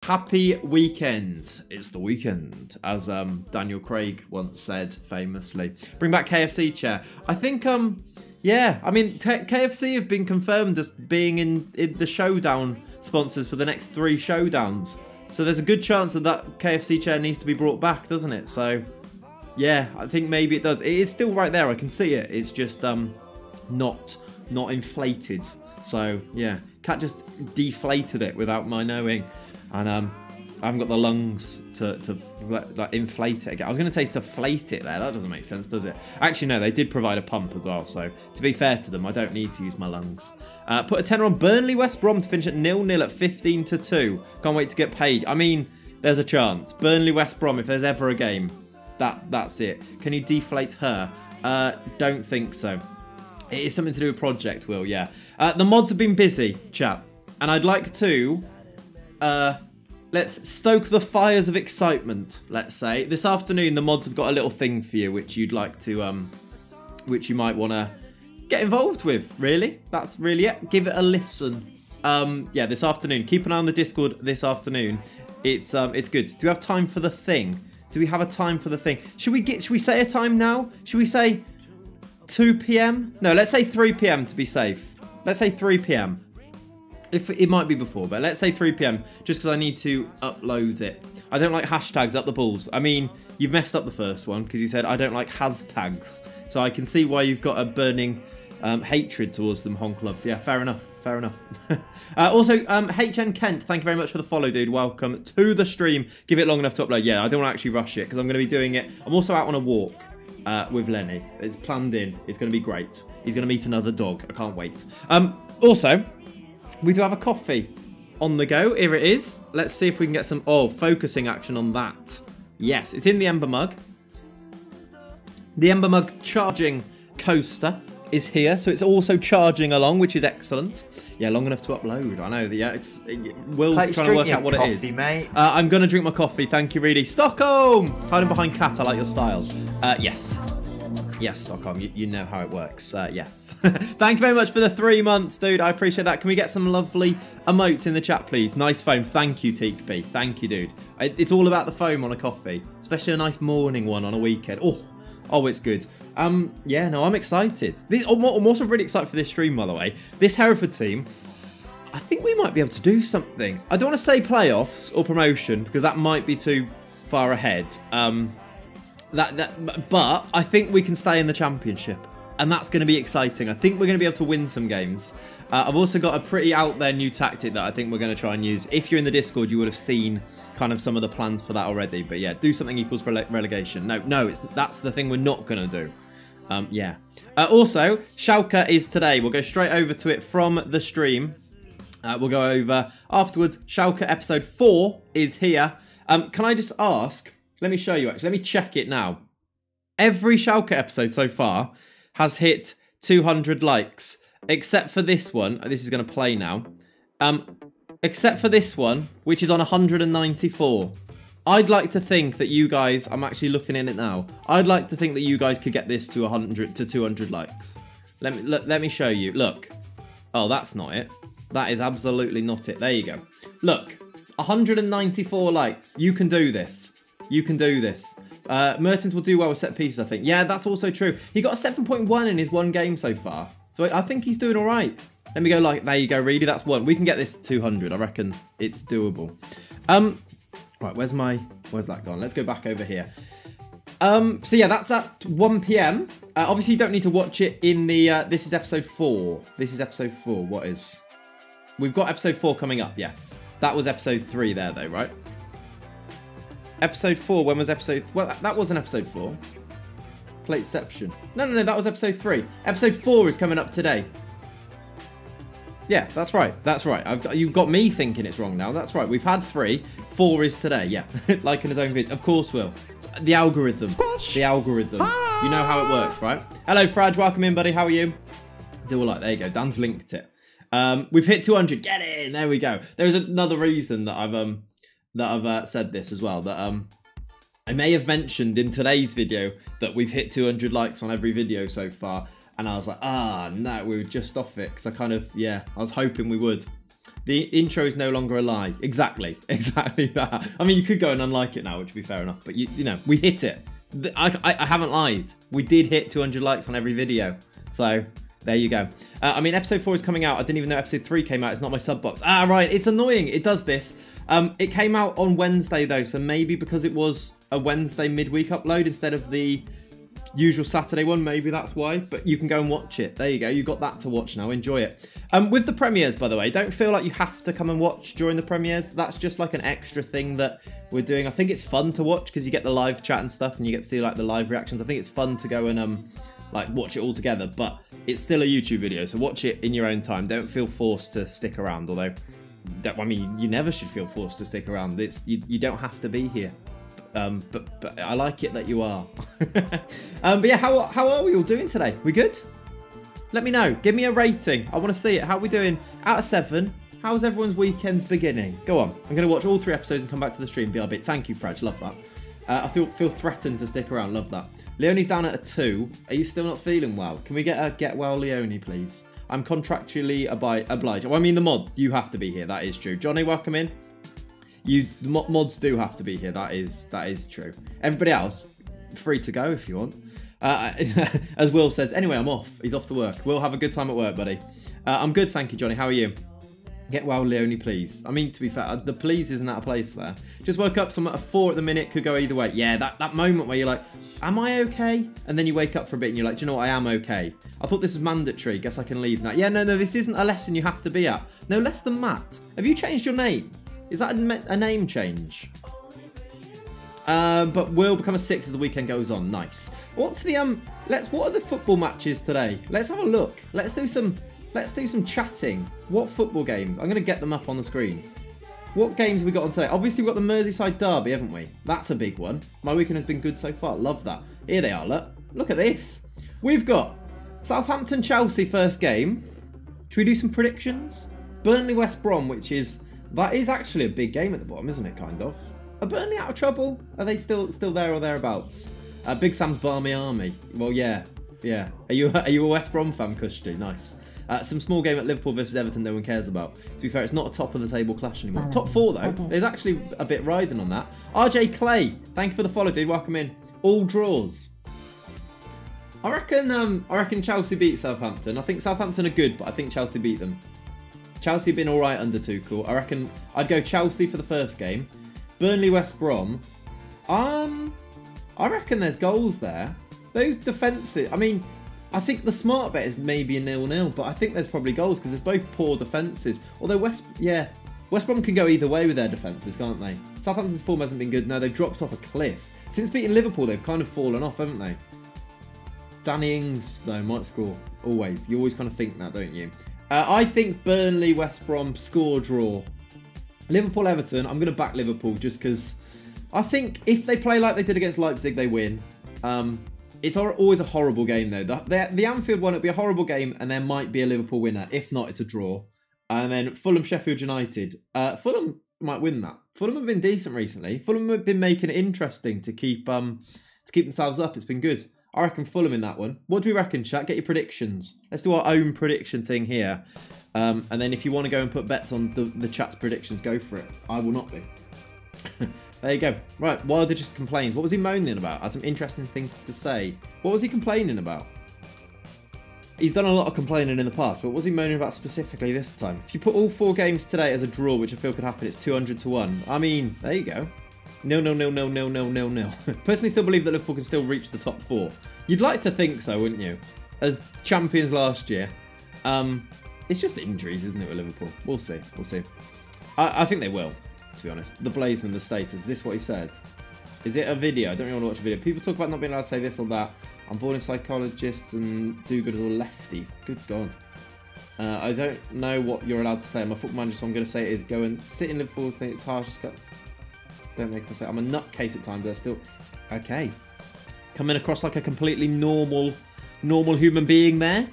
Happy weekend. It's the weekend, as Daniel Craig once said famously. Bring back KFC chair. I think, yeah, I mean, KFC have been confirmed as being in the showdown sponsors for the next 3 showdowns. So there's a good chance that KFC chair needs to be brought back, doesn't it? So, yeah, I think maybe it does. It is still right there. I can see it. It's just not inflated. So, yeah, Cat just deflated it without my knowing. And I haven't got the lungs to like inflate it again. I was going to say sufflate it there. That doesn't make sense, does it? Actually, no, they did provide a pump as well. So, to be fair to them, I don't need to use my lungs. Put a tenner on Burnley West Brom to finish at 0-0 at 15-2. Can't wait to get paid. I mean, there's a chance. Burnley West Brom, if there's ever a game, that's it. Can you deflate her? Don't think so. It is something to do with Project Will, yeah. The mods have been busy, chat. And I'd like to... let's stoke the fires of excitement, let's say. This afternoon, the mods have got a little thing for you, which you'd like to, which you might want to get involved with, really. That's really it. Give it a listen. Yeah, this afternoon. Keep an eye on the Discord this afternoon. It's good. Do we have time for the thing? Do we have a time for the thing? Should we say a time now? Should we say 2 PM? No, let's say 3 PM to be safe. Let's say 3 PM. If it might be before, but let's say 3 PM, just because I need to upload it. I don't like hashtags up the balls. I mean, you've messed up the first one because you said I don't like hashtags. So I can see why you've got a burning hatred towards them, Hon Club. Yeah, fair enough. Fair enough. Also, HN Kent, thank you very much for the follow, dude. Welcome to the stream. Give it long enough to upload. Yeah, I don't want to actually rush it because I'm going to be doing it. I'm also out on a walk with Lenny. It's planned in. It's going to be great. He's going to meet another dog. I can't wait. Also... we do have a coffee on the go. Here it is. Let's see if we can get some focusing action on that. Yes, it's in the Ember mug. The Ember mug charging coaster is here, so it's also charging along, which is excellent. Yeah, long enough to upload. I know. Yeah, Will's trying to work out what it is. Mate. I'm gonna drink my coffee. Thank you, really. Stockholm, hiding behind Cat. I like your style. Yes. Yes, Stockholm, you know how it works. Yes. Thank you very much for the 3 months, dude. I appreciate that. Can we get some lovely emotes in the chat, please? Nice foam. Thank you, Teekby. Thank you, dude. It's all about the foam on a coffee, especially a nice morning one on a weekend. Oh, it's good. Yeah, no, I'm excited. I'm also really excited for this stream, by the way. This Hereford team, I think we might be able to do something. I don't want to say playoffs or promotion, because that might be too far ahead. But I think we can stay in the championship, and that's going to be exciting. I think we're going to be able to win some games. I've also got a pretty out there new tactic that I think we're going to try and use. If you're in the Discord, you would have seen kind of some of the plans for that already. But yeah, do something equals relegation. No, that's the thing we're not going to do. Yeah. Also, Schalke is today. We'll go straight over to it from the stream. We'll go over afterwards. Schalke episode 4 is here. Can I just ask... let me show you, actually. Let me check it now. Every Schalke episode so far has hit 200 likes, except for this one. This is going to play now. Except for this one, which is on 194. I'd like to think that you guys... I'm actually looking in it now. I'd like to think that you guys could get this to 100 to 200 likes. Let me show you. Look. Oh, that's not it. That is absolutely not it. There you go. Look. 194 likes. You can do this. You can do this. Mertens will do well with set pieces, I think. Yeah, that's also true. He got a 7.1 in his one game so far. So I think he's doing all right. Let me go like, there you go, really. That's one. We can get this to 200. I reckon it's doable. Right, where's that gone? Let's go back over here. So yeah, that's at 1 PM. Obviously, you don't need to watch it in the... this is episode 4. This is episode 4. What is... we've got episode 4 coming up, yes. That was episode 3 there, though, right? Episode 4, when was episode... well, that wasn't episode 4. Plateception. No, that was episode 3. Episode 4 is coming up today. Yeah, that's right. That's right. You've got me thinking it's wrong now. That's right. We've had 3. 4 is today. Yeah. Like in his own video. Of course, Will. The algorithm. Squash. The algorithm. Ah! You know how it works, right? Hello, Fraj. Welcome in, buddy. How are you? Do a like. There you go. Dan's linked it. We've hit 200. Get in. There we go. There's another reason that I've said this as well. That I may have mentioned in today's video that we've hit 200 likes on every video so far. And I was like, no, we were just off it. Because I kind of, I was hoping we would. The intro is no longer a lie. Exactly that. I mean, you could go and unlike it now, which would be fair enough. But you know, we hit it. I haven't lied. We did hit 200 likes on every video. So there you go. I mean, episode 4 is coming out. I didn't even know episode 3 came out. It's not my sub box. Ah, right. It's annoying. It does this. It came out on Wednesday though, so maybe because it was a Wednesday midweek upload instead of the usual Saturday one, maybe that's why. But you can go and watch it. There you go. You got that to watch now. Enjoy it. With the premieres, by the way, don't feel like you have to come and watch during the premieres. That's just like an extra thing that we're doing. I think it's fun to watch because you get the live chat and stuff, and you get to see like the live reactions. I think it's fun to go and like watch it all together, but it's still a YouTube video, so watch it in your own time. Don't feel forced to stick around. Although, I mean, you never should feel forced to stick around. It's you don't have to be here. But I like it that you are. But yeah, how are we all doing today? We good? Let me know. Give me a rating. I want to see it. How are we doing? Out of 7. How's everyone's weekends beginning? Go on. I'm going to watch all 3 episodes and come back to the stream. BRB. Thank you, Fraj. Love that. I feel threatened to stick around. Love that. Leonie's down at a 2. Are you still not feeling well? Can we get a get well, Leonie, please? I'm contractually obliged. Well, I mean, the mods. You have to be here. That is true. Johnny, welcome in. The mods do have to be here. That is true. Everybody else, free to go if you want. As Will says, anyway, I'm off. He's off to work. Will, have a good time at work, buddy. I'm good, thank you, Johnny. How are you? Get well, Leonie, please. I mean, to be fair, the please isn't out of place there. Just woke up, so I'm at a 4 at the minute. Could go either way. Yeah, that moment where you're like, am I okay? And then you wake up for a bit and you're like, do you know what? I am okay. I thought this was mandatory. Guess I can leave now. Yeah, no, this isn't a lesson you have to be at. No less than Matt. Have you changed your name? Is that a name change? But will become a 6 as the weekend goes on. Nice. What's the what are the football matches today? Let's have a look. Let's do some chatting. What football games? I'm gonna get them up on the screen. What games have we got on today? Obviously we've got the Merseyside derby, haven't we? That's a big one. My weekend has been good so far. Love that. Here they are, look at this. We've got Southampton Chelsea first game. Should we do some predictions? Burnley West Brom, that is actually a big game at the bottom, isn't it, kind of? Are Burnley out of trouble? Are they still there or thereabouts? Big Sam's Barmy Army. Well, yeah. Are you a West Brom fan, Kushti? Nice. Some small game at Liverpool versus Everton no one cares about. To be fair, it's not a top of the table clash anymore. Top 4 though. There's actually a bit riding on that. RJ Clay, thank you for the follow, dude. Welcome in. All draws. I reckon Chelsea beat Southampton. I think Southampton are good, but I think Chelsea beat them. Chelsea have been all right under Tuchel. I reckon I'd go Chelsea for the first game. Burnley West Brom. I reckon there's goals there. Those defences. I mean, I think the smart bet is maybe a 0-0, but I think there's probably goals because there's both poor defences. Although West Brom can go either way with their defences, can't they? Southampton's form hasn't been good. No, they've dropped off a cliff. Since beating Liverpool, they've kind of fallen off, haven't they? Danny Ings, though, might score. Always. You always kind of think that, don't you? I think Burnley, West Brom, score draw. Liverpool, Everton. I'm going to back Liverpool just because I think if they play like they did against Leipzig, they win. It's always a horrible game, though. The Anfield one, it'll be a horrible game, and there might be a Liverpool winner. If not, it's a draw. And then Fulham, Sheffield United. Fulham might win that. Fulham have been decent recently. Fulham have been making it interesting to keep themselves up. It's been good. I reckon Fulham in that one. What do we reckon, chat? Get your predictions. Let's do our own prediction thing here. And then if you want to go and put bets on the chat's predictions, go for it. I will not be. There you go. Right, Wilder just complains. What was he moaning about? I had some interesting things to say. What was he complaining about? He's done a lot of complaining in the past, but what was he moaning about specifically this time? If you put all 4 games today as a draw, which I feel could happen, it's 200-1. I mean, there you go. No. Personally still believe that Liverpool can still reach the top 4. You'd like to think so, wouldn't you? As champions last year. It's just injuries, isn't it, with Liverpool? We'll see. I think they will, to be honest. The Blazeman, the status. Is this what he said? Is it a video? I don't really want to watch a video. People talk about not being allowed to say this or that. I'm born in psychologists and do-gooders or lefties. Good God. I don't know what you're allowed to say. I'm a football manager, so I'm going to say it is go and sit in Liverpool. Think it's harsh. Don't make a mistake. I'm a nutcase at times. They're still okay. Coming across like a completely normal human being there.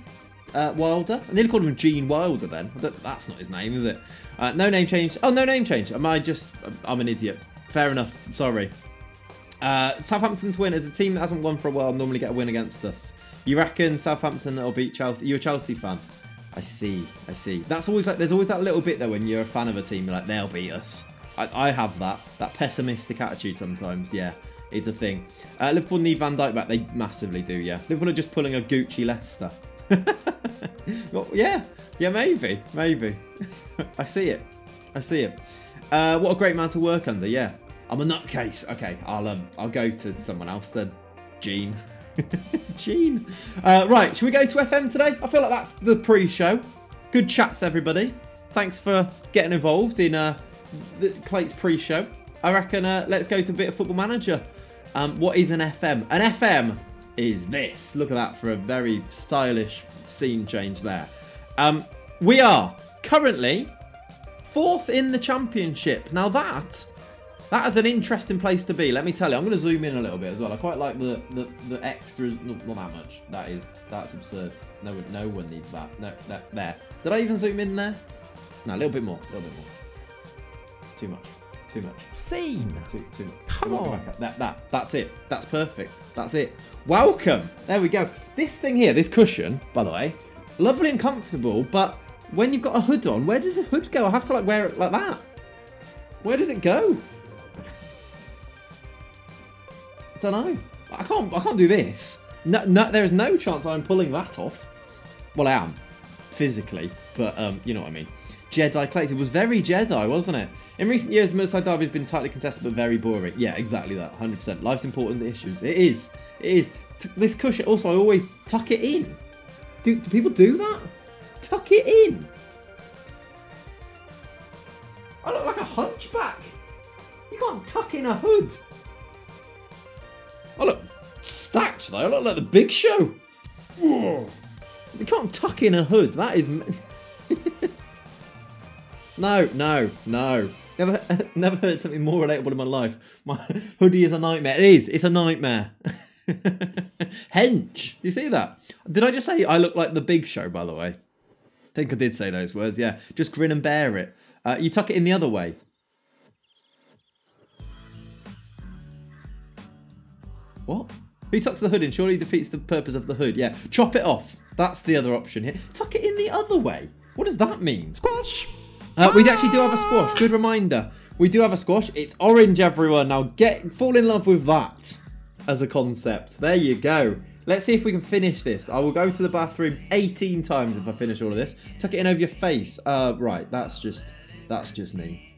Wilder. I nearly called him Gene Wilder then. That's not his name, is it? No name change. Oh, no name change. I'm an idiot. Fair enough. Sorry. Southampton to win as a team that hasn't won for a while normally get a win against us. You reckon Southampton will beat Chelsea? You're a Chelsea fan. I see. That's always like, there's always that little bit though when you're a fan of a team, you're like, they'll beat us. I have that pessimistic attitude sometimes, yeah. It's a thing. Liverpool need Van Dijk back. They massively do, yeah. Liverpool are just pulling a Gucci Leicester. Well, yeah, maybe. I see it. What a great man to work under, yeah. I'm a nutcase. Okay, I'll go to someone else then. Gene. Gene. Right, should we go to FM today? I feel like that's the pre-show. Good chats, everybody. Thanks for getting involved in the Clate's pre-show. I reckon let's go to a bit of Football Manager. What is an FM? An FM is this. Look at that for a very stylish scene change there. We are currently 4th in the championship. Now that is an interesting place to be. Let me tell you. I'm going to zoom in a little bit as well. I quite like the extras. Not that much. That's absurd. No one needs that. No, there. Did I even zoom in there? No, a little bit more. Too much. Scene. Too much. Come on. That's it. That's perfect. That's it. Welcome. There we go. This thing here, this cushion, by the way, lovely and comfortable, but when you've got a hood on, where does the hood go? I have to like wear it like that. Where does it go? I don't know. I can't do this. No, there is no chance I'm pulling that off. Well, I am physically, but you know what I mean. Jedi Clates. It was very Jedi, wasn't it? In recent years, the Merseyside derby has been tightly contested but very boring. Yeah, exactly that. 100%. Life's important issues. It is. This cushion. Also, I always tuck it in. Do people do that? Tuck it in. I look like a hunchback. You can't tuck in a hood. I look stacked though. I look like the Big Show. You can't tuck in a hood. That is... No. Never heard something more relatable in my life. My hoodie is a nightmare. It is. It's a nightmare. Hench. You see that? Did I just say I look like the Big Show, by the way? I think I did say those words, yeah. Just grin and bear it. You tuck it in the other way. What? Who tucks the hood in? Surely defeats the purpose of the hood. Yeah. Chop it off. That's the other option here. Tuck it in the other way. What does that mean? Squash. We actually do have a squash. Good reminder. We do have a squash. It's orange, everyone. Now fall in love with that as a concept. There you go. Let's see if we can finish this. I will go to the bathroom 18 times if I finish all of this. Tuck it in over your face. Right. That's just me.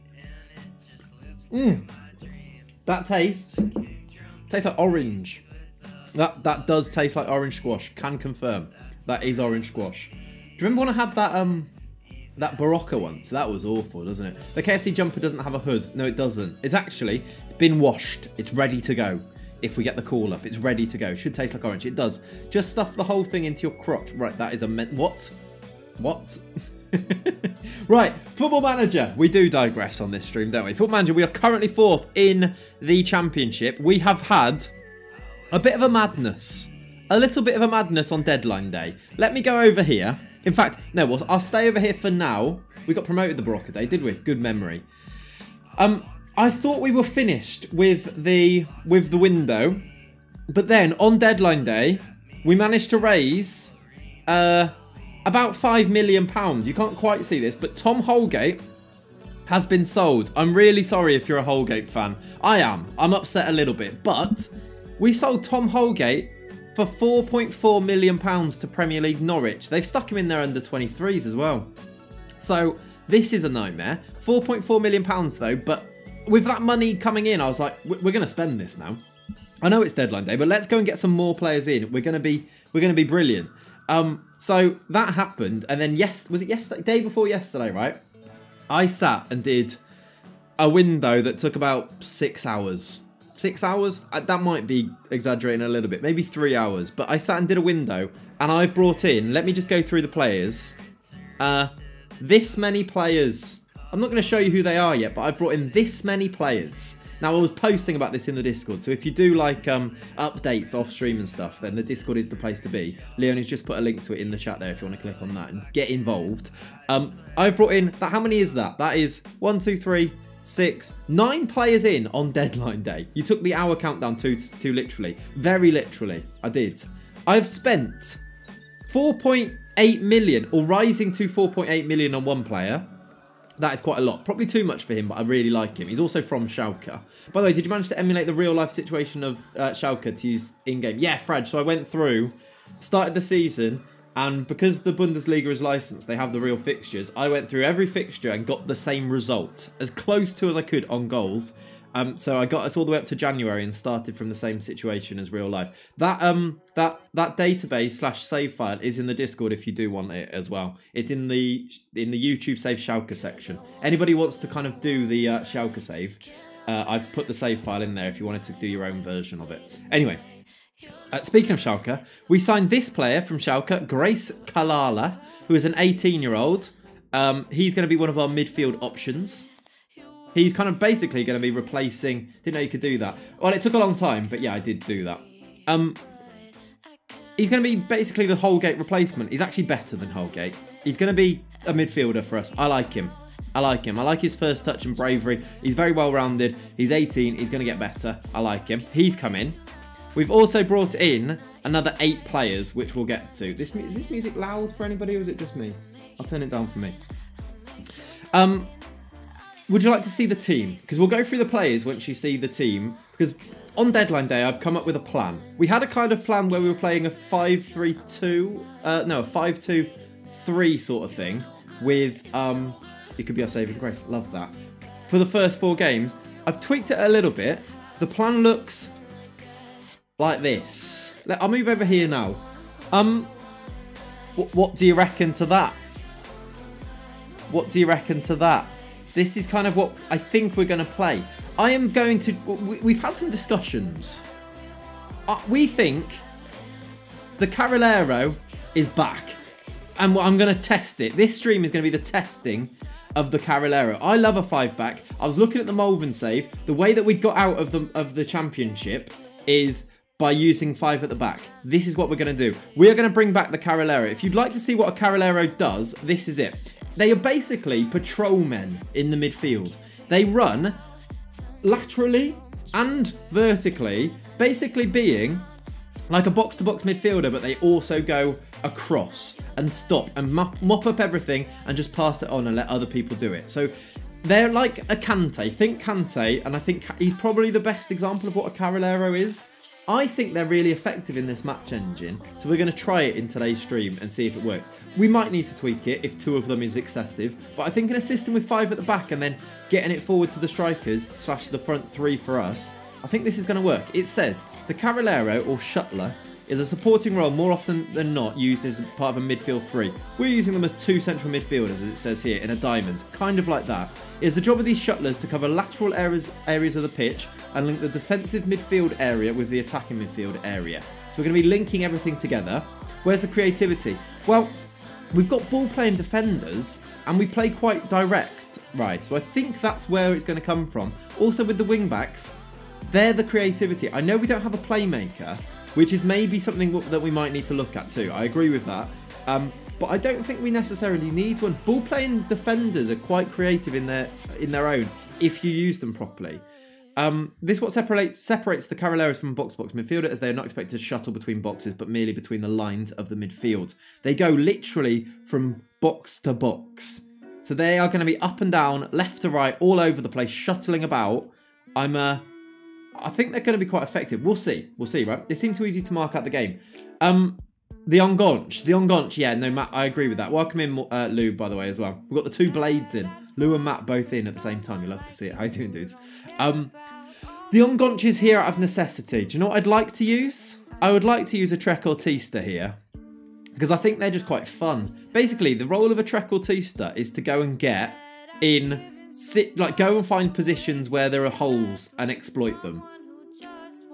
That tastes like orange. That does taste like orange squash. Can confirm. That is orange squash. Do you remember when I had that Barocca once? That was awful, doesn't it? The KFC jumper doesn't have a hood. No, it doesn't. It's been washed. It's ready to go. If we get the call up, it's ready to go. Should taste like orange. It does. Just stuff the whole thing into your crotch. Right, that is what? Right, Football Manager. We do digress on this stream, don't we? Football Manager, we are currently 4th in the championship. We have had a bit of a madness. A little bit of a madness on deadline day. Let me go over here. In fact, no, well, I'll stay over here for now. We got promoted the Barocca Day, did we? Good memory. I thought we were finished with the window, but then on deadline day, we managed to raise about £5 million. You can't quite see this, but Tom Holgate has been sold. I'm really sorry if you're a Holgate fan. I am. I'm upset a little bit, but we sold Tom Holgate for £4.4 million to Premier League Norwich. They've stuck him in their under 23s as well. So this is a nightmare. £4.4 million though, but with that money coming in, I was like, we're going to spend this now. I know it's deadline day, but let's go and get some more players in. We're going to be brilliant. So that happened, and then was it yesterday? Day before yesterday, right? I sat and did a window that took about 6 hours. 6 hours? That might be exaggerating a little bit. Maybe 3 hours. But I sat and did a window, and I brought in, let me just go through the players. This many players. I'm not going to show you who they are yet, but I brought in this many players. Now, I was posting about this in the Discord, so if you do like updates off stream and stuff, then the Discord is the place to be. Leonie's just put a link to it in the chat there if you want to click on that and get involved. I've brought in, how many is that? That is 1, 2, 3, 6, 9 players in on deadline day. You took the hour countdown too literally. Very literally, I did. I've spent £4.8 8 million, or rising to 4.8 million on one player. That is quite a lot. Probably too much for him, but I really like him. He's also from Schalke. By the way, did you manage to emulate the real-life situation of Schalke to use in-game? Yeah, Fred. So I went through, started the season, and because the Bundesliga is licensed, they have the real fixtures. I went through every fixture and got the same result, as close to as I could on goals. So I got us all the way up to January and started from the same situation as real life. That database / save file is in the Discord if you do want it as well. It's in the YouTube Save Schalke section. Anybody wants to kind of do the Schalke save, I've put the save file in there if you wanted to do your own version of it. Anyway, speaking of Schalke, we signed this player from Schalke, Grace Kalala, who is an 18-year-old. He's going to be one of our midfield options. He's kind of basically going to be replacing... Didn't know you could do that. Well, it took a long time, but yeah, I did do that. He's going to be basically the Holgate replacement. He's actually better than Holgate. He's going to be a midfielder for us. I like him. I like him. I like his first touch and bravery. He's very well-rounded. He's 18. He's going to get better. I like him. He's come in. We've also brought in another 8 players, which we'll get to. Is this music loud for anybody, or is it just me? I'll turn it down for me. Would you like to see the team? Because we'll go through the players once you see the team. Because on deadline day, I've come up with a plan. We had a kind of plan where we were playing a 5-3-2. A 5-2-3 sort of thing. With, it could be our saving grace. Love that. For the first 4 games. I've tweaked it a little bit. The plan looks like this. I'll move over here now. What do you reckon to that? What do you reckon to that? This is kind of what I think we're going to play. I am going to... We've had some discussions. We think the Carrilero is back. And I'm going to test it. This stream is going to be the testing of the Carrilero. I love a 5-back. I was looking at the Malvern save. The way that we got out of the championship is by using 5 at the back. This is what we're going to do. We are going to bring back the Carrilero. If you'd like to see what a Carrilero does, this is it. They are basically patrolmen in the midfield. They run laterally and vertically, basically being like a box-to-box midfielder, but they also go across and stop and mop up everything and just pass it on and let other people do it. So they're like a Kante. Think Kante, and I think he's probably the best example of what a Carrilero is. I think they're really effective in this match engine, so we're going to try it in today's stream and see if it works. We might need to tweak it if 2 of them is excessive, but I think in a system with 5 at the back and then getting it forward to the strikers / the front 3 for us, I think this is going to work. It says, the Carrilero or shuttler is a supporting role more often than not used as part of a midfield 3. We're using them as 2 central midfielders, as it says here, in a diamond, kind of like that. It is the job of these shuttlers to cover lateral areas of the pitch and link the defensive midfield area with the attacking midfield area. So we're going to be linking everything together. Where's the creativity? Well, we've got ball-playing defenders and we play quite direct, right? So I think that's where it's going to come from. Also with the wing-backs, they're the creativity. I know we don't have a playmaker, which is maybe something that we might need to look at too. I agree with that. But I don't think we necessarily need one. Ball-playing defenders are quite creative in their own if you use them properly. This is what separates the Carrileros from box-to-box midfielder, as they are not expected to shuttle between boxes, but merely between the lines of the midfield. They go literally from box to box. So they are going to be up and down, left to right, all over the place, shuttling about. I think they're going to be quite effective. We'll see, right? They seem too easy to mark out the game. The Ongonch, yeah, no, Matt, I agree with that. Welcome in, Lou, by the way, as well. We've got the 2 blades in. Lou and Matt both in at the same time. You'll love to see it. How you doing, dudes? The Ongonch is here out of necessity. Do you know what I'd like to use? I would like to use a Trequartista here, because I think they're just quite fun. Basically, the role of a Trequartista is to go and get in, go and find positions where there are holes and exploit them.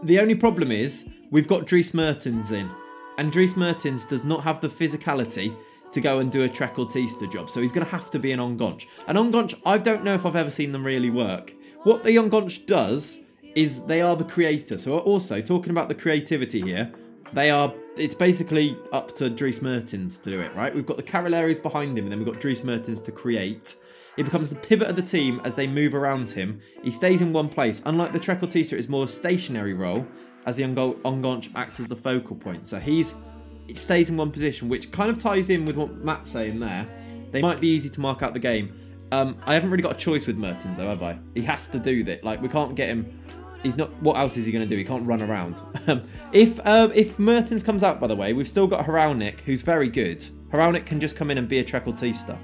The only problem is, we've got Dries Mertens in. And Dries Mertens does not have the physicality to go and do a Trequartista job. So he's going to have to be an Ongonch. An Ongonch, I don't know if I've ever seen them really work. What the Ongonch does is they are the creator. So also, talking about the creativity here, it's basically up to Dries Mertens to do it, right? We've got the Carrileros behind him, and then we've got Dries Mertens to create. He becomes the pivot of the team as they move around him. He stays in one place. Unlike the Trequartista, it's more a stationary role, as the Ongonch acts as the focal point. So he's it stays in one position, which kind of ties in with what Matt's saying there. They might be easy to mark out the game. I haven't really got a choice with Mertens though, have I? He has to do that. Like, we can't get him. He's not. What else is he going to do? He can't run around. If Mertens comes out, by the way, we've still got Heralnik, who's very good. Heralnik can just come in and be a trequartista.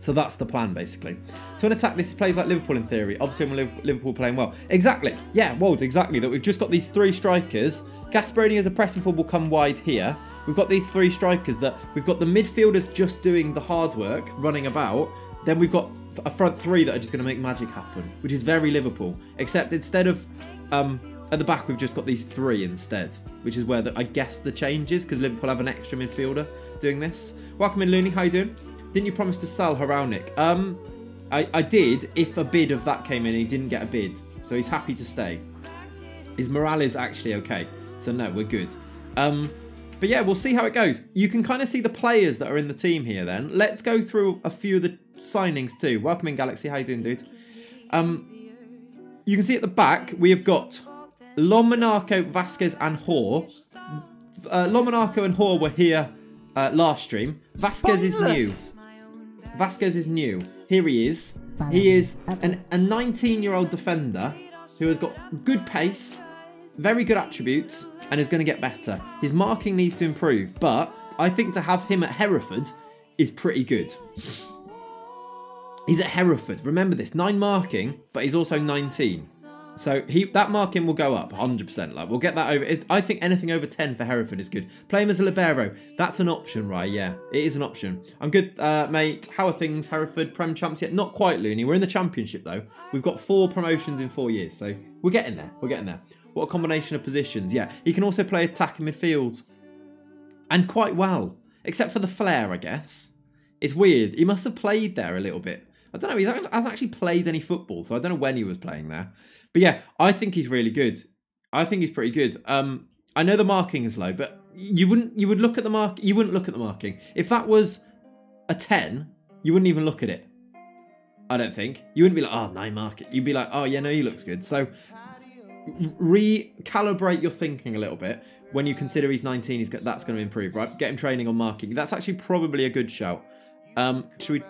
So that's the plan, basically. So in attack, this plays like Liverpool in theory. Obviously, when Liverpool playing well. Exactly. Yeah, Wold, exactly. That we've just got these 3 strikers. Gasperini as a pressing forward will come wide here. We've got these 3 strikers that we've got the midfielders just doing the hard work, running about. Then we've got a front 3 that are just going to make magic happen, which is very Liverpool. Except instead of at the back, we've just got these 3 instead, which is where I guess the change is, because Liverpool have an extra midfielder doing this. Welcome in, Looney. How you doing? Didn't you promise to sell Heralnik? I did if a bid of that came in. He didn't get a bid, so he's happy to stay. His morale is actually okay, so no, we're good. But yeah, we'll see how it goes. You can kind of see the players that are in the team here then. Let's go through a few of the signings too. Welcome in, Galaxy. How you doing, dude? You can see at the back, we have got Lomonaco, Vasquez and Hoare. Lomonaco and Hoare were here last stream. Vasquez is new. Vasquez is new. Here he is. He is a 19-year-old defender who has got good pace, very good attributes, and is going to get better. His marking needs to improve, but I think to have him at Hereford is pretty good. He's at Hereford. Remember this, 9 marking, but he's also 19. So that marking will go up 100%. Like, we'll get that over. I think anything over 10 for Hereford is good. Play him as a libero. That's an option, right? Yeah, it is an option. I'm good, mate. How are things, Hereford? Prem champs yet? Not quite, Looney. We're in the Championship, though. We've got 4 promotions in 4 years, so we're getting there. We're getting there. What a combination of positions. Yeah, he can also play attack in midfield. And quite well. Except for the flair, I guess. It's weird. He must have played there a little bit. I don't know. He hasn't actually played any football, so I don't know when he was playing there. But yeah, I think he's really good. I think he's pretty good. I know the marking is low, but you wouldn't look at the marking. If that was a 10, you wouldn't even look at it. I don't think. You wouldn't be like, oh, 9 marking. You'd be like, oh yeah, no, he looks good. So recalibrate your thinking a little bit. When you consider he's 19, that's going to improve, right? Get him training on marking. That's actually probably a good shout.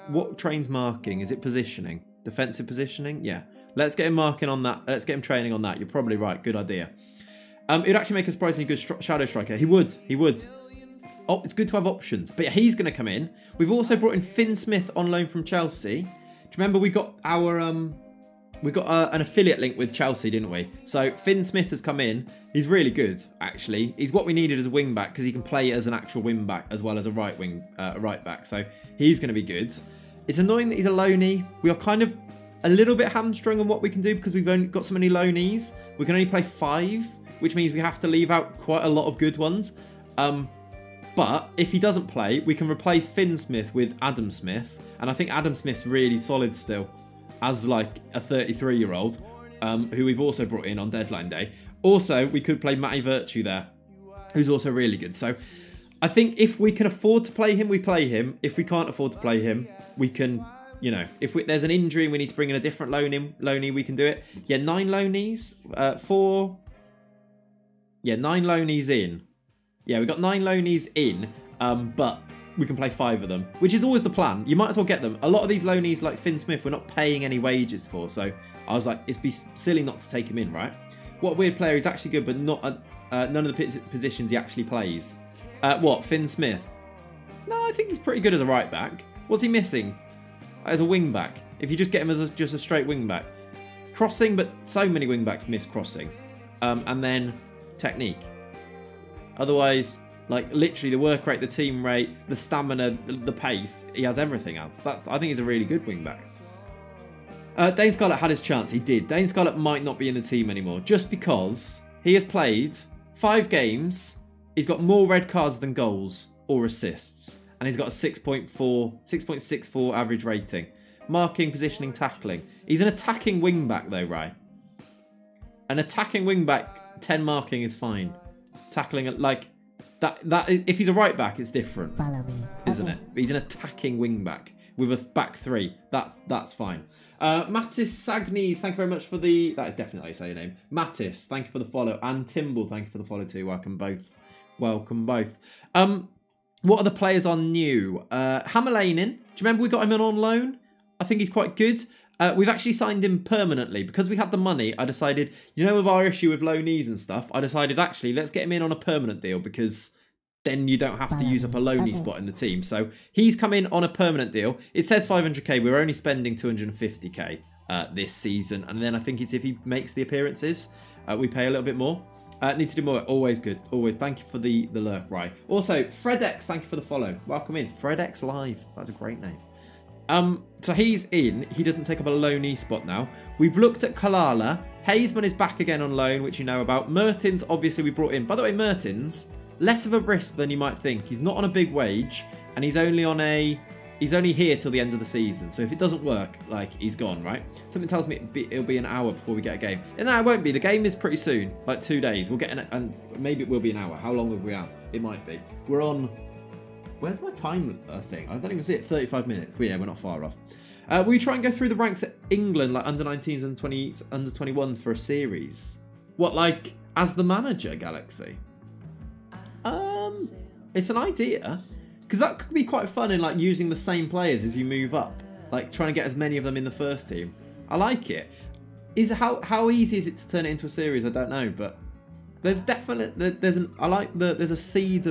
What trains marking? Is it positioning? Defensive positioning? Yeah. Let's get him marking on that. Let's get him training on that. You're probably right. Good idea. It would actually make a surprisingly good shadow striker. He would. Oh, it's good to have options. But yeah, he's going to come in. We've also brought in Finn Smith on loan from Chelsea. Do you remember we got our an affiliate link with Chelsea, didn't we? So Finn Smith has come in. He's really good, actually. He's what we needed as a wing back because he can play as an actual wing back as well as a right back. So he's going to be good. It's annoying that he's a loanee. We are kind of a little bit hamstrung on what we can do because we've only got so many loanees. We can only play 5, which means we have to leave out quite a lot of good ones. But if he doesn't play, we can replace Finn Smith with Adam Smith. And I think Adam Smith's really solid still as like a 33-year-old who we've also brought in on deadline day. Also, we could play Matty Virtue there, who's also really good. So I think if we can afford to play him, we play him. If we can't afford to play him, we can... You know, if there's an injury and we need to bring in a different loanee, we can do it. Yeah, 9 loanees. 4. Yeah, 9 loanees in. Yeah, we've got 9 loanees in, but we can play 5 of them, which is always the plan. You might as well get them. A lot of these loanees, like Finn Smith, we're not paying any wages for, so I was like, it'd be silly not to take him in, right? What a weird player. He's actually good, but not none of the positions he actually plays. What, Finn Smith? No, I think he's pretty good as a right back. What's he missing? As a wing back, if you just get him as just a straight wing back, crossing, but so many wing backs miss crossing, and then technique. Otherwise, like literally the work rate, the team rate, the stamina, the pace, he has everything else. I think he's a really good wing back. Dane Scarlett had his chance. He did. Dane Scarlett might not be in the team anymore just because he has played 5 games. He's got more red cards than goals or assists. And he's got a 6.64 average rating. Marking, positioning, tackling. He's an attacking wing-back though, right? An attacking wing-back, 10 marking is fine. Tackling, like, that if he's a right-back, it's different. Isn't it? But he's an attacking wing-back with a back 3. That's fine. Mattis Sagnes, thank you very much for the... That is definitely how you say your name. Mattis, thank you for the follow. And Timble, thank you for the follow too. Welcome both. welcome both. What are the players on new? Hammerlainen. Do you remember we got him on loan? I think he's quite good. We've actually signed him permanently. Because we had the money, I decided, you know, with our issue with loanees and stuff, I decided, actually, let's get him in on a permanent deal because then you don't have to use up a loanee spot in the team. So he's come in on a permanent deal. It says 500k. We're only spending 250k this season. And then I think it's if he makes the appearances, we pay a little bit more. Need to do more. Always good. Always. Thank you for the lurk. Right. Also, FredX, thank you for the follow. Welcome in. FredX Live. That's a great name. So he's in. He doesn't take up a loanee spot now. We've looked at Kalala. Hazeman is back again on loan, which you know about. Mertens, obviously, we brought in. By the way, Mertens, less of a risk than you might think. He's not on a big wage, and he's only on a... He's only here till the end of the season. So if it doesn't work, like, he's gone, right? Something tells me it'll be an hour before we get a game. And no, it won't be. The game is pretty soon. Like 2 days. We'll get and maybe it will be an hour. How long have we had? It might be. We're on... Where's my time thing? I don't even see it. 35 minutes. Well, yeah, we're not far off. We try and go through the ranks at England, like under 19s and 20s, under 21s for a series. What, like, as the manager, Galaxy? It's an idea. Because that could be quite fun in like using the same players as you move up. Like trying to get as many of them in the first team. I like it. How easy is it to turn it into a series? I don't know, but there's definitely there's a seed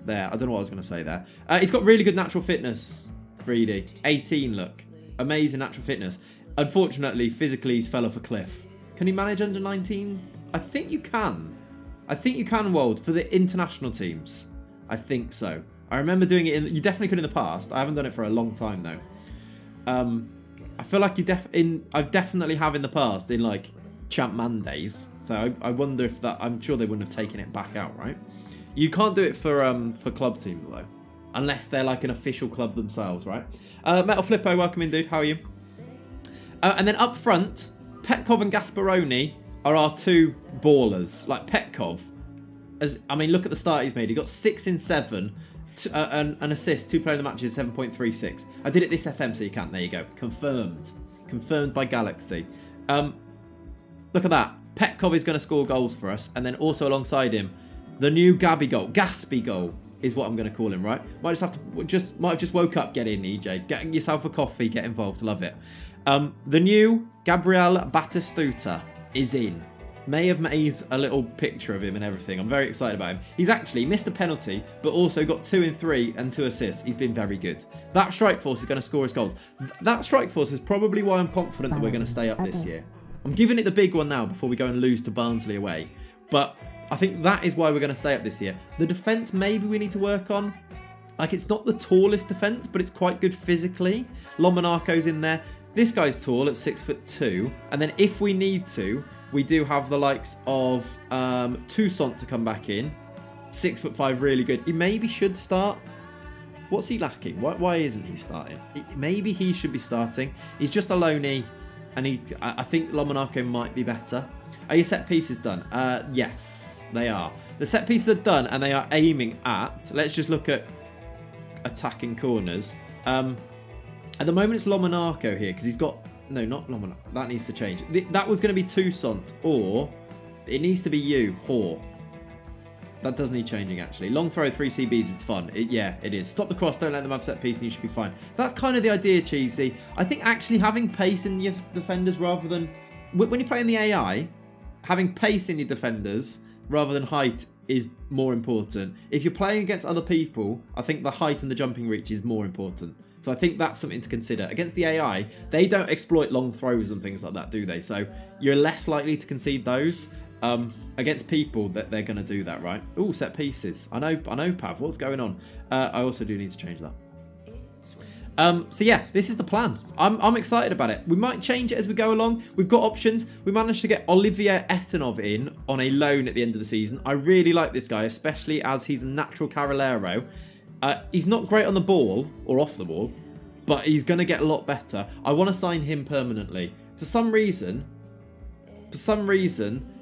there. I don't know what I was going to say there. He's got really good natural fitness, Greedy. 18 look. Amazing natural fitness. Unfortunately, physically he's fell off a cliff. Can he manage under 19? I think you can. I think you can, Wold, for the international teams. I think so. I remember doing it you definitely could in the past. I haven't done it for a long time though. I feel like I definitely have in the past in like Champ Man days. So I wonder if that, I'm sure they wouldn't have taken it back out, right? You can't do it for club teams though. Unless they're like an official club themselves, right? Metal Flippo, welcome in, dude. How are you? And then up front, Petkov and Gasparoni are our two ballers. Like Petkov, I mean, look at the start he's made. He got 6 in 7, an assist, 2 player of the matches, 7.36. I did it this FM, so you can. There you go. Confirmed. Confirmed by Galaxy. Look at that. Petkov is going to score goals for us, and then also alongside him, the new Gaspy goal is what I'm going to call him, right? Might have just woke up. Get in, EJ. Get yourself a coffee. Get involved. Love it. The new Gabriel Batistuta is in. May have made a little picture of him and everything. I'm very excited about him. He's actually missed a penalty, but also got 2 in 3 and 2 assists. He's been very good. That strike force is going to score his goals. That strike force is probably why I'm confident that we're going to stay up this year. I'm giving it the big one now before we go and lose to Barnsley away. But I think that is why we're going to stay up this year. The defence, maybe we need to work on. Like, it's not the tallest defence, but it's quite good physically. Lomonaco's in there. This guy's tall at 6'2", and then if we need to, we do have the likes of Toussaint to come back in. 6'5", really good. He maybe should start. What's he lacking? Why isn't he starting? Maybe he should be starting. He's just a loanee, and I think Lomonaco might be better. Are your set pieces done? Yes, they are. The set pieces are done, and they are aiming at. Let's just look at attacking corners. At the moment, it's Lomonaco here because he's got... No, not Lomonaco. That needs to change. That was going to be Toussaint, or it needs to be you, Hor. That does need changing, actually. Long throw, 3 CBs is fun. Yeah, it is. Stop the cross, don't let them have set piece, and you should be fine. That's kind of the idea, Cheesy. I think actually having pace in your defenders rather than... When you play in the AI, having pace in your defenders rather than height is more important. If you're playing against other people, I think the height and the jumping reach is more important. So I think that's something to consider. Against the AI, they don't exploit long throws and things like that, do they? So you're less likely to concede those. Against people, that they're going to do that, right? Oh, set pieces. I know, Pav. What's going on? I also do need to change that. So yeah, this is the plan. I'm excited about it. We might change it as we go along. We've got options. We managed to get Olivier Etanov in on a loan at the end of the season. I really like this guy, especially as he's a natural Carrilero. He's not great on the ball or off the ball, but he's going to get a lot better. I want to sign him permanently. For some reason,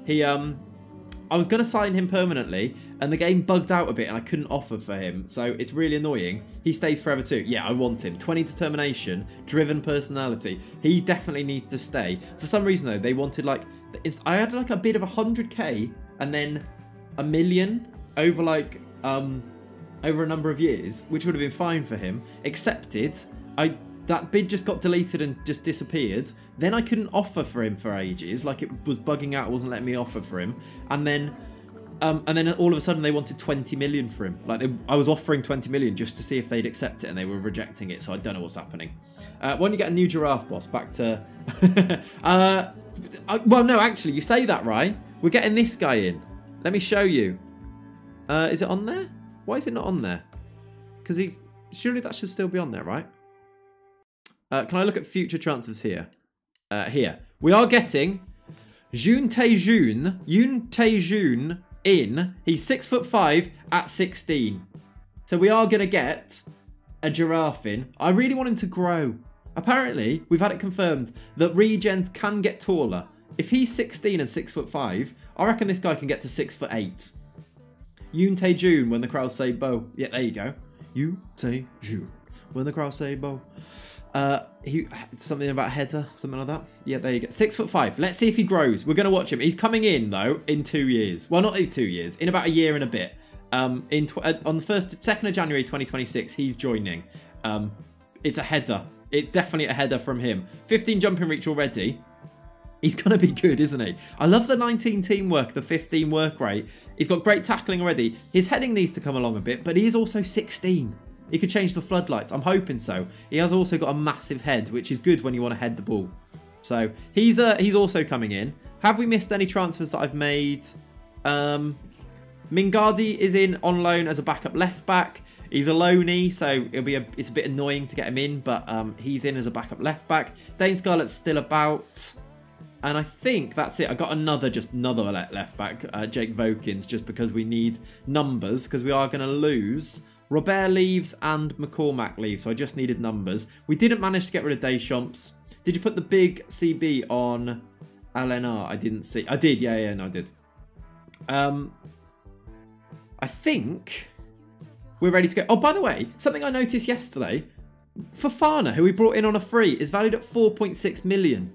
he I was going to sign him permanently, and the game bugged out a bit, and I couldn't offer for him, so it's really annoying. He stays forever too. Yeah, I want him. 20 determination, driven personality. He definitely needs to stay. For some reason, though, they wanted, like... I had, like, a bid of 100k, and then 1 million over like over a number of years, which would have been fine for him. Accepted. That bid just got deleted and just disappeared. Then I couldn't offer for him for ages. Like it was bugging out, wasn't letting me offer for him. And then all of a sudden they wanted 20 million for him. Like I was offering 20 million just to see if they'd accept it, and they were rejecting it. So I don't know what's happening. When you get a new giraffe boss, back to. Well, no, actually, you say that right. We're getting this guy in. Let me show you. Is it on there? Why is it not on there? Because surely that should still be on there, right? Can I look at future transfers here? Here. We are getting Yoon Tae-joon in. He's 6'5" at 16. So we are going to get a giraffe in. I really want him to grow. Apparently, we've had it confirmed that regens can get taller. If he's 16 and 6'5", I reckon this guy can get to 6'8". Yoon Tae-joon, when the crowd say bo. Yeah, there you go. Yoon Tae-joon, when the crowd say bo. Something about header, something like that. Yeah, there you go. 6'5". Let's see if he grows. We're going to watch him. He's coming in though in 2 years. Well, not in 2 years. In about a year and a bit. On the 2nd of January 2026, he's joining. It's a header. It's definitely a header from him. 15 jumping reach already. He's going to be good, isn't he? I love the 19 teamwork, the 15 work rate. He's got great tackling already. His heading needs to come along a bit, but he is also 16. He could change the floodlights. I'm hoping so. He has also got a massive head, which is good when you want to head the ball. So he's also coming in. Have we missed any transfers that I've made? Mingardi is in on loan as a backup left back. He's a loanee, so it's a bit annoying to get him in, but he's in as a backup left back. Dane Scarlett's still about. And I think that's it. I got another left back, Jake Vokins, just because we need numbers, because we are going to lose. Robert leaves and McCormack leaves, so I just needed numbers. We didn't manage to get rid of Deschamps. Did you put the big CB on LNR? I didn't see. I did, yeah, no, I did. I think we're ready to go. Oh, by the way, something I noticed yesterday. Fofana, who we brought in on a free, is valued at 4.6 million.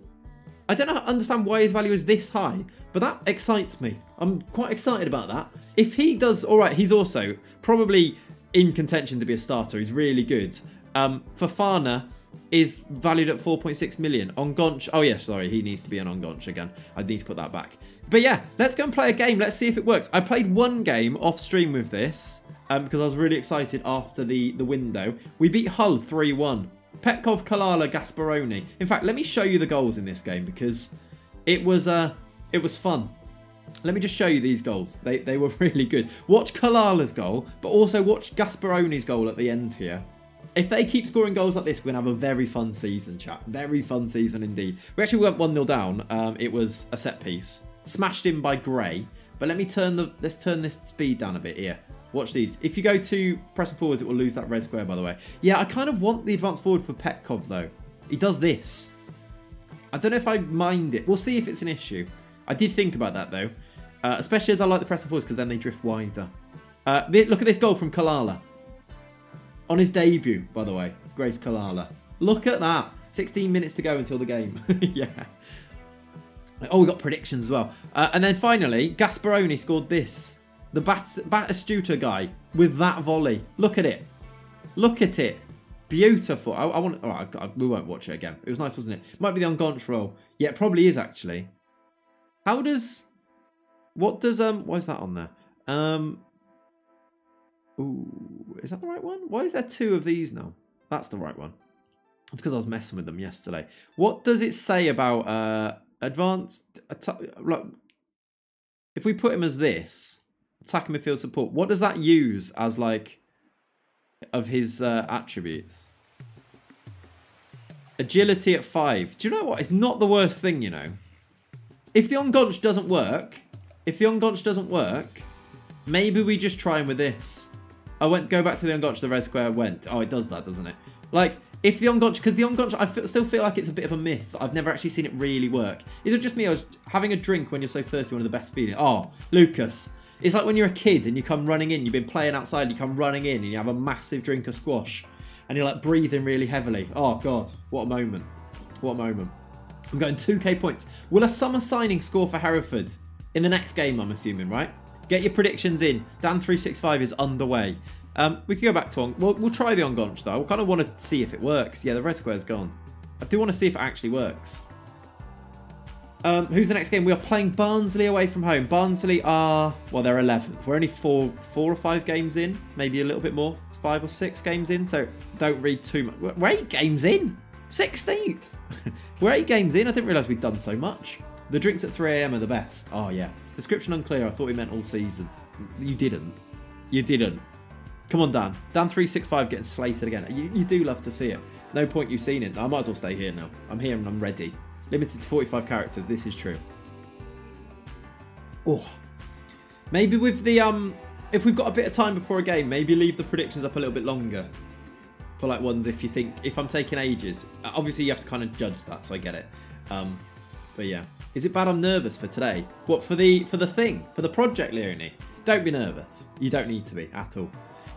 I don't understand why his value is this high, but that excites me. I'm quite excited about that. If he does all right, he's also probably in contention to be a starter. He's really good. Fofana is valued at 4.6 million. Ongonch, oh yeah, sorry, he needs to be an Ongonch again. I need to put that back. But yeah, let's go and play a game. Let's see if it works. I played one game off stream with this because I was really excited after the window. We beat Hull 3-1. Petkov, Kalala, Gasparoni. In fact, let me show you the goals in this game because it was fun. Let me just show you these goals. They were really good. Watch Kalala's goal, but also watch Gasparoni's goal at the end here. If they keep scoring goals like this, we're going to have a very fun season, chat. Very fun season indeed. We actually went 1-0 down. It was a set piece. Smashed in by Gray. But let's turn this speed down a bit here. Watch these. If you go to pressing forwards, it will lose that red square, by the way. Yeah, I kind of want the advance forward for Petkov, though. He does this. I don't know if I mind it. We'll see if it's an issue. I did think about that, though. Especially as I like the pressing forwards, because then they drift wider. Look at this goal from Kalala. On his debut, by the way. Grace Kalala. Look at that. 16 minutes to go until the game. Yeah. Oh, we got predictions as well. And then finally, Gasparoni scored this. The Batistuta guy with that volley. Look at it. Look at it. Beautiful. I want. All right, we won't watch it again. It was nice, wasn't it? Might be the Ongonch roll. Yeah, it probably is actually. How does? What does why is that on there? Ooh, is that the right one? Why is there two of these now? That's the right one. It's because I was messing with them yesterday. What does it say about advanced? Like, if we put him as this. Attacking midfield support. What does that use as like of his attributes? Agility at 5. Do you know what? It's not the worst thing, you know. If the Ongonch doesn't work, maybe we just try him with this. Go back to the Ongonch. The red square went. Oh, it does that, doesn't it? Like if the Ongonch, because the Ongonch, still feel like it's a bit of a myth. I've never actually seen it really work. Is it just me? I was having a drink when you're so thirsty. One of the best feelings. Oh, Lucas. It's like when you're a kid and you come running in, you've been playing outside, you come running in and you have a massive drink of squash and you're like breathing really heavily. Oh God, what a moment. What a moment. I'm going 2k points. Will a summer signing score for Hereford in the next game, I'm assuming, right? Get your predictions in. Dan365 is underway. We can go back to we'll try the Ongonch though. I kind of want to see if it works. Yeah, the red square's gone. I do want to see if it actually works. Who's the next game? We are playing Barnsley away from home. Barnsley are, well, they're 11th. We're only four or 5 games in, maybe a little bit more, 5 or 6 games in. So don't read too much. We're 8 games in, 16th. We're 8 games in. I didn't realise we'd done so much. The drinks at 3 AM are the best. Oh yeah. Description unclear. I thought we meant all season. You didn't. You didn't. Come on, Dan. Dan365 getting slated again. You do love to see it. No point you seen it. I might as well stay here now. I'm here and I'm ready. Limited to 45 characters. This is true. Oh. Maybe with the, if we've got a bit of time before a game, maybe leave the predictions up a little bit longer. For like ones if you think, if I'm taking ages. Obviously you have to kind of judge that, so I get it. But yeah. Is it bad I'm nervous for today? What, for the thing? For the project, Leonie? Don't be nervous. You don't need to be at all.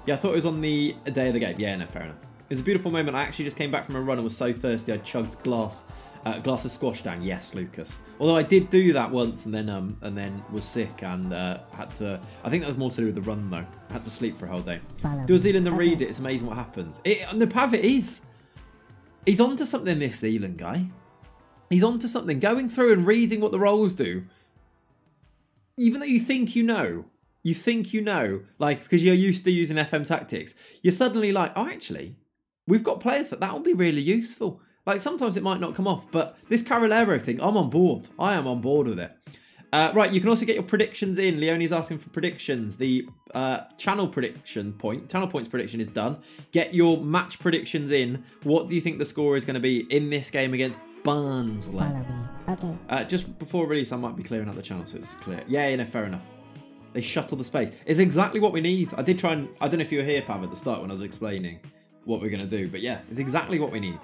Yeah, I thought it was on the day of the game. Yeah, no, fair enough. It was a beautiful moment. I actually just came back from a run and was so thirsty I chugged a glass of squash down. Yes, Lucas. Although I did do that once and then was sick and had to. I think that was more to do with the run though. I had to sleep for a whole day. Do a Zealand and read it. It's amazing what happens. The Pav it is. He's onto something. This Zealand guy. He's onto something. Going through and reading what the roles do. Even though you think you know. You think you know, like, because you're used to using FM tactics, you're suddenly like, oh, actually, we've got players for that. Will be really useful. Like, sometimes it might not come off, but this Carolero thing, I'm on board. I am on board with it. Right, you can also get your predictions in. Leonie's asking for predictions. The channel points prediction is done. Get your match predictions in. What do you think the score is going to be in this game against Barnsley? Okay. Just before release, I might be clearing out the channel so it's clear. Yeah, no, fair enough. They shuttle the space. It's exactly what we need. I did try and... I don't know if you were here, Pav, at the start when I was explaining what we're going to do. But yeah, it's exactly what we need.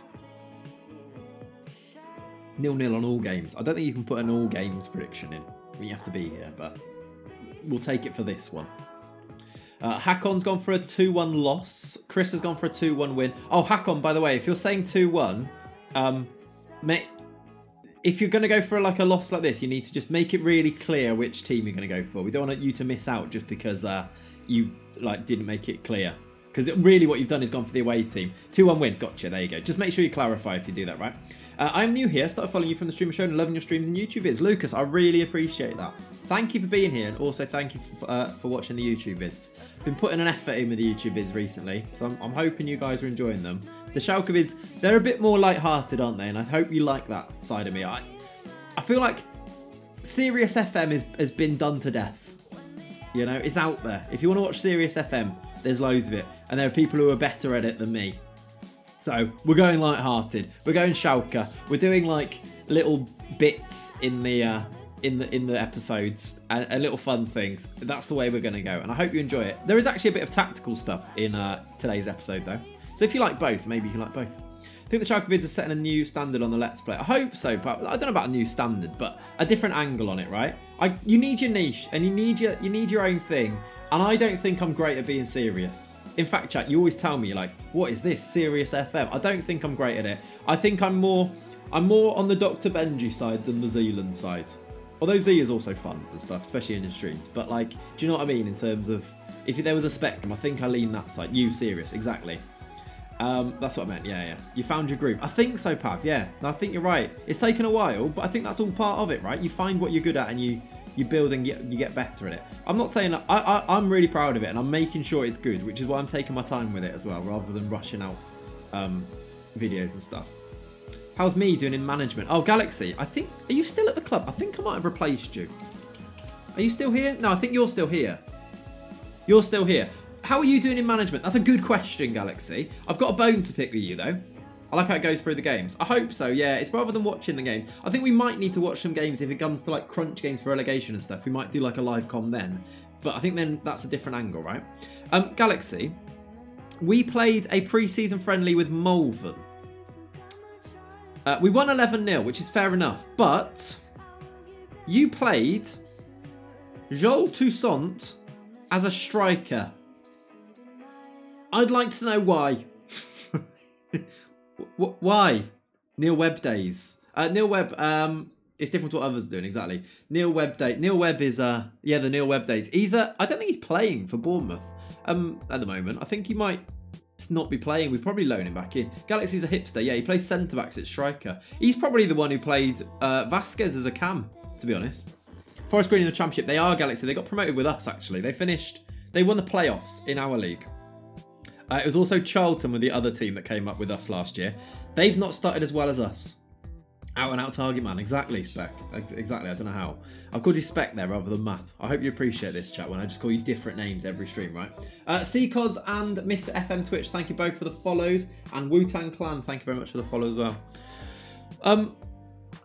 0-0 on all games. I don't think you can put an all games prediction in. I mean, you have to be here, but we'll take it for this one. Hakon's gone for a 2-1 loss. Chris has gone for a 2-1 win. Oh, Hakon, by the way, if you're saying 2-1, if you're going to go for like a loss like this, you need to just make it really clear which team you're going to go for. We don't want you to miss out just because you like didn't make it clear. Because really what you've done is gone for the away team. 2-1 win. Gotcha. There you go. Just make sure you clarify if you do that, right? I'm new here. Started following you from the streamer show and loving your streams and YouTube vids. Lucas, I really appreciate that. Thank you for being here and also thank you for watching the YouTube vids. Been putting an effort in with the YouTube vids recently, so I'm hoping you guys are enjoying them. The Schalke vids, they're a bit more light-hearted, aren't they? And I hope you like that side of me. I feel like Sirius FM has been done to death. You know, it's out there. If you want to watch Sirius FM, there's loads of it. And there are people who are better at it than me. So, we're going light-hearted. We're going Schalke. We're doing, like, little bits in the episodes. And little fun things. That's the way we're going to go. And I hope you enjoy it. There is actually a bit of tactical stuff in today's episode, though. So if you like both, maybe you can like both. I think the Schalke vids are setting a new standard on the Let's Play. I hope so, but I don't know about a new standard, but a different angle on it, right? You need your niche, and you need your own thing. And I don't think I'm great at being serious. In fact, chat, you always tell me, like, what is this? Sirius FM? I don't think I'm great at it. I think I'm more on the Dr. Benji side than the Zealand side. Although Z is also fun and stuff, especially in his streams. But, like, do you know what I mean in terms of, if there was a spectrum, I think I lean that side. You, Sirius, exactly. That's what I meant, yeah. You found your groove. I think so, Pav, yeah. I think you're right. It's taken a while, but I think that's all part of it, right? You find what you're good at and you build and you get better at it. I'm not saying that, I'm really proud of it and I'm making sure it's good, which is why I'm taking my time with it as well, rather than rushing out videos and stuff. How's me doing in management? Oh, Galaxy, I think, are you still at the club? I think I might have replaced you. Are you still here? No, I think you're still here. You're still here. How are you doing in management? That's a good question, Galaxy. I've got a bone to pick with you, though. I like how it goes through the games. I hope so, yeah. It's rather than watching the games. I think we might need to watch some games if it comes to, like, crunch games for relegation and stuff. We might do, like, a live com then. But I think then that's a different angle, right? Galaxy, we played a pre-season friendly with Malvern. We won 11-0, which is fair enough. But you played Joel Toussaint as a striker. I'd like to know why. Why? Neil Webb days. Neil Webb, It's different to what others are doing, exactly. Neil Webb day. Neil Webb is yeah, the Neil Webb days. He's I don't think he's playing for Bournemouth at the moment. I think he might not be playing. We'd probably loan him back in. Galaxy's a hipster. Yeah, he plays centre backs at striker. He's probably the one who played Vasquez as a cam, to be honest. Forest Green in the Championship. They are Galaxy. They got promoted with us actually. They won the playoffs in our league. It was also Charlton with the other team that came up with us last year. They've not started as well as us. Out and out target man. Exactly, Spec. Exactly. I don't know how. I've called you Spec there rather than Matt. I hope you appreciate this, chat, when I just call you different names every stream, right? Seacos and Mr. FM Twitch, thank you both for the follows. And Wu-Tang Clan, thank you very much for the follow as well.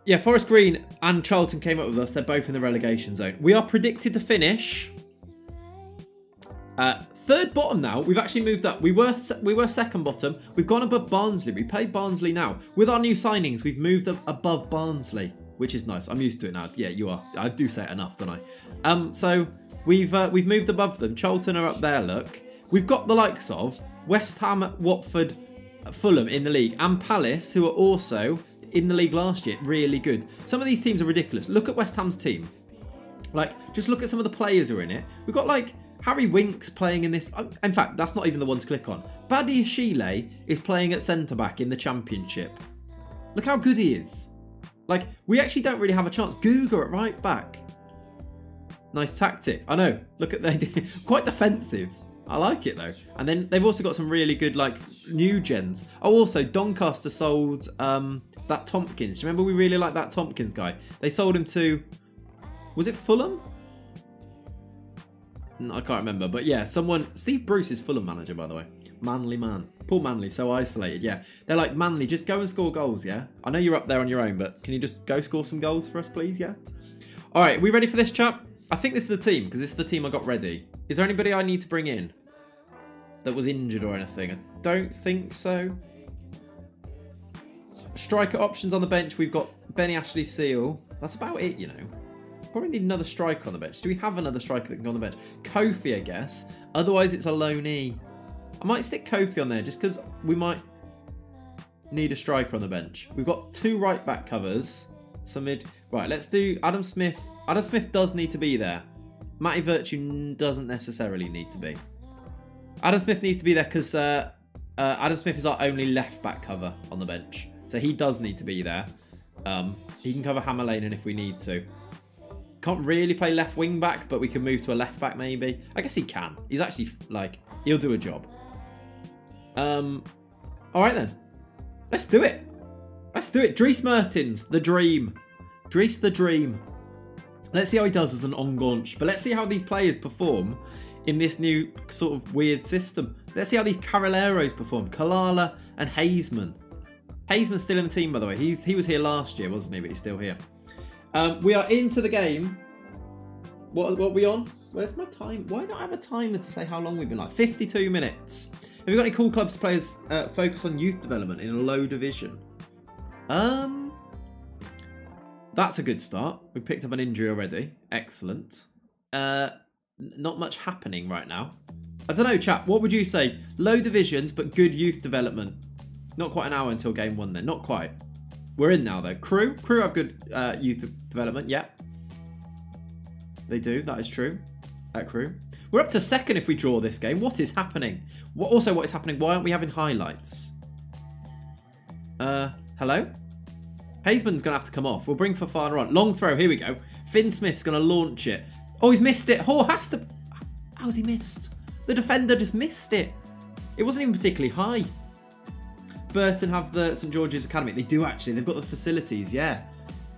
Yeah, Forest Green and Charlton came up with us. They're both in the relegation zone. We are predicted to finish third bottom now. We've actually moved up. We were second bottom. We've gone above Barnsley. We played Barnsley now. With our new signings, we've moved up above Barnsley, which is nice. I'm used to it now. Yeah, you are. I do say it enough, don't I? So we've moved above them. Charlton are up there, look. We've got the likes of West Ham, Watford, Fulham in the league, and Palace, who are also in the league last year. Really good. Some of these teams are ridiculous. Look at West Ham's team. Like, just look at some of the players who are in it. We've got, like, Harry Winks playing in this. In fact, that's not even the one to click on. Badi Ashile is playing at centre-back in the Championship. Look how good he is. Like, we actually don't really have a chance. Guga at right back. Nice tactic. I know. Look at they quite defensive. I like it, though. And then they've also got some really good, like, new gens. Oh, also, Doncaster sold that Tompkins. Do you remember we really liked that Tompkins guy? They sold him to... Was it Fulham? I can't remember, but yeah, Steve Bruce is Fulham manager, by the way. Manly man. Poor Manly, so isolated, yeah. They're like, Manly, just go and score goals, yeah? I know you're up there on your own, but can you just go score some goals for us, please, yeah? All right, we ready for this, chat? I think this is the team, because this is the team I got ready. Is there anybody I need to bring in that was injured or anything? I don't think so. Striker options on the bench, we've got Benny Ashley Seal. That's about it, you know. Probably need another striker on the bench. Do we have another striker that can go on the bench? Kofi, I guess. Otherwise, it's a loanee. I might stick Kofi on there just because we might need a striker on the bench. We've got 2 right back covers. Some mid. Right, let's do Adam Smith. Adam Smith does need to be there. Matty Virtue doesn't necessarily need to be. Adam Smith needs to be there because Adam Smith is our only left back cover on the bench. So he does need to be there. He can cover Hammer Lane if we need to. Can't really play left wing back, but we can move to a left back maybe. I guess he can. He's actually, like, he'll do a job. All right then. Let's do it. Let's do it. Dries Mertens, the dream. Dries the dream. Let's see how he does as an on-gaunch. But let's see how these players perform in this new sort of weird system. Let's see how these Carraleros perform. Kalala and Hazeman. Hazeman's still in the team, by the way. He was here last year, wasn't he? But he's still here. We are into the game. What are we on? Where's my time? Why don't I have a timer to say how long we've been like? 52 minutes. Have you got any cool clubs players focus on youth development in a low division? That's a good start. We picked up an injury already. Excellent. Not much happening right now. I don't know, chat. What would you say? Low divisions, but good youth development. Not quite an hour until game 1 then. Not quite. We're in now, though. Crew have good youth development. Yeah. They do. That is true. That Crew. We're up to second if we draw this game. What is happening? What is happening? Why aren't we having highlights? Hello? Hazeman's going to have to come off. We'll bring Fofana on. Long throw. Here we go. Finn Smith's going to launch it. Oh, he's missed it. Oh, has to... How's he missed? The defender just missed it. It wasn't even particularly high. Burton have the St George's Academy. They do actually. They've got the facilities. Yeah,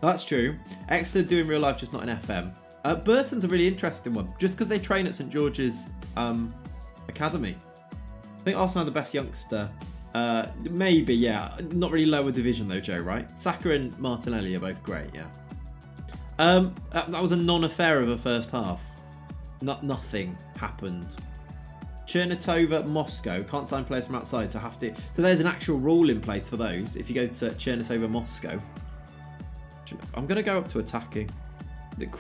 that's true. Exeter do in real life, just not in FM. Burton's a really interesting one, just because they train at St George's Academy. I think Arsenal are the best youngster. Maybe, yeah. Not really lower division though, Joe, right? Saka and Martinelli are both great, yeah. That was a non-affair of a first half. Nothing happened. Chernitova, Moscow. Can't sign players from outside, so have to... So there's an actual rule in place for those. If you go to Chernitova, Moscow. I'm going to go up to attacking.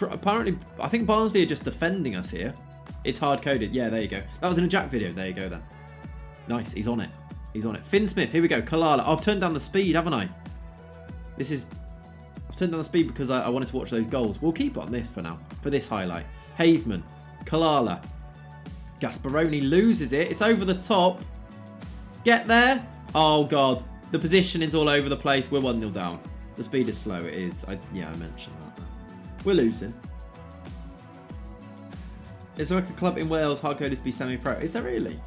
Apparently, I think Barnsley are just defending us here. It's hard-coded. Yeah, there you go. That was in a Jack video. There you go, then. Nice. He's on it. He's on it. Finn Smith. Here we go. Kalala. I've turned down the speed, haven't I? I've turned down the speed because I wanted to watch those goals. We'll keep on this for now, for this highlight. Hazeman, Kalala. Gasparoni loses it. It's over the top. Get there. Oh, God. The positioning's all over the place. We're 1-0 down. The speed is slow. It is. Yeah, I mentioned that. We're losing. Is there like a club in Wales hard-coded to be semi-pro? Is there really?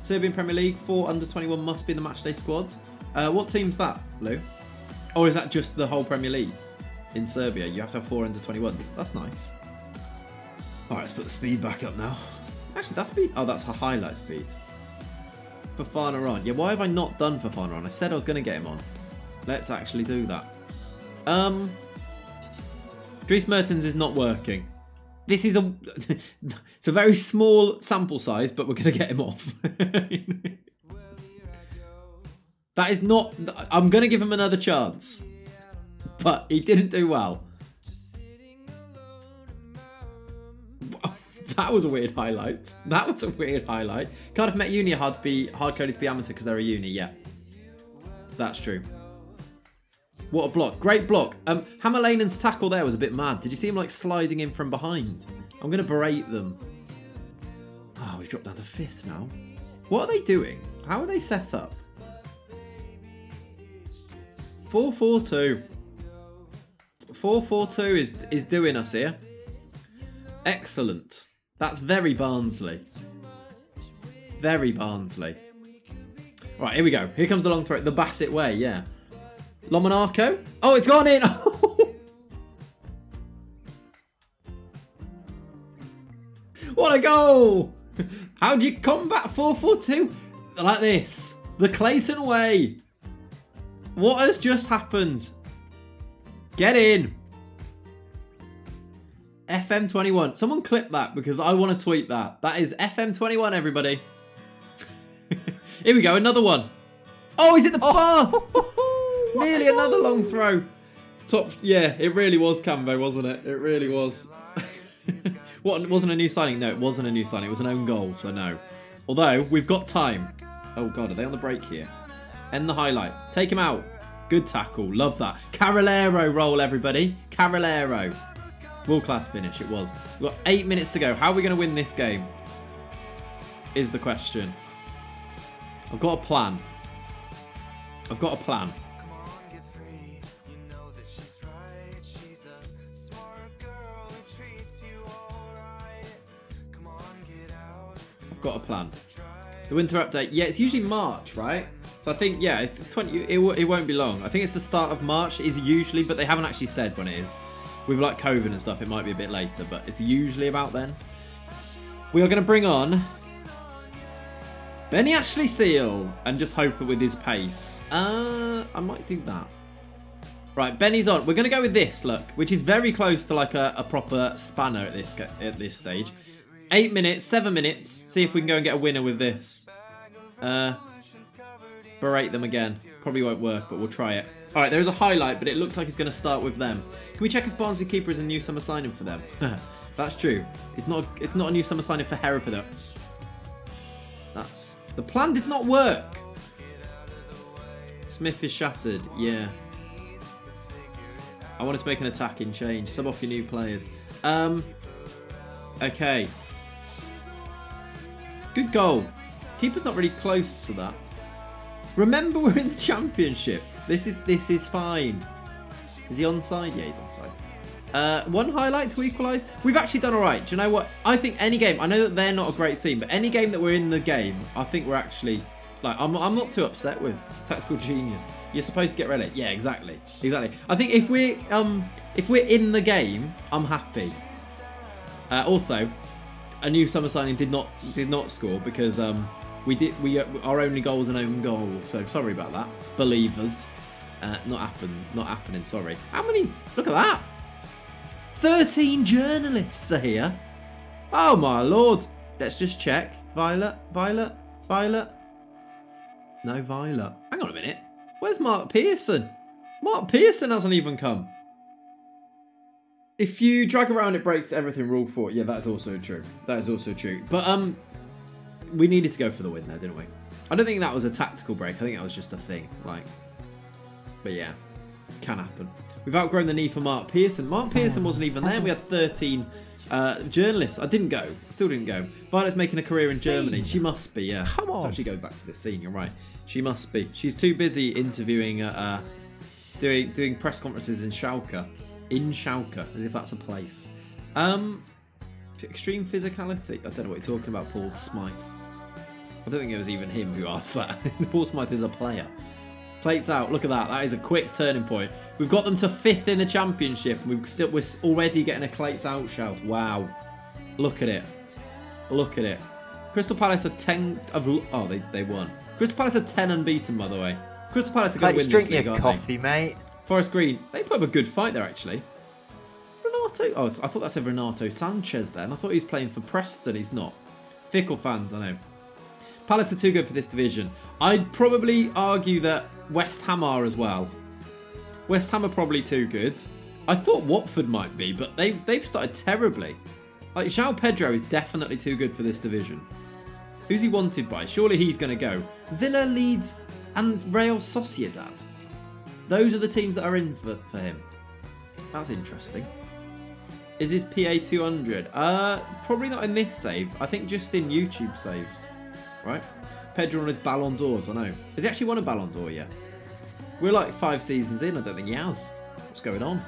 Serbian Premier League, 4 under-21 must be in the matchday squad. What team's that, Lou? Or is that just the whole Premier League? In Serbia, you have to have 4 under-21s. That's nice. Alright, let's put the speed back up now. Actually, that's speed. Oh, that's her highlight speed. Fofana on. Yeah, why have I not done Fofana on? I said I was going to get him on. Let's actually do that. Dries Mertens is not working. This is it's a very small sample size, but we're going to get him off. That is not... I'm going to give him another chance. But he didn't do well. That was a weird highlight. That was a weird highlight. Cardiff Met Uni are hard-coded to be amateur because they're a uni, yeah. That's true. What a block. Great block. Hammerlanen's tackle there was a bit mad. Did you see him like sliding in from behind? I'm going to berate them. Oh, we've dropped down to 5th now. What are they doing? How are they set up? 4-4-2. 4-4-2 is doing us here. Excellent. That's very Barnsley. Very Barnsley. Right, here we go. Here comes the long throw. The Bassett way, yeah. Lomonaco. Oh, it's gone in. What a goal. How do you combat 4-4-2? Like this. The Clayton way. What has just happened? Get in. FM21. Someone clip that because I want to tweet that. That is FM21, everybody. Here we go. Another one. Oh, he's hit the bar. Nearly another long throw. Top. Yeah, it really was Cambo, wasn't it? It really was. What? It wasn't a new signing? No, it wasn't a new signing. It was an own goal, so no. Although, we've got time. Oh, God. Are they on the break here? End the highlight. Take him out. Good tackle. Love that. Carolero roll, everybody. Carolero. World-class finish, it was. We've got 8 minutes to go. How are we going to win this game? Is the question. I've got a plan. I've got a plan. I've got a plan. The winter update. Yeah, it's usually March, right? So I think, yeah, it's 20. It won't be long. I think it's the start of March is usually, but they haven't actually said when it is. With like COVID and stuff, it might be a bit later, but it's usually about then. We are going to bring on Benny Ashley Seal and just hope it with his pace. I might do that. Right, Benny's on. We're going to go with this, look, which is very close to like a proper spanner at this stage. 8 minutes, 7 minutes. See if we can go and get a winner with this. Berate them again. Probably won't work, but we'll try it. All right, there is a highlight, but it looks like it's going to start with them. Can we check if Barnsley keeper is a new summer signing for them? That's true. It's not a new summer signing for Hereford though. That's the plan did not work. Smith is shattered. Yeah. I wanted to make an attacking change. Sub off your new players. Okay. Good goal. Keeper's not really close to that. Remember, we're in the championship. This is fine. Is he onside? Yeah, he's onside. One highlight to equalise. We've actually done all right. Do you know what? I think any game. I know that they're not a great team, but any game that we're in the game, I think we're actually like. I'm not too upset with. Tactical genius. You're supposed to get relegated. Yeah, exactly. Exactly. I think if we're in the game, I'm happy. Also, a new summer signing did not score because our only goal was an own goal. So sorry about that, believers. Not happening. Sorry. How many? Look at that. 13 journalists are here. Oh my lord. Let's just check. Violet. No Violet. Hang on a minute. Where's Mark Pearson? Mark Pearson hasn't even come. If you drag around, it breaks everything. Rule 4. Yeah, that's also true. That is also true. But we needed to go for the win there, didn't we? I don't think that was a tactical break. I think that was just a thing. Like, but yeah. Can happen. We've outgrown the need for Mark Pearson. Mark Pearson wasn't even there. We had 13 journalists. I didn't go. Still didn't go. Violet's making a career in Germany. She must be, yeah. Come on. Let's actually go back to this scene. You're right. She must be. She's too busy interviewing, doing press conferences in Schalke. In Schalke, as if that's a place. Extreme physicality. I don't know what you're talking about, Paul Smythe. I don't think it was even him who asked that. Paul Smythe is a player. Plates out. Look at that. That is a quick turning point. We've got them to 5th in the championship. We're already getting a Clates out shout. Wow. Look at it. Look at it. Crystal Palace are 10 of... Oh, they won. Crystal Palace are 10 unbeaten, by the way. Crystal Palace are going to win drink this league, your aren't coffee, mate. Forest Green. They put up a good fight there, actually. Renato. Oh, I thought that said Renato Sanchez then. I thought he was playing for Preston. He's not. Fickle fans, I know. Palace are too good for this division. I'd probably argue that West Ham are as well. West Ham are probably too good. I thought Watford might be, but they've started terribly. Like, João Pedro is definitely too good for this division. Who's he wanted by? Surely he's going to go. Villa, Leeds and Real Sociedad. Those are the teams that are in for him. That's interesting. Is his PA 200? Probably not in this save. I think just in YouTube saves. Right? Pedro on his Ballon d'Ors, I know. Has he actually won a Ballon d'Or yet? We're like 5 seasons in, I don't think he has. What's going on?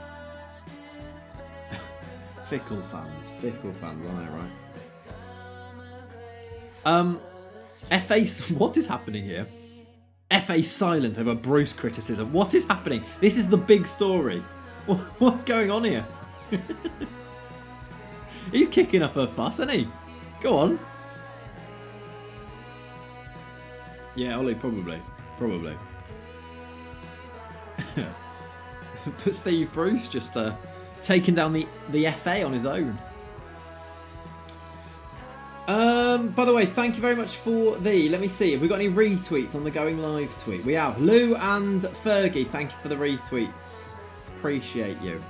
Fickle fans, I know, right? FA, what is happening here? FA silent over Bruce criticism. What is happening? This is the big story. What's going on here? He's kicking up a fuss, isn't he? Go on. Yeah, Ollie, probably. But Steve Bruce just taking down the FA on his own. By the way, thank you very much for let me see, have we got any retweets on the Going Live tweet? We have. Lou and Fergie, thank you for the retweets. Appreciate you.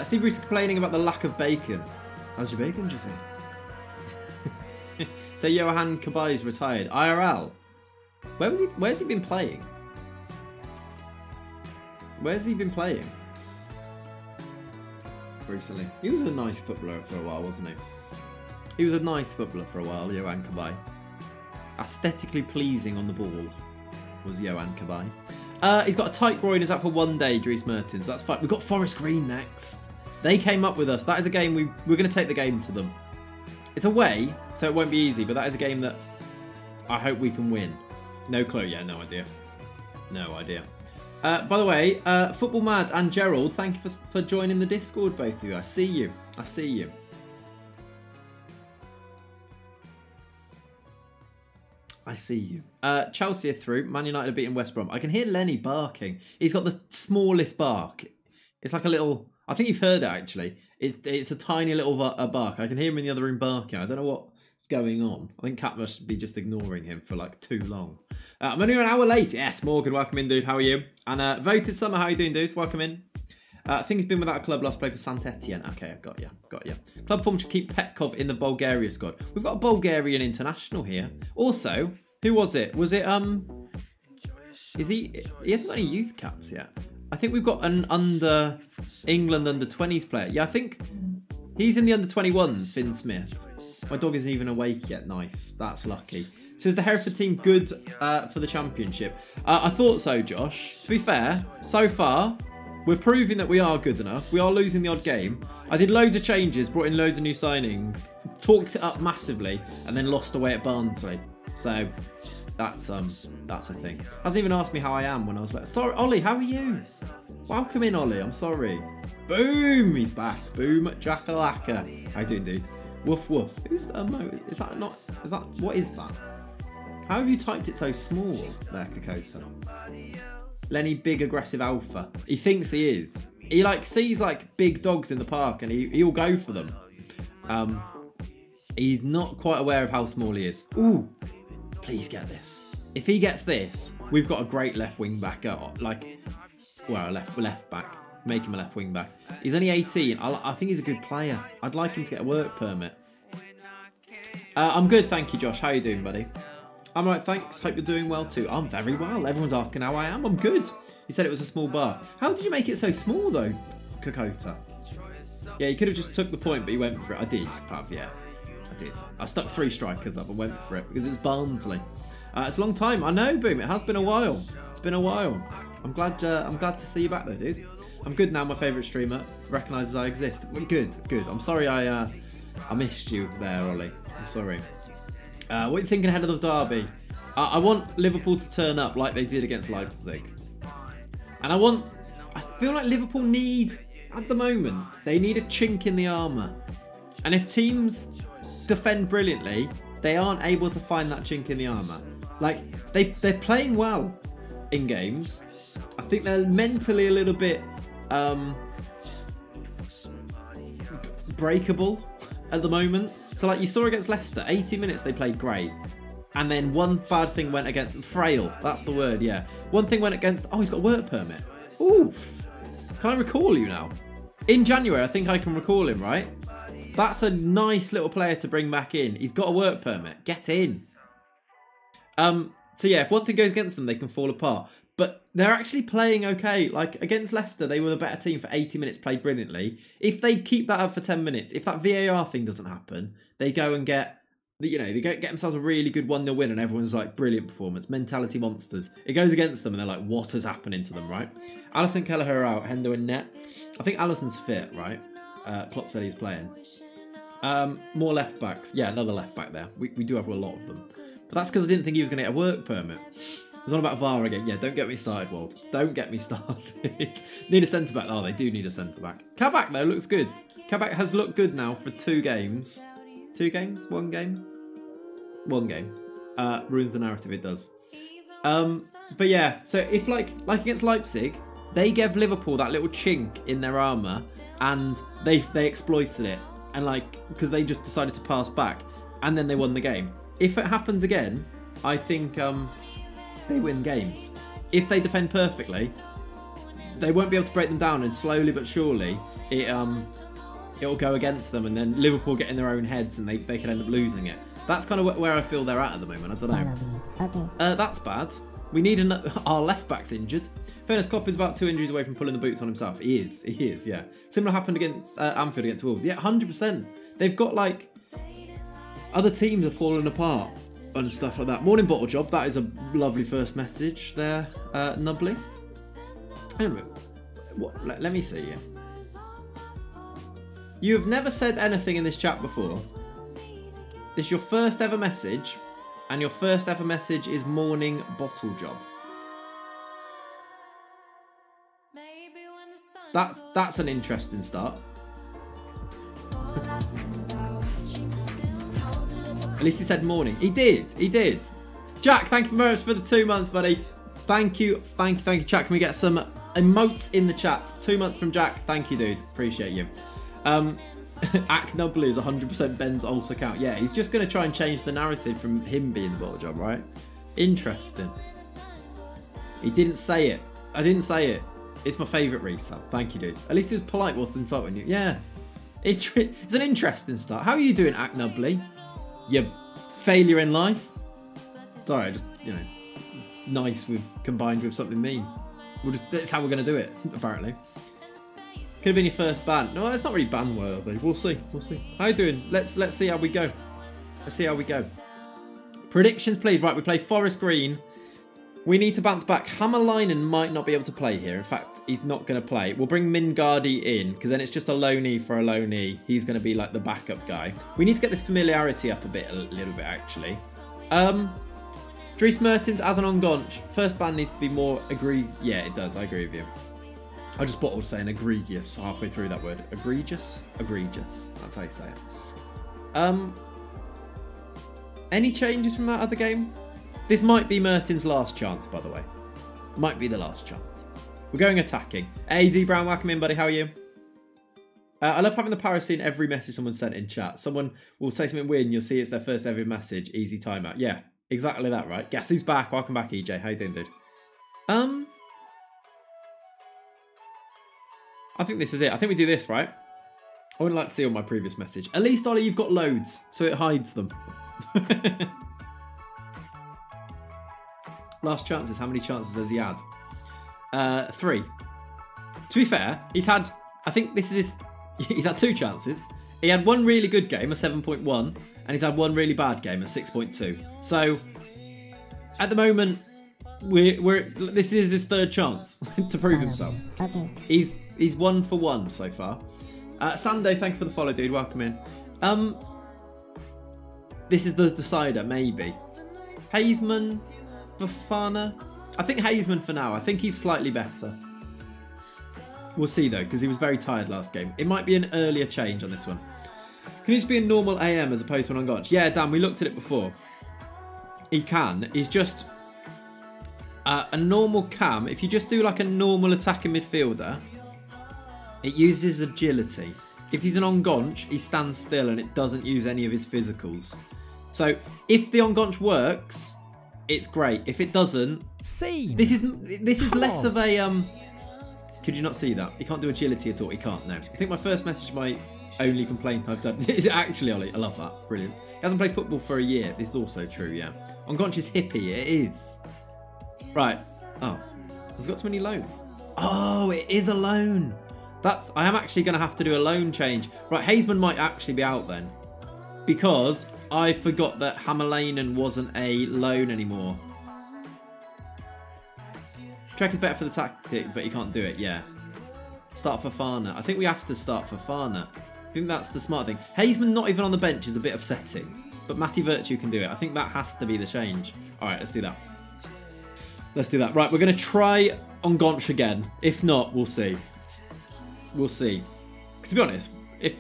Steve Bruce is complaining about the lack of bacon. How's your bacon, do you think? So Johan Kabai's retired. IRL. Where's he been playing? Where's he been playing? Recently. He was a nice footballer for a while, wasn't he? He was a nice footballer for a while, Johan Kabay. Aesthetically pleasing on the ball was Johan Kabay. He's got a tight groin, is out for 1 day, Dries Mertens. That's fine. We've got Forest Green next. They came up with us. That is a game we're going to take the game to them. It's away, so it won't be easy, but that is a game that I hope we can win. No clue. Yeah, no idea. No idea. By the way, Football Mad and Gerald, thank you for joining the Discord, both of you. I see you. I see you. I see you. Chelsea are through. Man United are beating West Brom. I can hear Lenny barking. He's got the smallest bark. It's like a little... I think you've heard it, actually. It's a tiny little bark. I can hear him in the other room barking. I don't know what's going on. I think Cat must be just ignoring him for like too long. I'm only an hour late. Yes, Morgan, welcome in, dude. How are you? And Voted Summer, how are you doing, dude? Welcome in. I think he's been without a club, last play for Saint Etienne. Okay, I've got you. Club form should keep Petkov in the Bulgaria squad. We've got a Bulgarian international here. Also, who was it? Was it, is he hasn't got any youth caps yet. I think we've got an England under 20s player. Yeah, I think he's in the under 21s, Finn Smith. My dog isn't even awake yet. Nice. That's lucky. So is the Hereford team good for the championship? I thought so, Josh. To be fair, so far, we're proving that we are good enough. We are losing the odd game. I did loads of changes, brought in loads of new signings, talked it up massively, and then lost away at Barnsley. So that's a thing. Hasn't even asked me how I am when I was like, sorry, Ollie, how are you? Welcome in, Ollie. I'm sorry. Boom, he's back. Boom, Jackalaka. How you doing, dude? Woof woof. Who's is that not? Is that what is that? How have you typed it so small there, Kokota? Lenny, big aggressive alpha. He thinks he is. He like sees like big dogs in the park and he'll go for them. He's not quite aware of how small he is. Ooh, please get this. If he gets this, we've got a great left wing back. Well, a left back. Make him a left wing back. He's only 18. I think he's a good player. I'd like him to get a work permit. I'm good, thank you, Josh. How you doing, buddy? I'm alright, thanks. Hope you're doing well too. I'm very well. Everyone's asking how I am. I'm good. You said it was a small bar. How did you make it so small, though, Kokota? Yeah, you could have just took the point, but you went for it. I did, Pav, yeah. I did. I stuck 3 strikers up and went for it because it's Barnsley. It's a long time. I know, Boom. It has been a while. It's been a while. I'm glad to see you back, though, dude. I'm good now. My favourite streamer recognises I exist. Good, good. I'm sorry I missed you there, Ollie. I'm sorry. What are you thinking ahead of the derby? I want Liverpool to turn up like they did against Leipzig. And I feel like Liverpool need, at the moment, they need a chink in the armour. And if teams defend brilliantly, they aren't able to find that chink in the armour. Like, they're playing well in games. I think they're mentally a little bit breakable at the moment. So like you saw against Leicester, 80 minutes they played great. And then one bad thing went against frail. That's the word, yeah. One thing went against, oh, he's got a work permit. Oof. Can I recall you now? In January, I think I can recall him, right? That's a nice little player to bring back in. He's got a work permit. Get in. So yeah, if one thing goes against them, they can fall apart. But they're actually playing okay. Like, against Leicester, they were the better team for 80 minutes, played brilliantly. If they keep that up for 10 minutes, if that VAR thing doesn't happen, they go and get, you know, they get themselves a really good 1-0 win and everyone's like, brilliant performance, mentality monsters. It goes against them and they're like, what is happening to them, right? Alisson, Kelleher are out, Hendo in net. I think Alisson's fit, right? Klopp said he's playing. More left backs. Yeah, another left back there. We do have a lot of them. But that's because I didn't think he was going to get a work permit. It's on about VAR again. Yeah, don't get me started, Wald. Don't get me started. Need a centre-back. Oh, they do need a centre-back. Kabak, though, looks good. Kabak has looked good now for 2 games. 2 games? 1 game? 1 game. Ruins the narrative, it does. But yeah, so if like against Leipzig, they gave Liverpool that little chink in their armour and they exploited it. And like, because they just decided to pass back and then they won the game. If it happens again, I think they win games. If they defend perfectly, they won't be able to break them down, and slowly but surely it'll go against them, and then Liverpool get in their own heads and they can end up losing it. That's kind of where I feel they're at the moment. I don't know. That's bad. We need our left back's injured. Fairness, Klopp is about 2 injuries away from pulling the boots on himself. He is, yeah. Similar happened against Anfield against Wolves. Yeah, 100%. They've got like other teams are falling apart and stuff like that. Morning bottle job. That is a lovely first message there, Nubbly. Anyway, let me see you. You have never said anything in this chat before. This is your first ever message, and your first ever message is morning bottle job. That's an interesting start. At least he said morning. He did. Jack, thank you very much for the 2 months, buddy. Thank you, Jack. Can we get some emotes in the chat? 2 months from Jack. Thank you, dude. Appreciate you. Nubbly is 100% Ben's alt account. Yeah, he's just going to try and change the narrative from him being the bottle job, right? Interesting. He didn't say it. I didn't say it. It's my favourite resub. Thank you, dude. At least he was polite whilst insulting you. Yeah. It's an interesting start. How are you doing, Nubbly? Your failure in life? Sorry, I just, you know, nice with combined with something mean. That's how we're going to do it, apparently. Could have been your first ban. No, it's not really ban worthy. We'll see. How you doing? Let's see how we go. Predictions, please. Right, we play Forest Green. We need to bounce back. Hammerlinen might not be able to play here. In fact, he's not going to play. We'll bring Mingardi in, because then it's just a loanee for a loanee. He's going to be like the backup guy. We need to get this familiarity up a little bit, actually. Dries Mertens, as an Ongonch. First ban needs to be more egregious. Yeah, it does. I agree with you. I just bottled saying egregious halfway through that word. Egregious? Egregious. That's how you say it. Any changes from that other game? This might be Mertens' last chance, by the way. Might be the last chance. We're going attacking. Hey, D Brown, welcome in, buddy. How are you? I love having the power of seeing every message someone sent in chat. Someone will say something weird and you'll see it's their first ever message. Easy timeout. Yeah, exactly that, right? Guess who's back? Welcome back, EJ. How you doing, dude? I think this is it. I think we do this, right? I wouldn't like to see on my previous message. At least, Ollie, you've got loads, so it hides them. Last chances. How many chances has he had? 3. To be fair, he's had... I think this is his... He's had 2 chances. He had one really good game, a 7.1, and he's had one really bad game, a 6.2. So, at the moment, this is his 3rd chance to prove himself. Okay. He's 1 for 1 so far. Sando, thank you for the follow, dude. Welcome in. This is the decider, maybe. Hazeman, Bafana. I think Hazeman for now. I think he's slightly better. We'll see though, because he was very tired last game. It might be an earlier change on this one. Can he just be a normal AM as opposed to an ungonched? Yeah, Dan, we looked at it before. He can. He's just a normal cam. If you just do like a normal attacking midfielder, it uses agility. If he's an ungonched, he stands still and it doesn't use any of his physicals. So if the ungonched works, it's great. If it doesn't, this is less of a Could you not see that? He can't do agility at all. He can't. No. I think my first message, my only complaint I've done is actually Ollie. I love that. Brilliant. He hasn't played football for a year. This is also true. Yeah. Ungonched is hippie. It is. Right. Oh, we've got too many loans. Oh, it is a loan. I am actually going to have to do a loan change. Right, Hazeman might actually be out then, because I forgot that Hamalainen wasn't a loan anymore. Trek is better for the tactic, but he can't do it. Yeah. Start for Fafana. I think we have to start for Fafana. I think that's the smart thing. Hazeman not even on the bench is a bit upsetting, but Matty Virtue can do it. I think that has to be the change. All right, let's do that. Let's do that. Right, we're going to try Ungonched again. If not, we'll see. We'll see. Because to be honest, if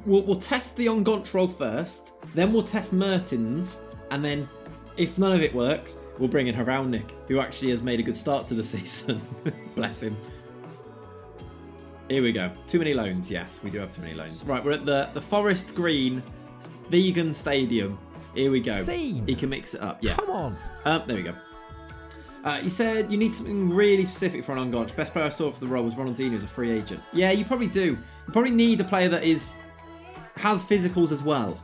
we'll test the Ungonched role first, then we'll test Mertens, and then if none of it works, we'll bring in Haraunic, who actually has made a good start to the season. Bless him. Here we go. Too many loans. Yes, we do have too many loans. Right, we're at the Forest Green Vegan Stadium. Here we go. He can mix it up. Yeah. Come on. There we go. You said you need something really specific for an ungonched. Best player I saw for the role was Ronaldinho as a free agent. Yeah, you probably do. You probably need a player that has physicals as well.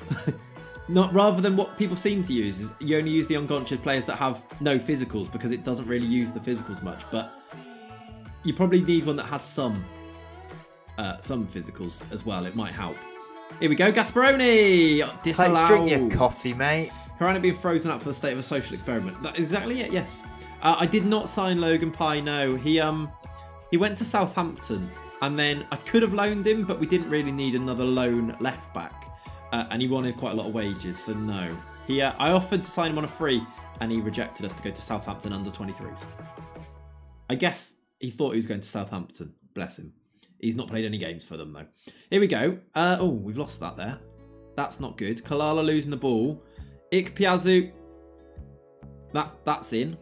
Not rather than what people seem to use is you only use the ungonched players that have no physicals because it doesn't really use the physicals much. But you probably need one that has some physicals as well. It might help. Here we go, Gasparoni. Disallowed. Let's drink your coffee, mate. Haraunic being frozen up for the state of a social experiment. That is exactly it. Yes. I did not sign Logan Pye. No, he went to Southampton, and then I could have loaned him, but we didn't really need another loan left back, and he wanted quite a lot of wages, so no. I offered to sign him on a free, and he rejected us to go to Southampton under 23s. I guess he thought he was going to Southampton. Bless him. He's not played any games for them though. Here we go. Oh, we've lost that there. That's not good. Kalala losing the ball. Ikpiazu. That's in.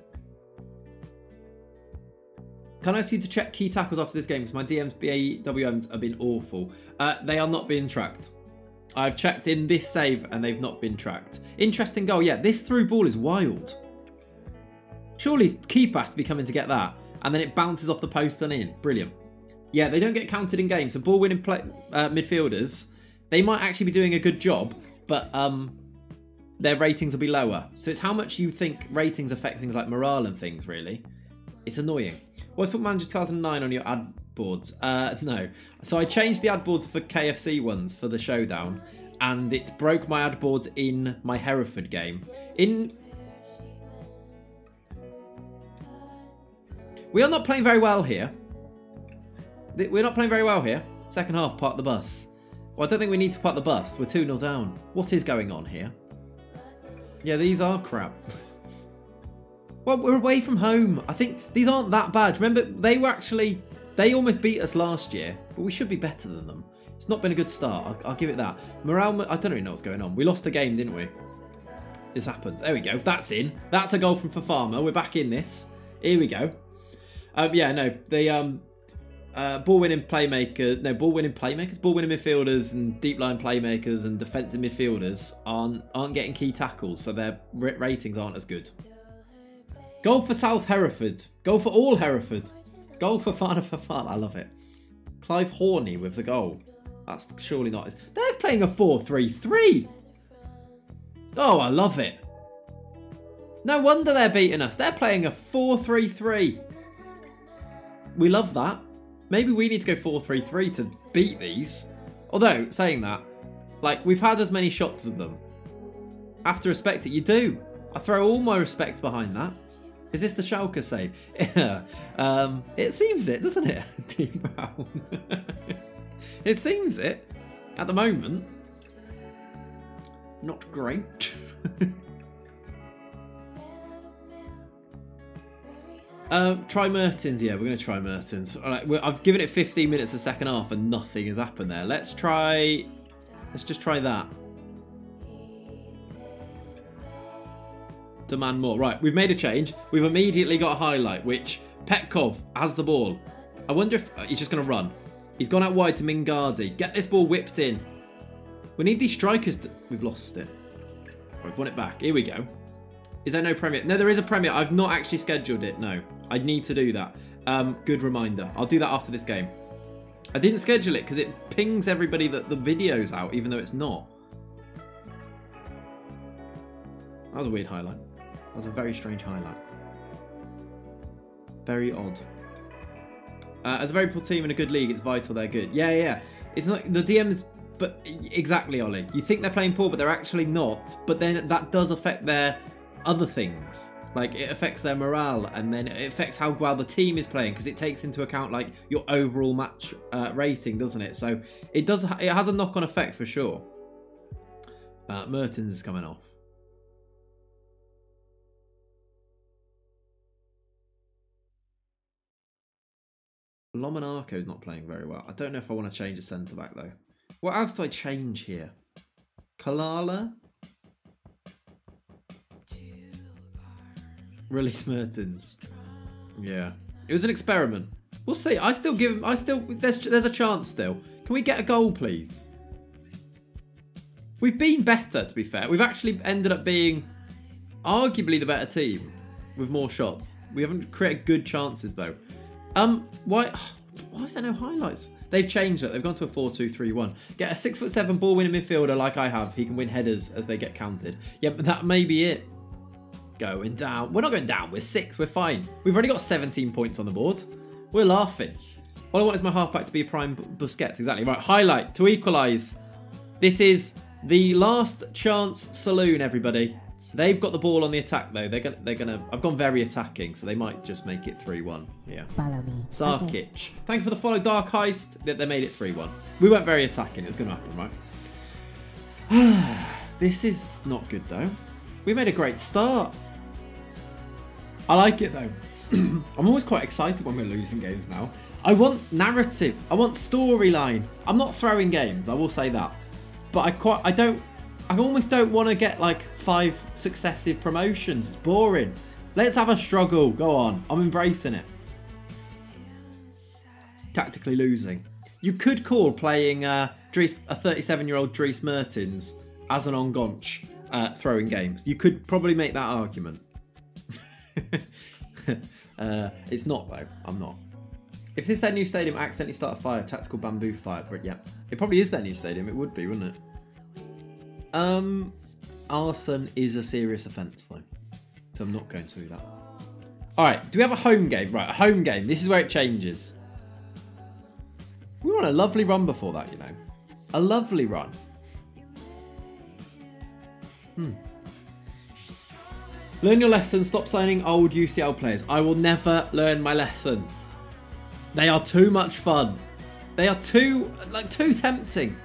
Can I ask you to check key tackles after this game? Because my DMs have been awful. They are not being tracked. I've checked in this save and they've not been tracked. Interesting goal. Yeah, this through ball is wild. Surely keeper has to be coming to get that. And then it bounces off the post and in. Brilliant. Yeah, they don't get counted in games. So ball winning midfielders, they might actually be doing a good job, but their ratings will be lower. So it's how much you think ratings affect things like morale and things, really. It's annoying. What's Football Manager 2009 on your ad boards? No. So I changed the ad boards for KFC ones for the showdown, and it broke my ad boards in my Hereford game. We are not playing very well here. We're not playing very well here. Second half, park the bus. Well, I don't think we need to park the bus. We're 2-0 down. What is going on here? Yeah, these are crap. Well, we're away from home. I think these aren't that bad. Remember, they almost beat us last year, but we should be better than them. It's not been a good start. I'll give it that. Morale, I don't really know what's going on. We lost the game, didn't we? This happens. There we go. That's in. That's a goal from Fafama. We're back in this. Here we go. Yeah, no, the ball winning playmakers, ball winning midfielders and deep line playmakers and defensive midfielders aren't getting key tackles, so their ratings aren't as good. Goal for South Hereford. Goal for all Hereford. Goal for Fana. I love it. Clive Horney with the goal. That's surely not. They're playing a 4-3-3. Oh, I love it. No wonder they're beating us. They're playing a 4-3-3. We love that. Maybe we need to go 4-3-3 to beat these. Although, saying that, like, we've had as many shots as them. I have to respect it. You do. I throw all my respect behind that. Is this the Schalke save? It seems it, doesn't it, Team Brown? It seems it. At the moment. Not great. Try Mertens. Yeah, we're going to try Mertens. All right, I've given it 15 minutes a second half and nothing has happened there. Let's just try that. Demand more. Right, we've made a change. We've immediately got a highlight, which Petkov has the ball. I wonder if he's just going to run. He's gone out wide to Mingardi. Get this ball whipped in. We need these strikers. We've lost it. We've won it back. Here we go. Is there no Premier? No, there is a Premier. I've not actually scheduled it. No, I need to do that. Good reminder. I'll do that after this game. I didn't schedule it because it pings everybody that the video's out, even though it's not. That was a weird highlight. That was a very strange highlight. Very odd. As a very poor team in a good league, it's vital they're good. Yeah. It's not the DMs, but exactly, Ollie. You think they're playing poor, but they're actually not. But then that does affect their other things. Like, it affects their morale, and then it affects how well the team is playing, because it takes into account, like, your overall match rating, doesn't it? So it has a knock-on effect for sure. Mertens is coming off. Lomonaco's not playing very well. I don't know if I want to change a centre-back, though. What else do I change here? Kalala? Release Mertens. Yeah. It was an experiment. We'll see. I still give him... There's a chance still. Can we get a goal, please? We've been better, to be fair. We've actually ended up being arguably the better team with more shots. We haven't created good chances, though. Why is there no highlights? They've changed it. They've gone to a 4-2-3-1. Get a 6'7" ball winning midfielder like I have. He can win headers as they get counted. Yeah, but that may be it. Going down. We're not going down. We're 6. We're fine. We've already got 17 points on the board. We're laughing. All I want is my halfback to be a prime Busquets. Exactly. Right. Highlight to equalise. This is the last chance saloon, everybody. They've got the ball on the attack, though. They're gonna. I've gone very attacking, so they might just make it 3-1. Yeah. Follow me. Sarkic. Okay. Thank you for the follow, Dark Heist. They made it 3-1. We weren't very attacking. It was going to happen, right? This is not good, though. We made a great start. I like it, though. I'm always quite excited when we're losing games now. I want narrative. I want storyline. I'm not throwing games. I will say that. But I almost don't want to get like 5 successive promotions. It's boring. Let's have a struggle. Go on. I'm embracing it. Tactically losing. You could call playing a 37-year-old Dries Mertens as an on-gonch throwing games. You could probably make that argument. It's not, though. I'm not. If this their new stadium accidentally start a fire, tactical bamboo fire. But yeah, it probably is their new stadium. It would be, wouldn't it? Arson is a serious offence, though, so I'm not going to do that. All right, do we have a home game? Right, a home game. This is where it changes. We were on a lovely run before that, you know. A lovely run. Learn your lesson. Stop signing old UCL players. I will never learn my lesson. They are too much fun. They are too tempting.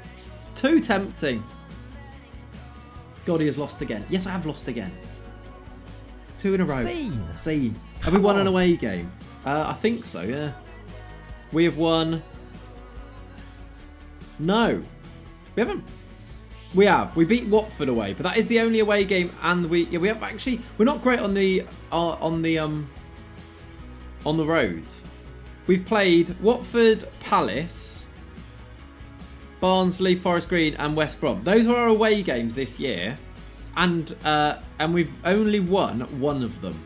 Too tempting. God, he has lost again. Yes, I have lost again. 2 in a row. Scene. Have we won an away game? I think so, yeah. We have won... No. We haven't... We have. We beat Watford away, but that is the only away game, and we have actually... We're not great on the road. We've played Watford, Palace, Barnsley, Forest Green, and West Brom. Those are our away games this year, and we've only won one of them.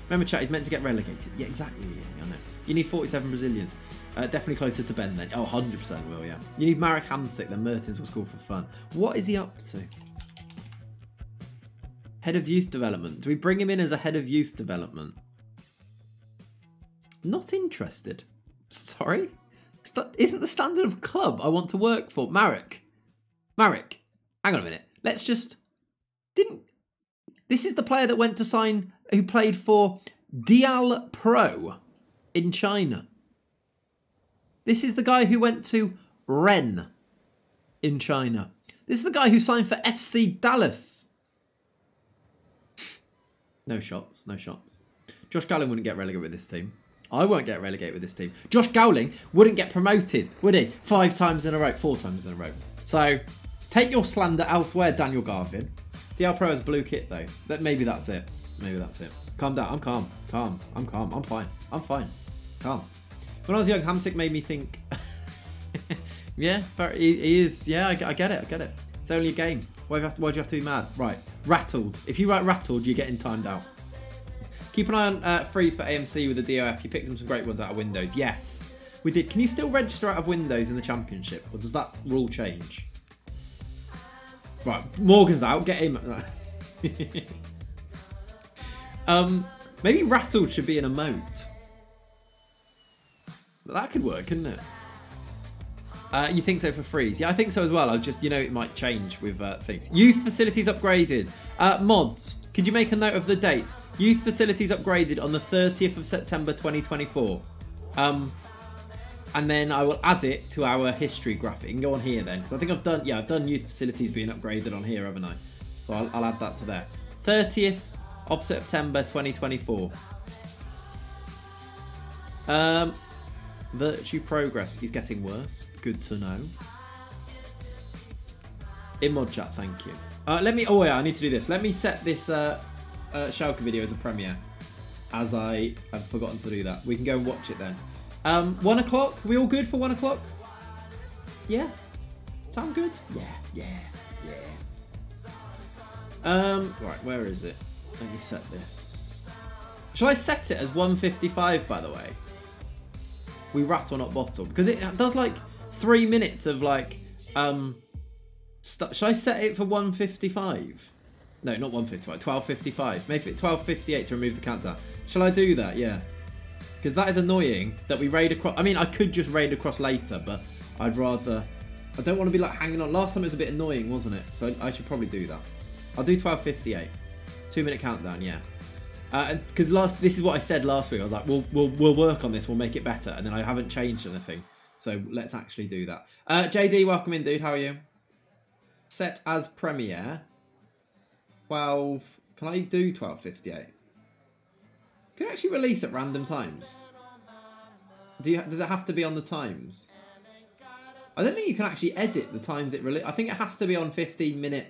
Remember, chat, he's meant to get relegated. Yeah, exactly. Yeah, I know. You need 47 Brazilians. Definitely closer to Ben then. Oh, 100% will, yeah. You need Marek Hamsik, then Mertens will score for fun. What is he up to? Head of youth development. Do we bring him in as a head of youth development? Not interested. Sorry? Isn't the standard of club I want to work for? Marek, hang on a minute. Let's just... This is the player that went to sign... Who played for Dial Pro in China. This is the guy who went to Rennes in China. This is the guy who signed for FC Dallas. No shots, no shots. Josh Gowling wouldn't get relegated with this team. I won't get relegated with this team. Josh Gowling wouldn't get promoted, would he? 5 times in a row, 4 times in a row. So, take your slander elsewhere, Daniel Garvin. DL Pro has blue kit though. Maybe that's it. Maybe that's it. Calm down. I'm calm. I'm calm. I'm fine. I'm fine. Calm. When I was young, Hamsik made me think... yeah, he is. Yeah, I get it. I get it. It's only a game. Why do you have to be mad? Right. Rattled. If you write rattled, you're getting timed out. Keep an eye on Freeze for AMC with the DOF. You picked some great ones out of Windows. Yes, we did. Can you still register out of Windows in the Championship? Or does that rule change? Right. Morgan's out. Get him. Maybe rattled should be an emote. That could work, couldn't it? You think so for Freeze? Yeah, I think so as well. I'll just, it might change with things. Youth facilities upgraded. Mods, could you make a note of the date? Youth facilities upgraded on the 30th of September 2024. And then I will add it to our history graphic. You can go on here then, because I think I've done youth facilities being upgraded on here, haven't I? So I'll add that to there. 30th of September 2024. Virtue progress is getting worse. Good to know. In mod chat, thank you. I need to do this. Let me set this Schalke video as a premiere, as I have forgotten to do that. We can go and watch it then. 1 o'clock. We all good for 1 o'clock? Yeah. Sound good? Yeah. Right, where is it? Let me set this. Shall I set it as 1:55, by the way? We rattle, not bottle, because it does like 3 minutes of like shall I set it for 1:55? No, not 1:55, 12:55. Make it 12:58 to remove the countdown. Shall I do that? Yeah, because that is annoying that we raid across. I mean, I could just raid across later, but I'd rather. I don't want to be like hanging on. Last time it was a bit annoying, wasn't it? So I should probably do that. I'll do 12:58. 2-minute countdown. Yeah. Because this is what I said last week. I was like, we'll work on this. We'll make it better. And then I haven't changed anything. So let's actually do that. JD, welcome in, dude. How are you? Set as premiere. 12. Can I do 12:58? Can I actually release at random times? Does it have to be on the times? I don't think you can actually edit the times it release. I think it has to be on 15-minute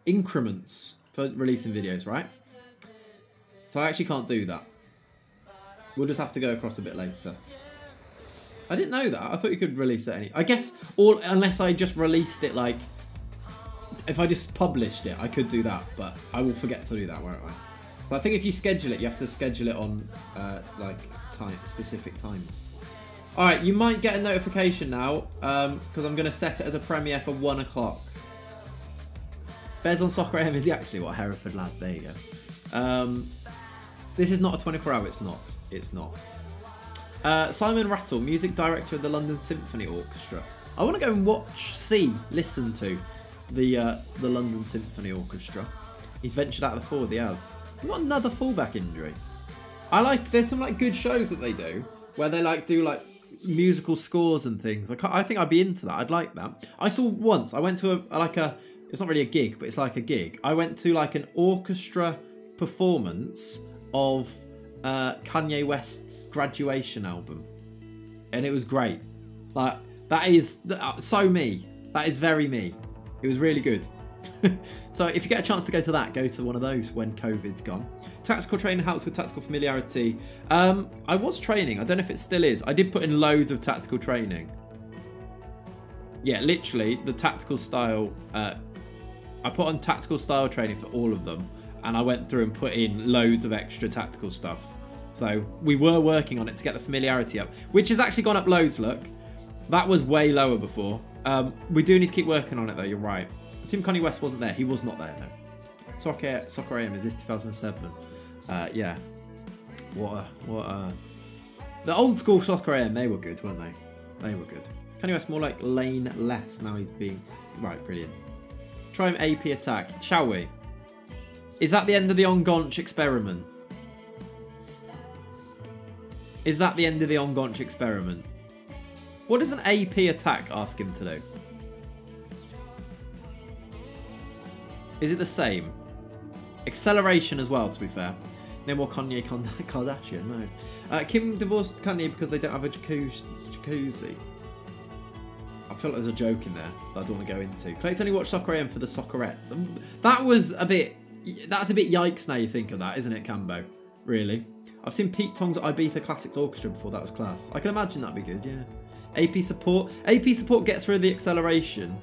increments for releasing videos, right? So I actually can't do that. We'll just have to go across a bit later. I didn't know that. I thought you could release it I guess unless I just released it like... If I just published it, I could do that. But I will forget to do that, won't I? But I think if you schedule it, you have to schedule it on specific times. Alright, you might get a notification now. Because I'm going to set it as a premiere for 1 o'clock. Bez on Soccer AM is actually what Hereford lad. There you go. This is not a 24-hour. It's not. It's not. Simon Rattle, music director of the London Symphony Orchestra. I want to go and listen to the London Symphony Orchestra. He's ventured out of the forward. He has. What another fullback injury? There's some like good shows that they do where they do musical scores and things. I think I'd be into that. I'd like that. I saw once. I went to it's not really a gig, but it's like a gig. I went to an orchestra performance of Kanye West's Graduation album, and it was great. That is so me. That is very me. It was really good. So if you get a chance to go to that, go to one of those when COVID's gone. Tactical training helps with tactical familiarity. I was training. I don't know if it still is. I did put in loads of tactical training. Yeah, literally the tactical style. I put on tactical style training for all of them, and I went through and put in loads of extra tactical stuff So we were working on it to get the familiarity up, which has actually gone up loads, look. That was way lower before. We do need to keep working on it, though. You're right. I assume Connie West wasn't there. He was not there, no. Soccer AM, is this 2007? Yeah. The old school Soccer AM, they were good, weren't they? They were good. Connie West more like Lane Less. Now he's being... Right, brilliant. Try him AP attack. Shall we? Is that the end of the Ongonch experiment? Is that the end of the Ongonch experiment? What does an AP attack ask him to do? Is it the same? Acceleration as well, to be fair. No more Kanye Kardashian, no. Kim divorced Kanye because they don't have a jacuzzi. I feel like there's a joke in there that I don't want to go into. Clay's only watched Soccer AM for the Soccerette. That was a bit... That's a bit yikes now you think of that, isn't it, Cambo? Really? I've seen Pete Tong's Ibiza Classics Orchestra before. That was class. I can imagine that'd be good, yeah. AP support. AP support gets rid of the acceleration.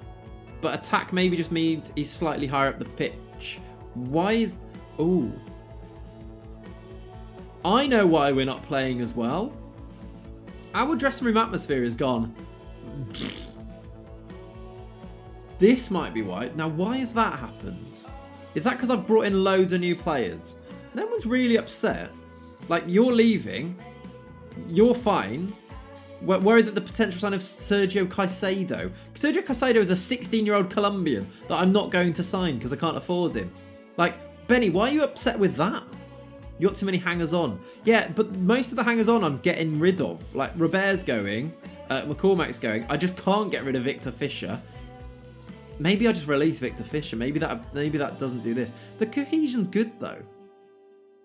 But attack maybe just means he's slightly higher up the pitch. Why is... Ooh. I know why we're not playing as well. Our dressing room atmosphere is gone. This might be why. Now, why has that happened? Is that because I've brought in loads of new players? No one's really upset. Like, you're leaving. You're fine. We're worried that the potential sign of Sergio Caicedo. Sergio Caicedo is a 16-year-old Colombian that I'm not going to sign because I can't afford him. Like, Benny, why are you upset with that? You got too many hangers-on. Yeah, but most of the hangers-on I'm getting rid of. Like, Robert's going. McCormack's going. I just can't get rid of Victor Fisher. Maybe I just release Victor Fisher. Maybe that doesn't do this. The cohesion's good, though.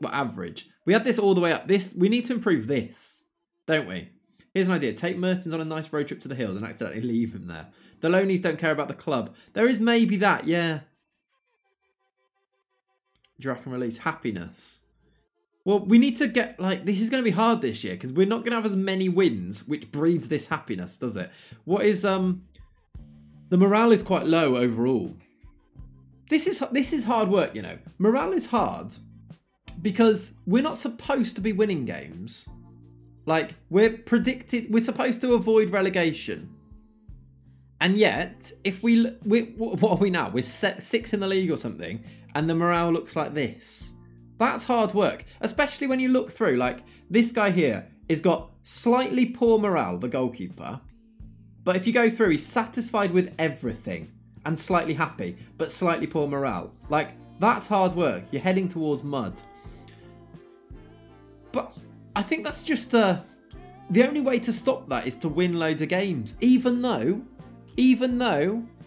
Well, average. We had this all the way up. We need to improve this, don't we? Here's an idea. Take Mertens on a nice road trip to the hills and accidentally leave him there. The Lonies don't care about the club. There is maybe that, yeah. Do you reckon release Happiness? Well, we need to get, like, this is going to be hard this year because we're not going to have as many wins, which breeds this happiness, does it? What is, the morale is quite low overall. This is hard work, you know. Morale is hard because we're not supposed to be winning games. Like, we're supposed to avoid relegation. And yet, if what are we now? We're 6 in the league or something, and the morale looks like this. That's hard work, especially when you look through. Like, this guy here has got slightly poor morale, the goalkeeper. But if you go through, he's satisfied with everything and slightly happy, but slightly poor morale. Like, that's hard work. You're heading towards mud. But I think that's just the only way to stop that is to win loads of games. Even though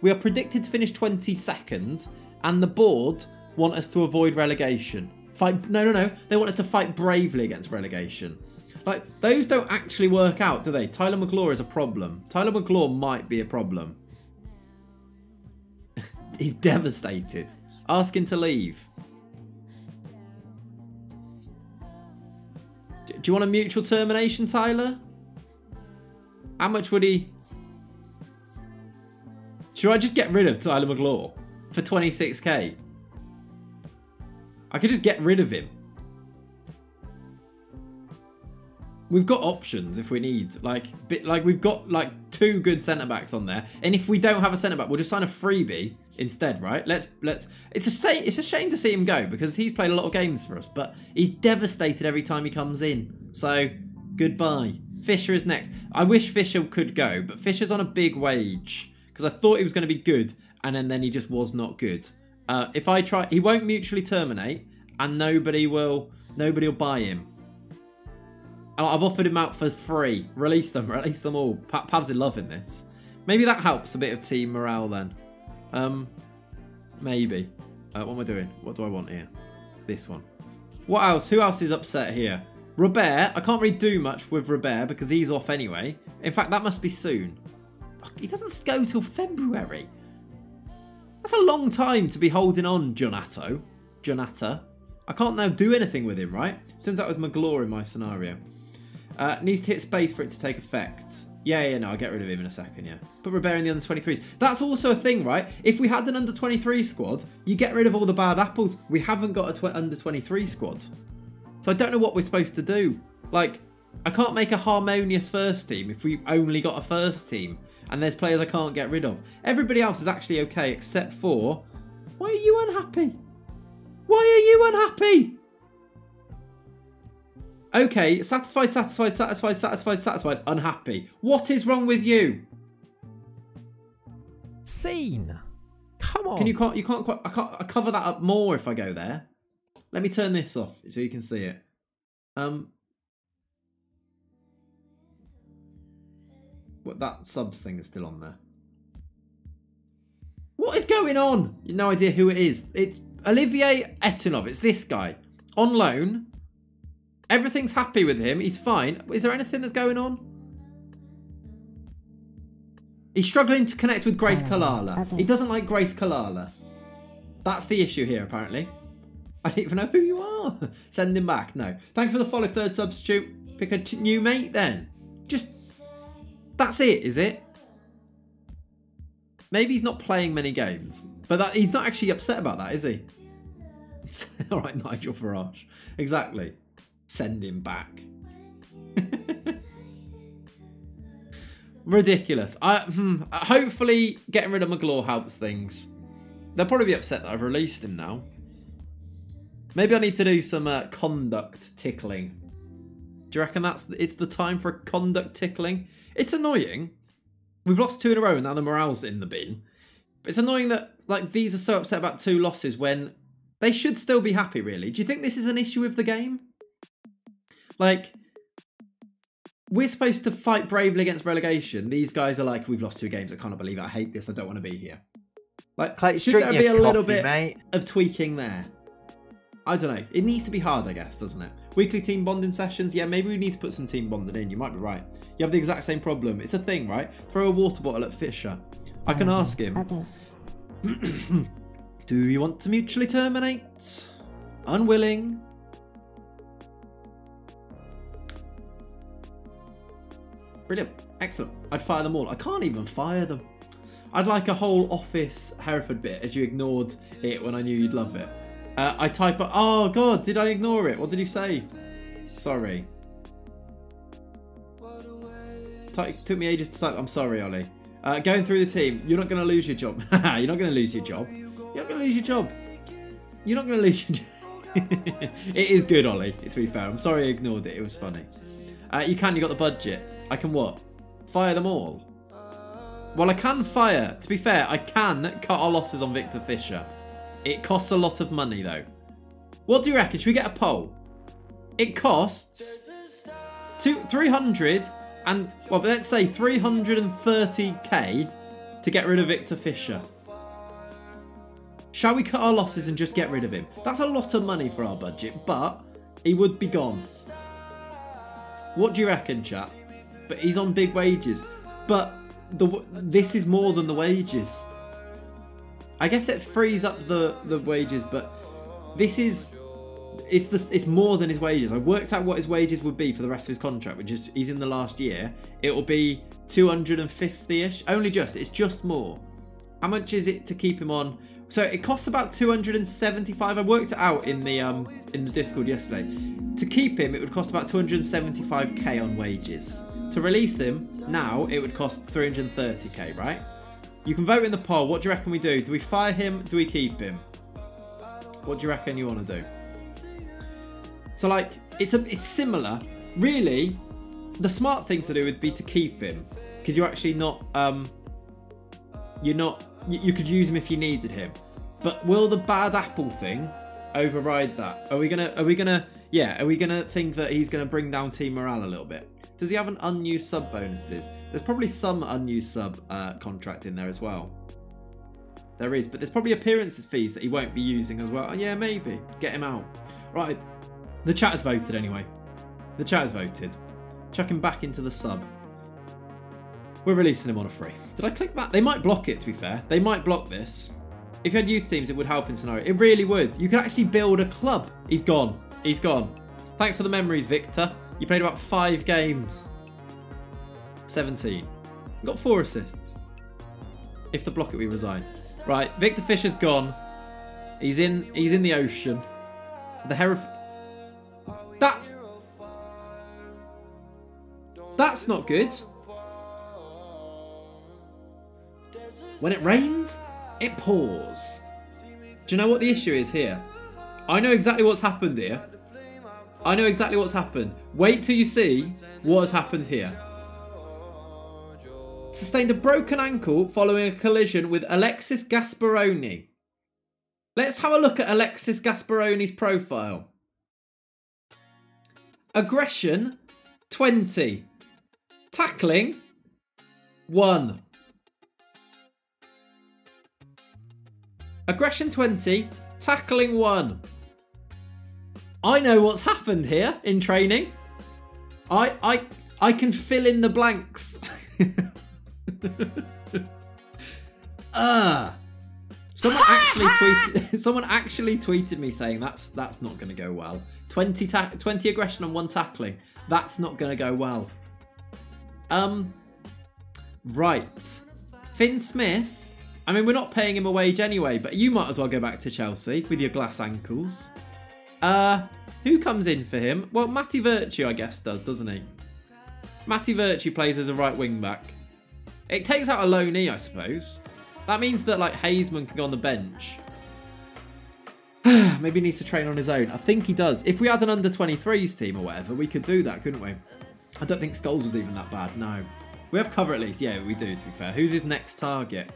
we are predicted to finish 22nd and the board want us to avoid relegation. No. They want us to fight bravely against relegation. Like, those don't actually work out, do they? Tyler McClure is a problem. Tyler McClure might be a problem. He's devastated. Ask him to leave. Do you want a mutual termination, Tyler? How much would he... Should I just get rid of Tyler McClure for 26k? I could just get rid of him. We've got options if we need. Like we've got like 2 good centre-backs on there. And if we don't have a centre-back, we'll just sign a freebie instead, right? Let's. It's a shame to see him go because he's played a lot of games for us, but he's devastated every time he comes in. So, goodbye. Fisher is next. I wish Fisher could go, but Fisher's on a big wage because I thought he was going to be good, and then he just was not good. If I try, he won't mutually terminate, and nobody will buy him. I've offered him out for free. Release them all. Pavs are loving this. Maybe that helps a bit of team morale then. Maybe. What am I doing? What do I want here? This one. What else? Who else is upset here? Robert. I can't really do much with Robert because he's off anyway. In fact, that must be soon. He doesn't go till February. That's a long time to be holding on, Jonatta. I can't now do anything with him, right? Turns out it was Magloire in my scenario. Needs to hit space for it to take effect. Yeah, no, I'll get rid of him in a second, yeah. Put Robert in the under-23s. That's also a thing, right? If we had an under-23 squad, you get rid of all the bad apples. We haven't got a under-23 squad. So I don't know what we're supposed to do. Like, I can't make a harmonious first team if we've only got a first team. And there's players I can't get rid of. Everybody else is actually okay except for... Why are you unhappy? Why are you unhappy? Okay, satisfied, satisfied, satisfied, satisfied, satisfied, unhappy. What is wrong with you? Scene. Come on. You can't quite... I cover that up more if I go there. Let me turn this off so you can see it. What, that subs thing is still on there. What is going on? You have no idea who it is. It's Olivier Etinov. It's this guy. On loan. Everything's happy with him. He's fine. Is there anything that's going on? He's struggling to connect with Grace Kalala. Okay. He doesn't like Grace Kalala. That's the issue here, apparently. I don't even know who you are. Send him back. No. Thank you for the follow, third substitute. Pick a new mate then. Just... That's it, is it? Maybe he's not playing many games. But he's not actually upset about that, is he? All right, Nigel Farage. Exactly. Send him back. Ridiculous. Hopefully getting rid of McGlaw helps things. They'll probably be upset that I've released him now. Maybe I need to do some conduct tickling. Do you reckon it's the time for a conduct tickling? It's annoying. We've lost 2 in a row and now the morale's in the bin. But it's annoying that like these are so upset about 2 losses when they should still be happy, really. Do you think this is an issue with the game? Like, we're supposed to fight bravely against relegation. These guys are like, we've lost 2 games. I can't believe it. I hate this. I don't want to be here. Like should there be a little bit of tweaking there? I don't know. It needs to be hard, I guess, doesn't it? Weekly team bonding sessions. Yeah, maybe we need to put some team bonding in. You might be right. You have the exact same problem. It's a thing, right? Throw a water bottle at Fisher. I can ask him. Okay. Do you want to mutually terminate? Unwilling. Brilliant. Excellent. I'd fire them all. I can't even fire them. I'd like a whole office Hereford bit as you ignored it when I knew you'd love it. I type up... Oh, God. Did I ignore it? What did you say? Sorry. Took me ages to type. I'm sorry, Ollie. Going through the team. You're not going to lose your job. You're not going to lose your job. You're not going to lose your job. You're not going to lose your job. It is good, Ollie, to be fair. I'm sorry I ignored it. It was funny. You got the budget. I can what? Fire them all? Well, I can fire. To be fair, I can cut our losses on Victor Fisher. It costs a lot of money, though. What do you reckon? Should we get a poll? It costs 300 and, well, let's say 330k to get rid of Victor Fisher. Shall we cut our losses and just get rid of him? That's a lot of money for our budget, but he would be gone. What do you reckon, chat? But he's on big wages. But this is more than the wages. I guess it frees up the wages, but this is... It's more than his wages. I worked out what his wages would be for the rest of his contract, which is he's in the last year. It will be 250-ish. Only just. It's just more. How much is it to keep him on? So it costs about 275. I worked it out in the Discord yesterday. To keep him, it would cost about 275k on wages. To release him now, it would cost 330k, right? You can vote in the poll. What do you reckon we do? Do we fire him? Do we keep him? What do you reckon you want to do? So like, it's similar. Really, the smart thing to do would be to keep him, because you're actually not you could use him if you needed him. But will the bad apple thing override that? Are we gonna think that he's gonna bring down team morale a little bit? Does he have an unused sub bonuses? There's probably some unused sub contract in there as well. There is, but there's probably appearances fees that he won't be using as well. Oh, yeah, maybe. Get him out. Right. The chat has voted anyway. The chat has voted. Chuck him back into the sub. We're releasing him on a free. Did I click that? They might block it, to be fair. They might block this. If you had youth teams, it would help in scenario. It really would. You could actually build a club. He's gone. He's gone. Thanks for the memories, Victor. You played about 5 games. 17. Got 4 assists. If they block it, we resign. Right, Victor Fisher's gone. He's in the ocean. The Hereford... That's not good. When it rains, it pours. Do you know what the issue is here? I know exactly what's happened here. I know exactly what's happened. Wait till you see what has happened here. Sustained a broken ankle following a collision with Alexis Gasparoni. Let's have a look at Alexis Gasparoni's profile. Aggression, 20. Tackling, 1. Aggression, 20. Tackling, 1. I know what's happened here in training. I can fill in the blanks. Someone actually tweeted me saying that's not going to go well. 20 aggression and 1 tackling. That's not going to go well. Right. Finn Smith. I mean, we're not paying him a wage anyway, but you might as well go back to Chelsea with your glass ankles. Who comes in for him? Well, Matty Virtue, I guess, doesn't he? Matty Virtue plays as a right wing back. It takes out a loanee, I suppose. That means that, like, Hazeman can go on the bench. Maybe he needs to train on his own. I think he does. If we had an under-23s team or whatever, we could do that, couldn't we? I don't think Scholes was even that bad, no. We have cover at least. Yeah, we do, to be fair. Who's his next target?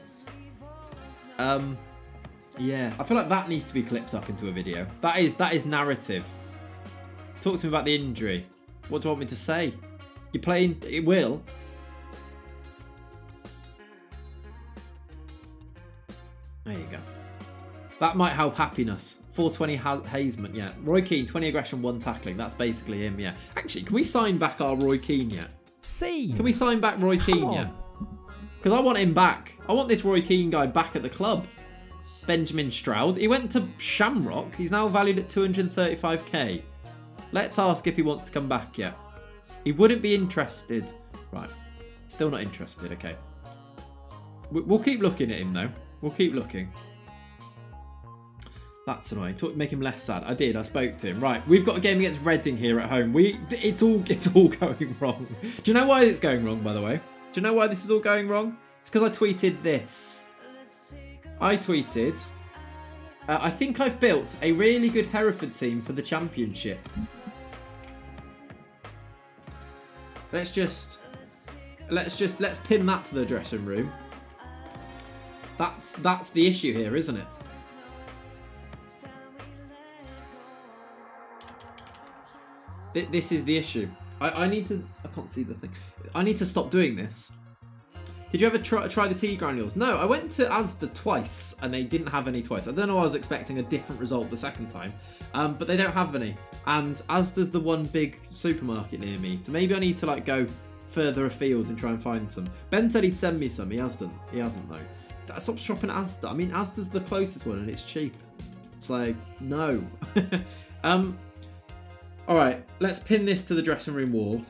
Yeah, I feel like that needs to be clipped up into a video. That is narrative. Talk to me about the injury. What do you want me to say? You're playing... It will. There you go. That might help happiness. 420 Hazeman, yeah. Roy Keane, 20 aggression, 1 tackling. That's basically him, yeah. Actually, can we sign back our Roy Keane yet? Can we sign back Roy Keane yet? Because I want him back. I want this Roy Keane guy back at the club. Benjamin Stroud. He went to Shamrock. He's now valued at 235k. Let's ask if he wants to come back yet. He wouldn't be interested. Right. Still not interested. Okay. We'll keep looking at him though. We'll keep looking. That's annoying. Make him less sad. I did. I spoke to him. Right. We've got a game against Reading here at home. It's all going wrong. Do you know why it's going wrong, by the way? Do you know why this is all going wrong? It's because I tweeted this. I tweeted, I think I've built a really good Hereford team for the championship. Let's pin that to the dressing room. That's the issue here, isn't it? This is the issue. I need to... I can't see the thing. I need to stop doing this. Did you ever try the tea granules? No, I went to Asda twice and they didn't have any twice. I don't know why I was expecting a different result the second time. But they don't have any. And Asda's the one big supermarket near me. So maybe I need to like go further afield and try and find some. Ben said he'd send me some. He hasn't though. Stop shopping at Asda. I mean, Asda's the closest one and it's cheap. It's like, no. Alright, let's pin this to the dressing room wall.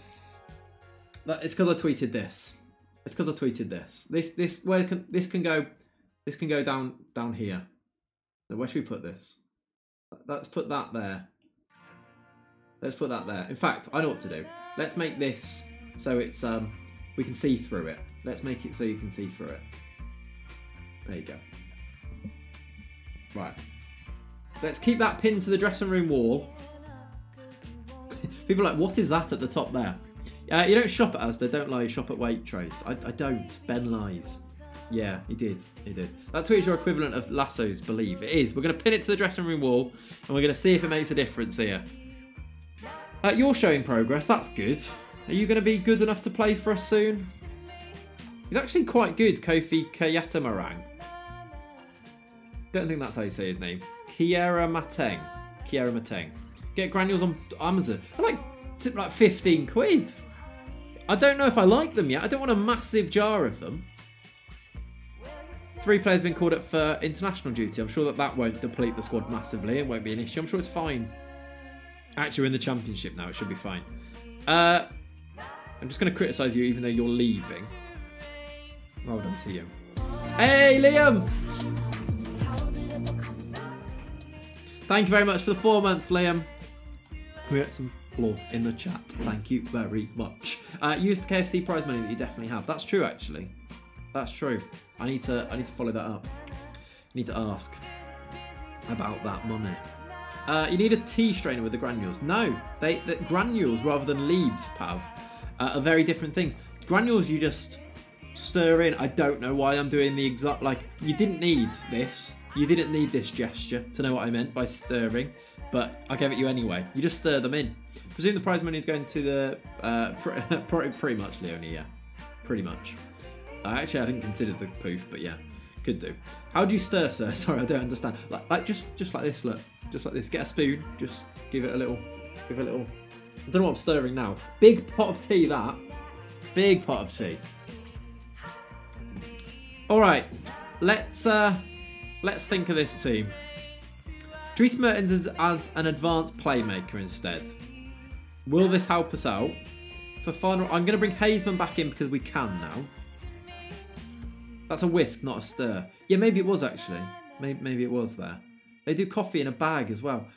It's because I tweeted this. It's because I tweeted this. This can go down here. Now, where should we put this? Let's put that there. Let's put that there. In fact, I know what to do. Let's make this so it's we can see through it. Let's make it so you can see through it. There you go. Right. Let's keep that pinned to the dressing room wall. People are like, what is that at the top there? You don't shop at Asda, don't lie, you shop at Waitrose. I don't. Ben lies. Yeah, he did. He did. That tweet is your equivalent of Lasso's believe. It is. We're going to pin it to the dressing room wall and we're going to see if it makes a difference here. You're showing progress. That's good. Are you going to be good enough to play for us soon? He's actually quite good, Kofi Kayatamarang. Don't think that's how you say his name. Kiera Mateng. Get granules on Amazon. I like 15 quid. I don't know if I like them yet. I don't want a massive jar of them. 3 players have been called up for international duty. I'm sure that won't deplete the squad massively. It won't be an issue. I'm sure it's fine. Actually, we're in the championship now. It should be fine. I'm just going to criticise you even though you're leaving. Well done to you. Hey, Liam! Thank you very much for the 4 months, Liam. Can we get some love in the chat. Thank you very much. Use the KFC prize money that you definitely have. That's true, actually. That's true. I need to follow that up. Need to ask about that money. You need a tea strainer with the granules. No, the granules rather than leaves, Pav, are very different things. Granules you just stir in. I don't know why I'm doing the exact, like, you didn't need this. You didn't need this gesture to know what I meant by stirring, but I gave it you anyway. You just stir them in. Presume the prize money is going to the, pretty much, Leonie, yeah. Pretty much. Actually, I didn't consider the poof, but yeah, could do. How do you stir, sir? Sorry, I don't understand. Like just like this, look. Just like this. Get a spoon, just give it a little, I don't know what I'm stirring now. Big pot of tea, that. Big pot of tea. Alright, let's think of this team. Dries Mertens as an advanced playmaker instead. Will this help us out? For final, I'm going to bring Hazeman back in because we can now. That's a whisk, not a stir. Yeah, maybe it was actually. Maybe it was there. They do coffee in a bag as well.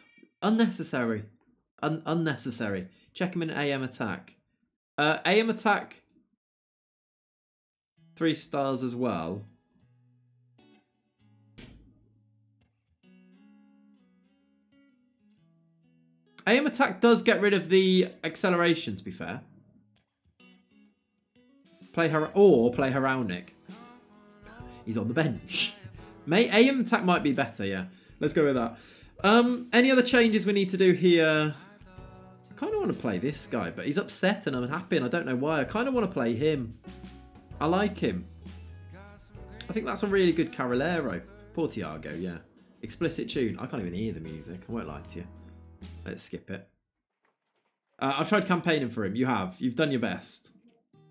Unnecessary. Unnecessary. Check him in AM attack. AM attack. 3 stars as well. AM attack does get rid of the acceleration, to be fair. Play Heraldic. He's on the bench. AM attack might be better, yeah. Let's go with that. Any other changes we need to do here? I kind of want to play this guy, but he's upset and I'm happy and I don't know why. I kind of want to play him. I like him. I think that's a really good Carolero. Poor Tiago, yeah. Explicit tune. I can't even hear the music. I won't lie to you. Let's skip it. I've tried campaigning for him. You have. You've done your best.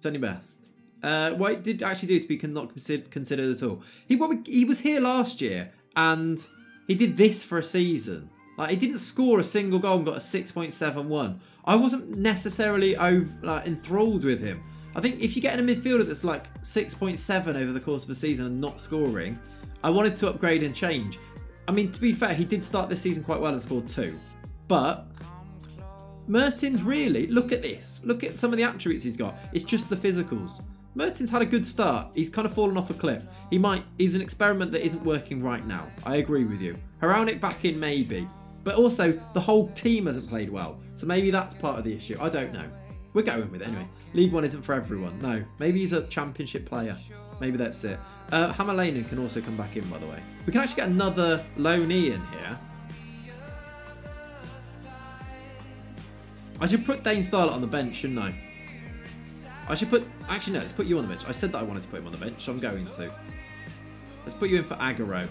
Done your best. What it did actually do to be not considered at all. He was here last year and he did this for a season. Like, he didn't score a single goal and got a 6.71. I wasn't necessarily enthralled with him. I think if you get in a midfielder that's like 6.7 over the course of a season and not scoring, I wanted to upgrade and change. I mean, to be fair, he did start this season quite well and scored 2. But Mertens, really, look at this. Look at some of the attributes he's got. It's just the physicals. Mertens had a good start. He's kind of fallen off a cliff. He's an experiment that isn't working right now. I agree with you. Heraldic back in, maybe. But also, the whole team hasn't played well. So maybe that's part of the issue. I don't know. We're going with it anyway. League One isn't for everyone. No. Maybe he's a championship player. Maybe that's it. Hammerlainen can also come back in, by the way. We can actually get another loanee in here. I should put Dane Starlett on the bench, shouldn't I? I should put... Actually, no, let's put you on the bench. I said that I wanted to put him on the bench, so I'm going to. Let's put you in for Agüero.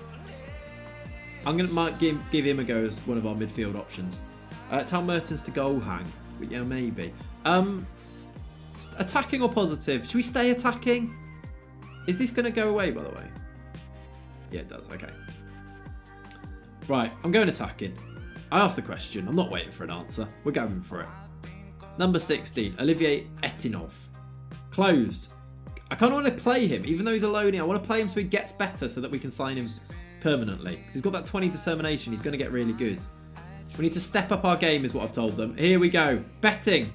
I'm going to give him a go as one of our midfield options. Tell Mertens to goal hang. Yeah, maybe. Attacking or positive? Should we stay attacking? Is this going to go away, by the way? Yeah, it does. Okay. Right, I'm going attacking. I asked the question. I'm not waiting for an answer. We're going for it. Number 16, Olivier Etinov. Closed. I kind of want to play him, even though he's a loanee. I want to play him so he gets better so that we can sign him permanently. Because he's got that 20 determination. He's going to get really good. We need to step up our game is what I've told them. Here we go. Betting.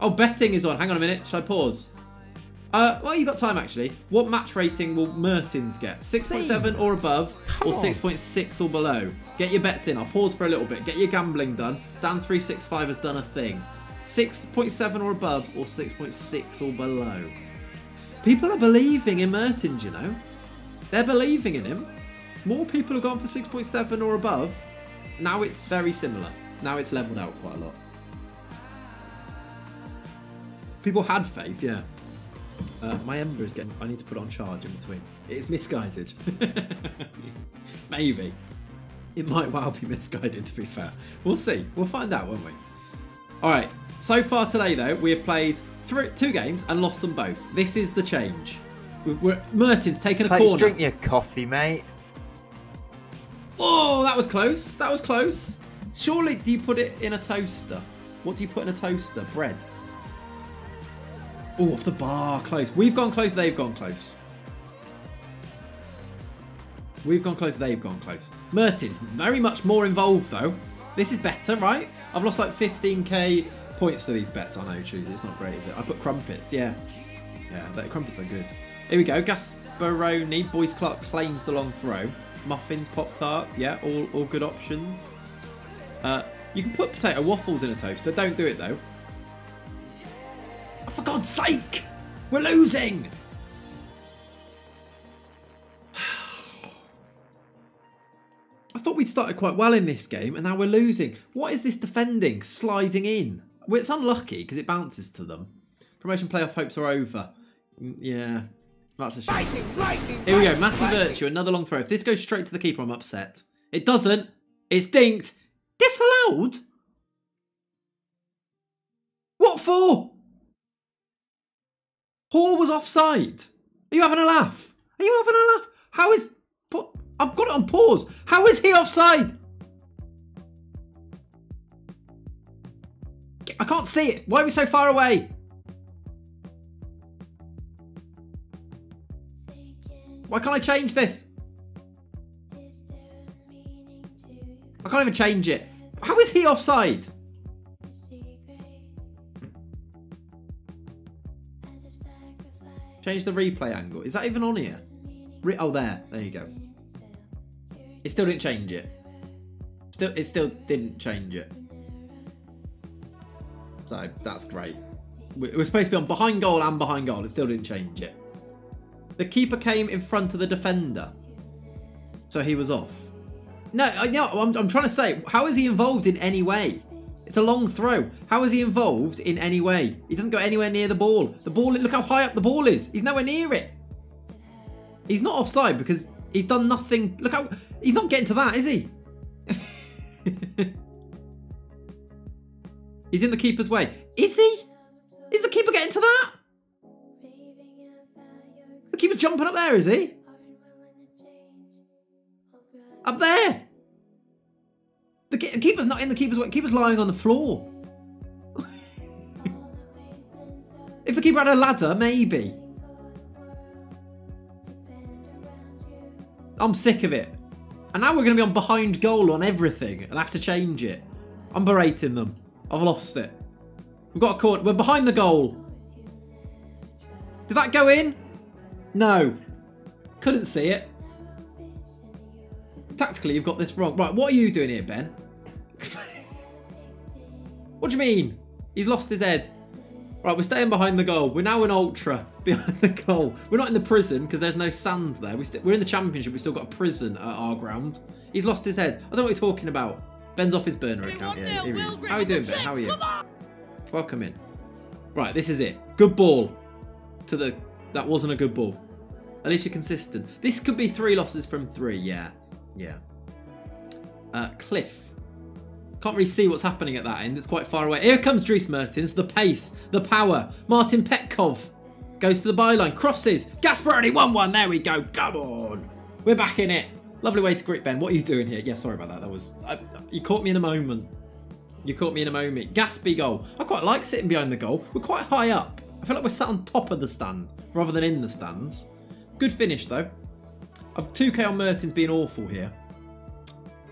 Oh, betting is on. Hang on a minute. Should I pause? Well, you got time, actually. What match rating will Mertens get? 6.7 or above, or 6.6 or below? Get your bets in. I'll pause for a little bit. Get your gambling done. Dan365 has done a thing. 6.7 or above, or 6.6 or below. People are believing in Mertens, you know. They're believing in him. More people have gone for 6.7 or above. Now it's very similar. Now it's leveled out quite a lot. People had faith, yeah. My Ember is getting... I need to put it on charge in between. It's misguided. Maybe. It might well be misguided, to be fair. We'll see. We'll find out, won't we? Alright. So far today, though, we have played 2 games and lost them both. This is the change. Mertens taking a corner. Drink your coffee, mate. Oh, that was close. That was close. Surely, do you put it in a toaster? What do you put in a toaster? Bread. Oh, off the bar. Close. We've gone close. They've gone close. We've gone close. They've gone close. Mertens, very much more involved, though. This is better, right? I've lost like 15k points to these bets. I know, choose. It's not great, is it? I put crumpets. Yeah. Yeah, the crumpets are good. Here we go. Gasparoni. Boyce Clark claims the long throw. Muffins, Pop-Tarts. Yeah, all good options. You can put potato waffles in a toaster. Don't do it, though. Oh, for God's sake! We're losing! I thought we'd started quite well in this game, and now we're losing. What is this defending? Sliding in. Well, it's unlucky, because it bounces to them. Promotion playoff hopes are over. Yeah, that's a shame. Here we go. Matty Virtue, another long throw. If this goes straight to the keeper, I'm upset. It doesn't. It's dinked. Disallowed? What for? Hall was offside. Are you having a laugh? Are you having a laugh? How is... I've got it on pause. How is he offside? I can't see it. Why are we so far away? Why can't I change this? I can't even change it. How is he offside? Change the replay angle. Is that even on here? Oh, there. There you go. It still didn't change it. It still didn't change it. So that's great. It was supposed to be on behind goal and behind goal. It still didn't change it. The keeper came in front of the defender, so he was off. No, I'm trying to say, how is he involved in any way? It's a long throw. How is he involved in any way? He doesn't go anywhere near the ball. The ball, look how high up the ball is. He's nowhere near it. He's not offside because he's done nothing. Look how, he's not getting to that, is he? He's in the keeper's way. Is he? Is the keeper getting to that? The keeper's jumping up there, is he? Up there. The keeper's not in the keeper's way. The keeper's lying on the floor. If the keeper had a ladder, maybe. I'm sick of it. And now we're going to be on behind goal on everything and have to change it. I'm berating them. I've lost it. We've got a corner. We're behind the goal. Did that go in? No. Couldn't see it. Tactically, you've got this wrong. Right, what are you doing here, Ben? What do you mean? He's lost his head. Right, we're staying behind the goal. We're now an ultra behind the goal. We're not in the prison because there's no sand there. We're in the championship. We've still got a prison at our ground. He's lost his head. I don't know what you're talking about. Ben's off his burner account. Yeah, here he is. How are you doing, Ben? How are you? Welcome in. Right, this is it. Good ball. That wasn't a good ball. At least you're consistent. This could be 3 losses from 3. Yeah. Yeah. Cliff. Can't really see what's happening at that end. It's quite far away. Here comes Dries Mertens. The pace. The power. Martin Petkov goes to the byline. Crosses. Gasparoni 1-1. There we go. Come on. We're back in it. Lovely way to greet Ben. What are you doing here? Yeah, sorry about that. That was... you caught me in a moment. You caught me in a moment. Gaspy goal. I quite like sitting behind the goal. We're quite high up. I feel like we're sat on top of the stand rather than in the stands. Good finish, though. I've 2k on Mertens being awful here.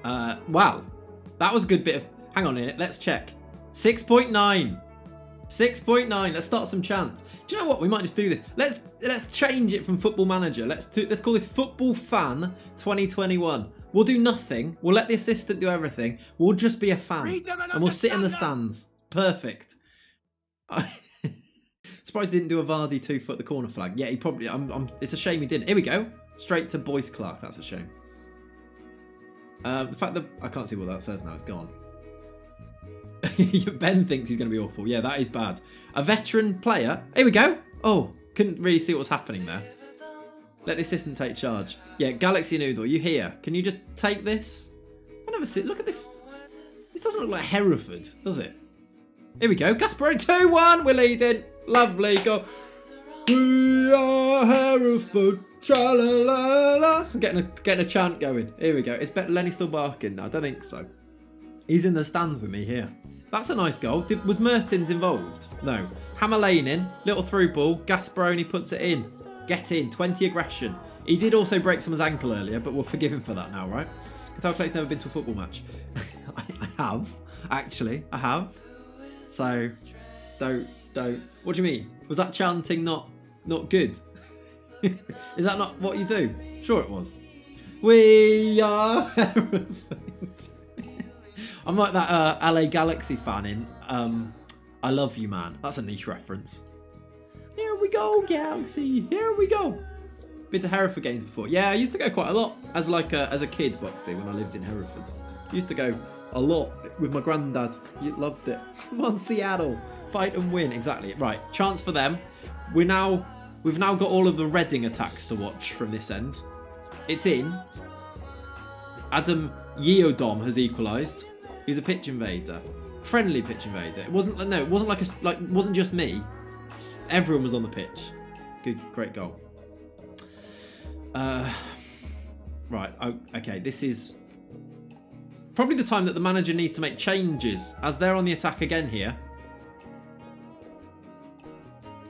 Wow. That was a good bit of... Hang on a minute. Let's check. 6.9. 6.9. Let's start some chants. Do you know what? We might just do this. Let's change it from Football Manager. Let's call this Football Fan 2021. We'll do nothing. We'll let the assistant do everything. We'll just be a fan. And we'll sit in the stands. Perfect. Surprised he didn't do a Vardy 2-foot the corner flag. Yeah, he probably... it's a shame he didn't. Here we go. Straight to Boyce Clark. That's a shame. The fact that... I can't see what that says now. It's gone. Ben thinks he's going to be awful. Yeah, that is bad. A veteran player. Here we go. Oh, couldn't really see what was happening there. Let the assistant take charge. Yeah, Galaxy Noodle, you here? Can you just take this? I never see... Look at this. This doesn't look like Hereford, does it? Here we go. Gasparoni 2-1. We're leading. Lovely. Go. We are Hereford. Cha-la-la-la. I'm getting a chant going. Here we go. Is Lenny still barking? No, I don't think so. He's in the stands with me here. That's a nice goal. Was Mertens involved? No. Hammer Lane in. Little through ball. Gasparoni puts it in. Get in. 20 aggression. He did also break someone's ankle earlier, but we'll forgive him for that now, right? Qatar Clay's never been to a football match. I have. Actually, I have. So, don't. What do you mean? Was that chanting not good? Is that not what you do? Sure it was. We are Hereford. I'm like that LA Galaxy fan in I Love You Man. That's a niche reference. Here we go, Galaxy. Here we go. Been to Hereford games before. Yeah, I used to go quite a lot as a kid, Boxy, when I lived in Hereford. Used to go a lot with my granddad. You loved it. Come on, Seattle. Fight and win. Exactly. Right. Chance for them. We've now got all of the Reading attacks to watch from this end. It's in. Adam Yeodom has equalised. He's a pitch invader. Friendly pitch invader. It wasn't it wasn't just me. Everyone was on the pitch. Good, great goal. Right. Okay. This is probably the time that the manager needs to make changes, as they're on the attack again here.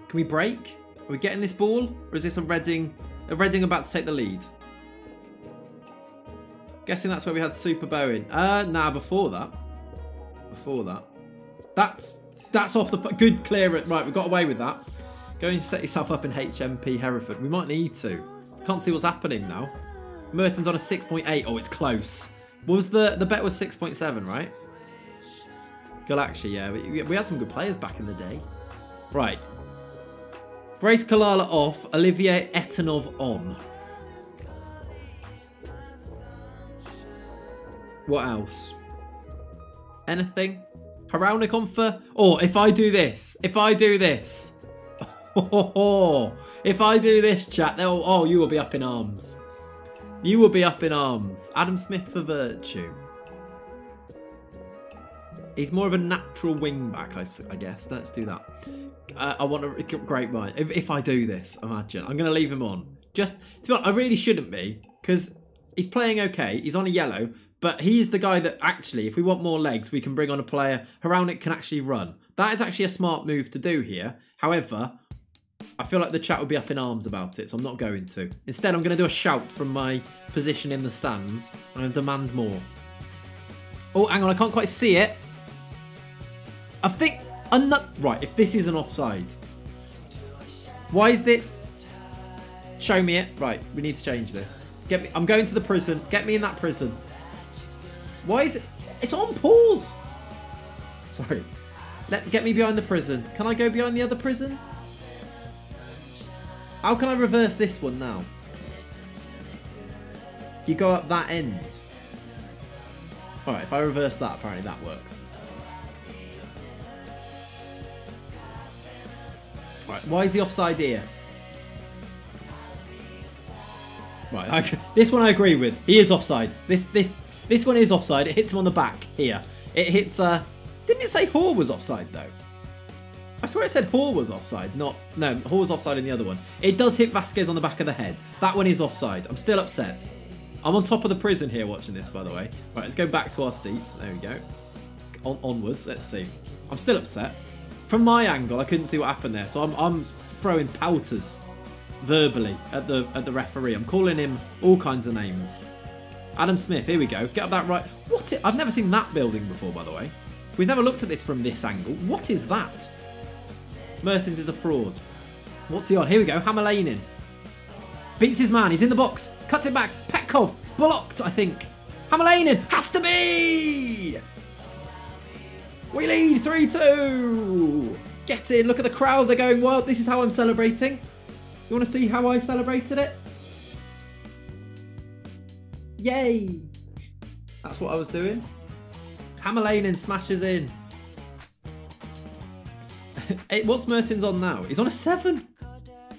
Can we break? Are we getting this ball? Or is this a Reading about to take the lead? Guessing that's where we had Super Bowen. Nah, before that. That's off the... Good clearance. Right, we got away with that. Go and set yourself up in HMP Hereford. We might need to. Can't see what's happening now. Merton's on a 6.8. Oh, it's close. What was the bet was 6.7, right? Good, actually, yeah. We had some good players back in the day. Right. Brace Kalala off. Olivier Etanov on. What else? Anything? Haraunic on for... Oh, if I do this. If I do this, chat, you will be up in arms. You will be up in arms. Adam Smith for Virtue. He's more of a natural wing back, I guess. Let's do that. I want a great mind. If I do this, imagine. I'm going to leave him on. Just, to be honest, I really shouldn't be, because he's playing okay. He's on a yellow, but he's the guy that actually, if we want more legs, we can bring on a player. Haraunic can actually run. That is actually a smart move to do here. However, I feel like the chat will be up in arms about it, so I'm not going to. Instead, I'm going to do a shout from my position in the stands. I'm going to demand more. Oh, hang on, I can't quite see it. I think... Right, if this is an offside. Why is it... Show me it. Right, we need to change this. Get me... I'm going to the prison. Get me in that prison. Why is it... It's on pause. Sorry. Get me behind the prison. Can I go behind the other prison? How can I reverse this one now? You go up that end. Alright, if I reverse that, apparently that works. Right, why is he offside here? Right, this one I agree with. He is offside. This one is offside. It hits him on the back here. It hits... Didn't it say Hoare was offside though? I swear it said Hoare was offside. No, Hoare was offside in the other one. It does hit Vasquez on the back of the head. That one is offside. I'm still upset. I'm on top of the prison here watching this, by the way. Right, let's go back to our seats. There we go. Onwards. Let's see. I'm still upset. From my angle, I couldn't see what happened there, so I'm throwing pouters verbally at the referee. I'm calling him all kinds of names. Adam Smith, here we go. Get up that right. I've never seen that building before, by the way. We've never looked at this from this angle. What is that? Mertens is a fraud. What's he on? Here we go. Hammerlainen. Beats his man. He's in the box. Cuts it back. Petkov. Blocked, I think. Hammerlainen. Has to be! We lead 3-2. Get in. Look at the crowd. They're going wild. This is how I'm celebrating. You want to see how I celebrated it? Yay. That's what I was doing. Hammerlainen smashes in. What's Mertens on now? He's on a 7.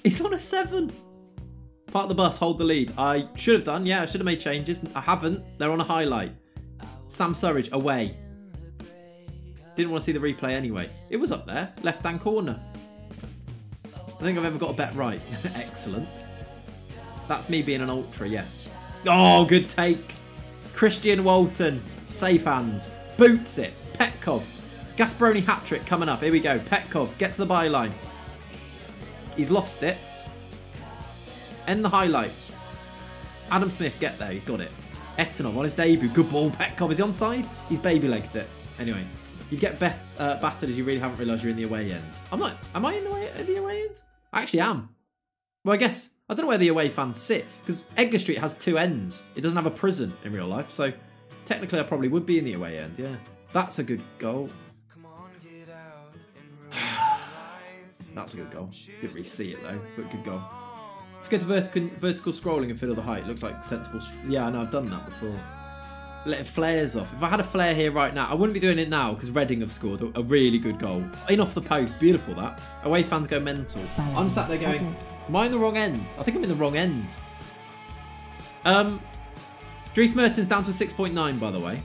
He's on a 7. Park the bus, hold the lead. I should have done. Yeah, I should have made changes. I haven't. They're on a highlight. Sam Surridge away. Didn't want to see the replay anyway. It was up there. Left-hand corner. I don't think I've ever got a bet right. Excellent. That's me being an ultra, yes. Oh, good take. Christian Walton. Safe hands. Boots it. Petkov. Gasparoni hat-trick coming up. Here we go. Petkov. Get to the byline. He's lost it. End the highlight. Adam Smith, get there. He's got it. Etanov on his debut. Good ball, Petkov. Is he onside? He's baby-legged it. Anyway. You get battered if you really haven't realised you're in the away end. I'm not. Am I in the away end? I actually am. Well, I guess I don't know where the away fans sit because Edgar Street has 2 ends. It doesn't have a prison in real life, so technically I probably would be in the away end. Yeah, that's a good goal. That's a good goal. Didn't really see it though, but good goal. If you go to vertical scrolling and fiddle the height, it looks like sensible. Yeah, I know, I've done that before. Let flares off. If I had a flare here right now, I wouldn't be doing it now because Reading have scored a really good goal. In off the post, beautiful that. Away fans go mental. I'm sat there going, am I in the wrong end? I think I'm in the wrong end. Dries Mertens down to a 6.9 by the way.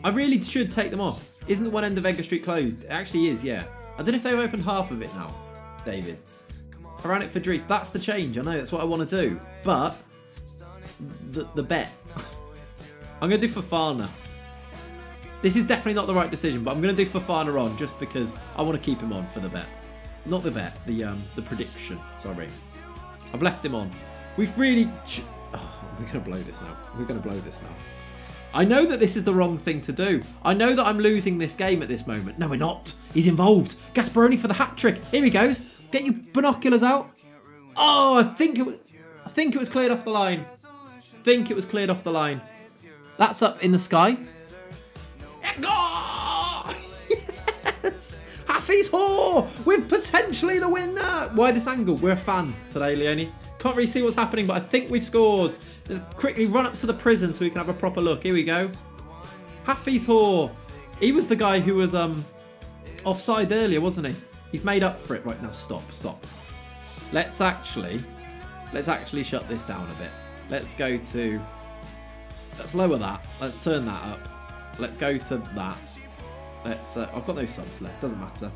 I really should take them off. Isn't the one end of Edgar Street closed? It actually is, yeah. I don't know if they've opened half of it now, Davids. I ran it for Dries. That's the change. I know, that's what I want to do. But the bet. I'm going to do Fofana. This is definitely not the right decision, but I'm going to do Fofana on just because I want to keep him on for the bet. Not the bet, the prediction. Sorry. I've left him on. We've really... Oh, we're going to blow this now. We're going to blow this now. I know that this is the wrong thing to do. I know that I'm losing this game at this moment. No, we're not. He's involved. Gasperoni for the hat-trick. Here he goes. Get your binoculars out. Oh, I think it was cleared off the line. That's up in the sky. Oh! Yes! Hafiz Hor with potentially the winner. Why this angle? We're a fan today, Leone. Can't really see what's happening, but I think we've scored. Let's quickly run up to the prison so we can have a proper look. Here we go. Hafiz Hor. He was the guy who was offside earlier, wasn't he? He's made up for it. Right now, stop. Let's actually shut this down a bit. Let's lower that. Let's turn that up. Let's go to that. I've got no subs left. Doesn't matter.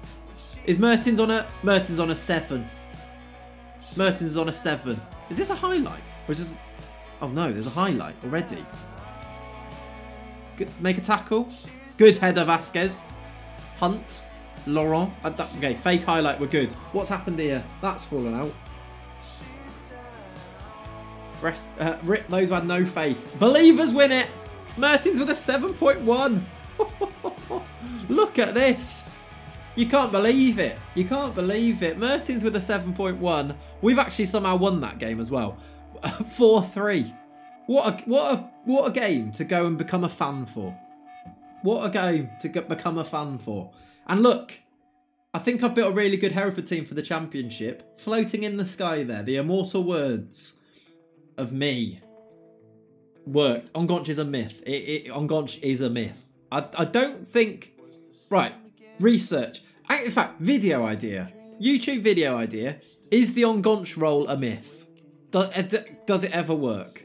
Is Mertens on a 7? Mertens is on a 7. Is this a highlight? Or is this... Oh no, there's a highlight already. Good. Make a tackle. Good header, Vasquez. Hunt. Laurent. Okay, fake highlight. We're good. What's happened here? That's fallen out. Rip those who had no faith. Believers win it. Mertens with a 7.1. Look at this. You can't believe it. Mertens with a 7.1. We've actually somehow won that game as well. 4-3. What a game to go and become a fan for. And look, I think I've built a really good Hereford team for the championship. Floating in the sky there, the immortal words of me. Worked. Ongonch is a myth. Ongonch is a myth. I don't think... Right, research. In fact, video idea. YouTube video idea. Is the Ongonch role a myth? Does it ever work?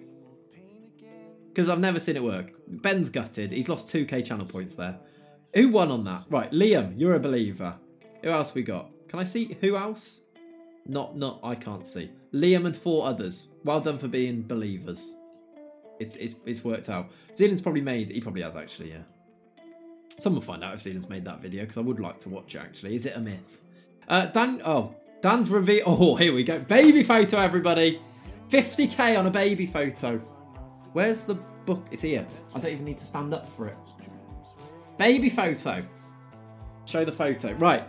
Because I've never seen it work. Ben's gutted. He's lost 2k channel points there. Who won on that? Right, Liam, you're a believer. Who else we got? Can I see who else? Not, I can't see. Liam and 4 others. Well done for being believers. It's worked out. Zealand's probably made... He probably has, actually, yeah. Someone will find out if Zealand's made that video, because I would like to watch it, actually. Is it a myth? Dan's reveal... Oh, here we go. Baby photo, everybody. 50k on a baby photo. Where's the book? It's here. I don't even need to stand up for it. Baby photo. Show the photo. Right.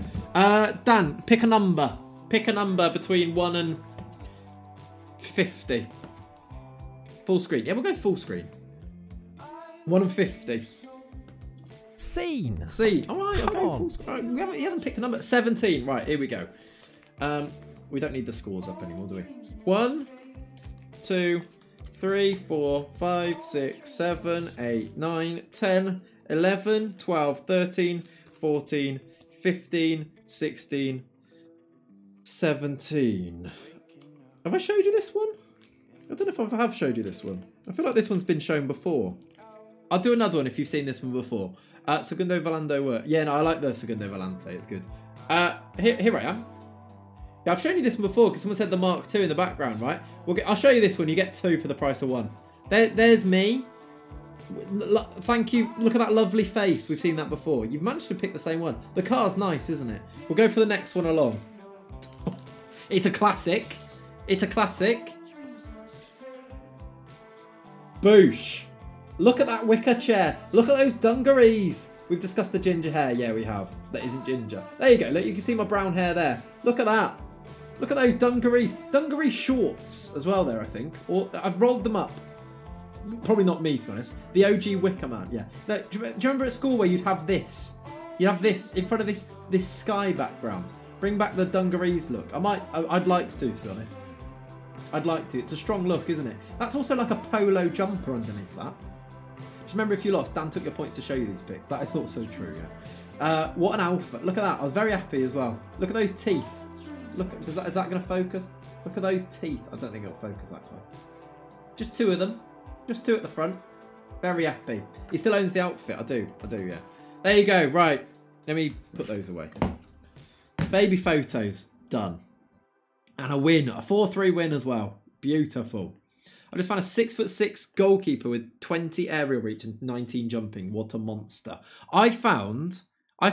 Dan, pick a number. Pick a number between 1 and 50. Full screen. Yeah, we'll go full screen. 1 and 50. Scene. All right, I'll go full screen. Right, he hasn't picked a number. 17. Right, here we go. We don't need the scores up anymore, do we? 1, 2, 3, 4, 5, 6, 7, 8, 9, 10, 11, 12, 13, 14, 15, 16, 17. Have I showed you this one? I don't know if I have showed you this one. I feel like this one's been shown before. I'll do another one if you've seen this one before. Segundo Volando work. Yeah, no, I like the Segundo Volante. It's good. Here I am. Yeah, I've shown you this one before because someone said the Mark II in the background, right? I'll show you this one. You get 2 for the price of 1. There's me. Thank you. Look at that lovely face. We've seen that before. You've managed to pick the same one. The car's nice, isn't it? We'll go for the next one along. It's a classic. Boosh. Look at that wicker chair. Look at those dungarees. We've discussed the ginger hair. Yeah, we have. That isn't ginger. There you go. Look, you can see my brown hair there. Look at that. Look at those dungarees. Dungaree shorts as well there, I think. Or I've rolled them up. Probably not me, to be honest. The OG Wicker Man, yeah. No, do you remember at school where you'd have this? You'd have this in front of this sky background. Bring back the dungarees look. I'd like to be honest. I'd like to. It's a strong look, isn't it? That's also like a polo jumper underneath that. Just remember, if you lost, Dan took your points to show you these pics. That is also true, yeah. What an outfit. Look at that. I was very happy as well. Look at those teeth. Look, is that going to focus? Look at those teeth. I don't think it'll focus that close. Just two of them. Just two at the front. Very happy. He still owns the outfit. I do, yeah. There you go. Right. Let me put those away. Baby photos. Done. And a win. A 4-3 win as well. Beautiful. I just found a 6'6" goalkeeper with 20 aerial reach and 19 jumping. What a monster. I found a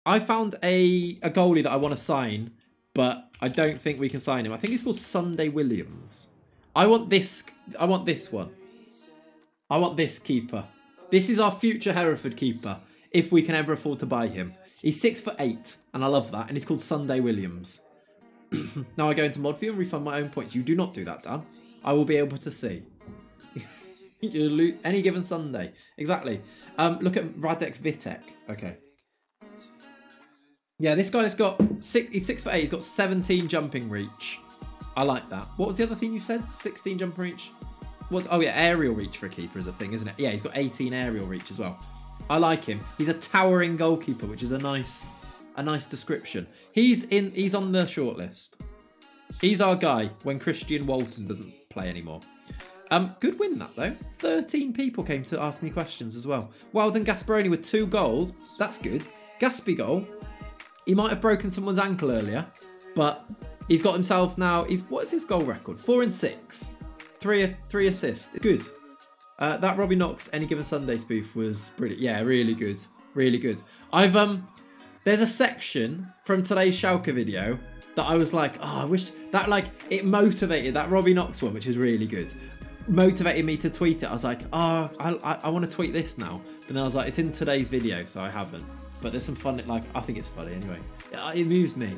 goalie that I want to sign, but I don't think we can sign him. I think he's called Sunday Williams. I want this one. I want this keeper. This is our future Hereford keeper, if we can ever afford to buy him. He's 6'8", and I love that, and he's called Sunday Williams. Now I go into mod view and refund my own points. You do not do that, Dan. I will be able to see. You lose any given Sunday. Exactly. Look at Radek Vitek. Okay. Yeah, this guy's got he's 6'8". He's got 17 jumping reach. I like that. What was the other thing you said? 16 jumping reach. Oh yeah, aerial reach for a keeper is a thing, isn't it? Yeah, he's got 18 aerial reach as well. I like him. He's a towering goalkeeper, which is a nice description. He's on the shortlist. He's our guy when Christian Walton doesn't play anymore. Good win that though. 13 people came to ask me questions as well. Well done, Gasparoni with 2 goals. That's good. Gaspy goal. He might have broken someone's ankle earlier, but he's got himself now. What's his goal record? 4 and 6. 3 assists. Good. That Robbie Knox Any Given Sunday spoof was brilliant. Yeah, really good. Really good. There's a section from today's Schalke video that I was like, oh, I wish that it motivated that Robbie Knox one, which is really good. Motivated me to tweet it. I was like, oh, I want to tweet this now. But then I was like, it's in today's video, so I haven't. But there's some fun, I think it's funny anyway. It amused me.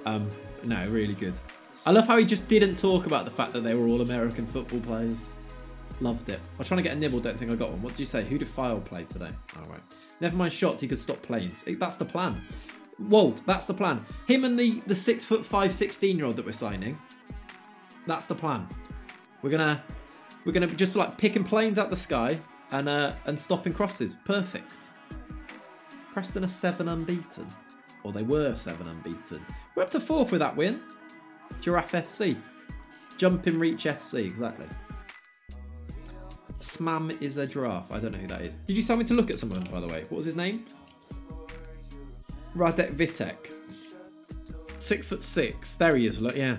No, really good. I love how he just didn't talk about the fact that they were all American football players. Loved it. I was trying to get a nibble, don't think I got one. What did you say? Who did File play today? All right. Never mind shots, he could stop planes. That's the plan. Walt, that's the plan. Him and the 6'5", 16-year-old that we're signing. That's the plan. We're gonna just picking planes out the sky and stopping crosses. Perfect. Preston are 7 unbeaten. Or they were 7 unbeaten. We're up to 4th with that win. Giraffe FC. Jumping Reach FC, exactly. Smam is a giraffe. I don't know who that is. Did you tell me to look at someone, by the way? What was his name? Radek Vitek. 6'6". There he is, look, yeah.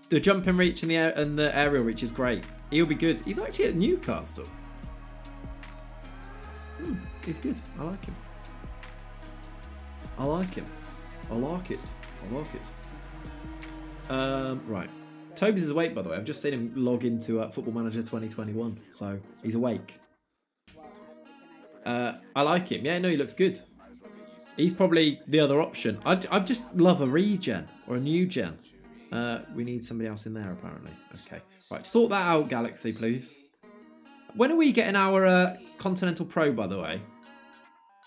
The jumping reach and the aerial reach is great. He'll be good. He's actually at Newcastle. He's good. I like him. I like him. I like it. I like it. Right. Toby's is awake, by the way. I've just seen him log into Football Manager 2021, so he's awake. I like him. Yeah, no, he looks good. He's probably the other option. I just love a regen or a new gen. We need somebody else in there, apparently. Okay. Right, sort that out, Galaxy, please. When are we getting our Continental Pro, by the way?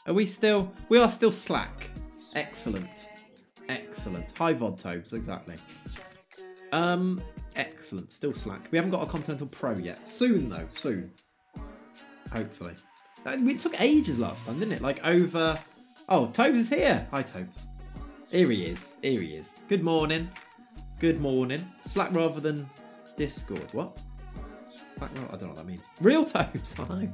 We are still slack. Excellent. Excellent. High VOD Tobes, exactly. Excellent. Still slack. We haven't got a Continental Pro yet. Soon, though. Soon. Hopefully. It took ages last time, didn't it? Over... Oh, Tobes is here. Hi, Tobes. Here he is. Here he is. Good morning. Good morning. Slack rather than Discord. What? Slack, I don't know what that means. Real Tobes. I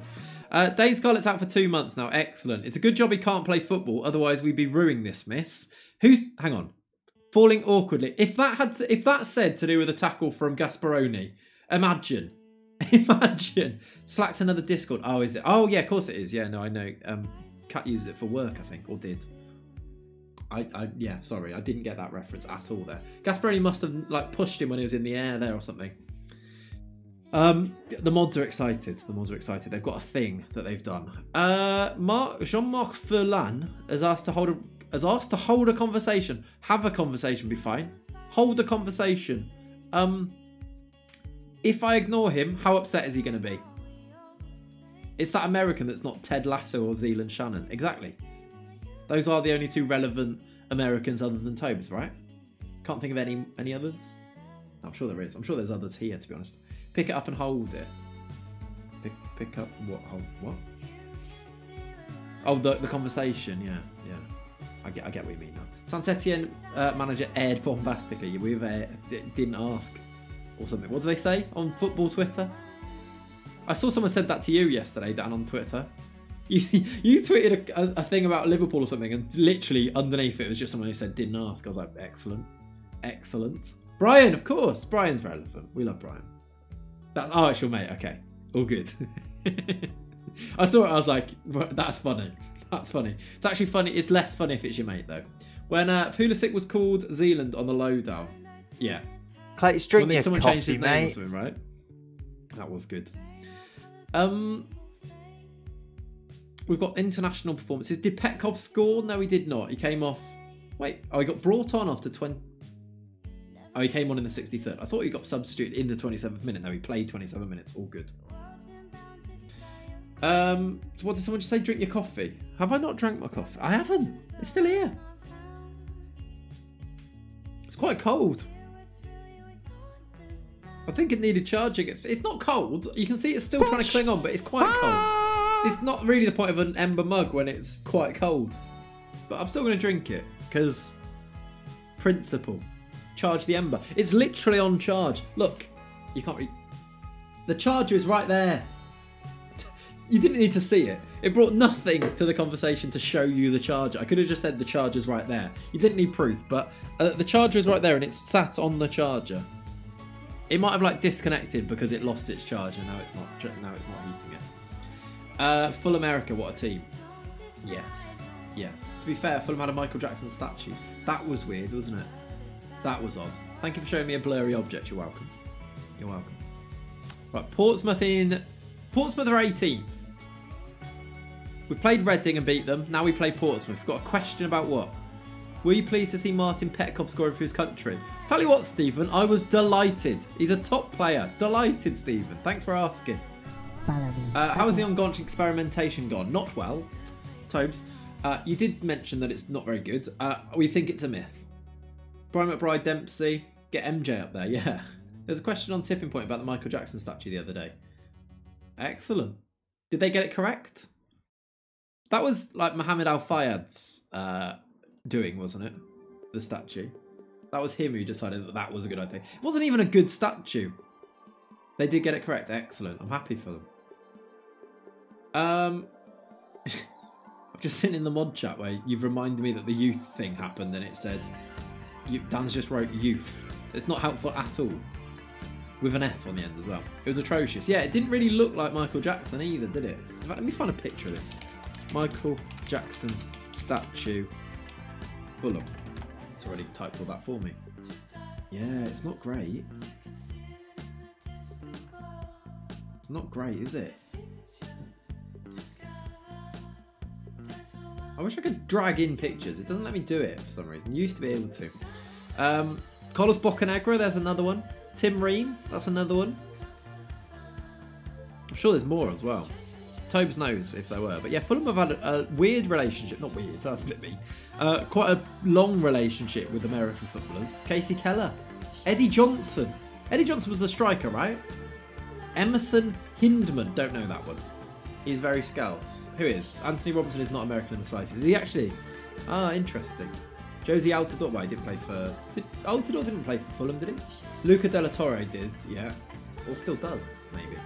know. Dane Scarlett's out for 2 months now. Excellent. It's a good job he can't play football. Otherwise, we'd be ruining this, miss. Hang on. Falling awkwardly. If that said to do with a tackle from Gasparoni, imagine. Imagine. Slack's another Discord. Oh, is it? Oh, yeah, of course it is. Yeah, no, I know. Kat uses it for work, I think, or did. Yeah, sorry, I didn't get that reference at all there. Gasparoni must have pushed him when he was in the air there or something. The mods are excited. The mods are excited. They've got a thing that they've done. Jean-Marc Furlan has asked to hold a conversation. Have a conversation, be fine. Hold a conversation. If I ignore him, how upset is he going to be? It's that American that's not Ted Lasso or Zealand Shannon. Exactly. Those are the only two relevant Americans other than Tobes, right? Can't think of any others. I'm sure there is. I'm sure there's others here, to be honest. Pick it up and hold it. Pick up what? Hold what? Oh, the conversation. Yeah. I get what you mean now. Saint-Etienne manager aired bombastically. We didn't ask or something. What do they say on football Twitter? I saw someone said that to you yesterday, Dan, on Twitter. You tweeted a thing about Liverpool or something, and literally underneath it was just someone who said didn't ask. I was like, excellent. Brian, of course. Brian's relevant. We love Brian. It's your mate. Okay, all good. I saw it. I was like, that's funny. That's funny. It's actually funny. It's less funny if it's your mate though. When Pulisic was called Zealand on the lowdown, yeah. Clayton's drinking your someone coffee, changed his name mate. or something, right? That was good. We've got international performances. Did Petkov score? No, he did not. He came off. Wait. Oh, he got brought on after 20. Oh, he came on in the 63rd. I thought he got substituted in the 27th minute. No, he played 27 minutes. All good. What did someone just say? Drink your coffee. Have I not drank my coffee? I haven't. It's still here. It's quite cold. I think it needed charging. It's not cold. You can see it's still trying to cling on, but it's quite cold. It's not really the point of an ember mug when it's quite cold. But I'm still going to drink it because principle. Charge the ember. It's literally on charge. Look, you can't read. The charger is right there. You didn't need to see it. It brought nothing to the conversation to show you the charger. I could have just said the charger's right there. You didn't need proof, but the charger is right there and it's sat on the charger. It might have disconnected because it lost its charger. Now it's not heating it. Full America, what a team. Yes. To be fair, Fulham had a Michael Jackson statue. That was weird, wasn't it? That was odd. Thank you for showing me a blurry object. You're welcome. Right, Portsmouth are 18th. We played Reading and beat them. Now we play Portsmouth. We've got a question about what? Were you pleased to see Martin Petkov scoring for his country? Tell you what, Stephen, I was delighted. He's a top player. Delighted, Stephen. Thanks for asking. How has the Ongonch experimentation gone? Not well. Tobes, you did mention that it's not very good. We think it's a myth. Brian McBride Dempsey, get MJ up there. Yeah. There's a question on Tipping Point about the Michael Jackson statue the other day. Excellent. Did they get it correct? That was Mohammed Al Fayad's doing, wasn't it? The statue. That was him who decided that was a good idea. It wasn't even a good statue. They did get it correct. Excellent. I'm happy for them. I'm just sitting in the mod chat where you've reminded me that the youth thing happened and it said, Dan's just wrote youth. It's not helpful at all. With an F on the end as well. It was atrocious. Yeah, it didn't really look like Michael Jackson either, did it? In fact, let me find a picture of this. Michael Jackson statue. Fulham. It's already typed all that for me. Yeah, it's not great. It's not great, is it? I wish I could drag in pictures. It doesn't let me do it for some reason. It used to be able to. Carlos Bocanegra, there's another one. Tim Ream, that's another one. I'm sure there's more as well. Tobes knows if there were. But yeah, Fulham have had a weird relationship. Not weird, that's a bit mean. Quite a long relationship with American footballers. Casey Keller. Eddie Johnson. Eddie Johnson was the striker, right? Emerson Hindman. Don't know that one. He's very scouts. Who is? Anthony Robinson is not American in the slightest. Is he actually? Ah, interesting. Josie Altidore. Well, he didn't play for... Altidore didn't play for Fulham, did he? Luca Della Torre did, yeah. Or still does, maybe.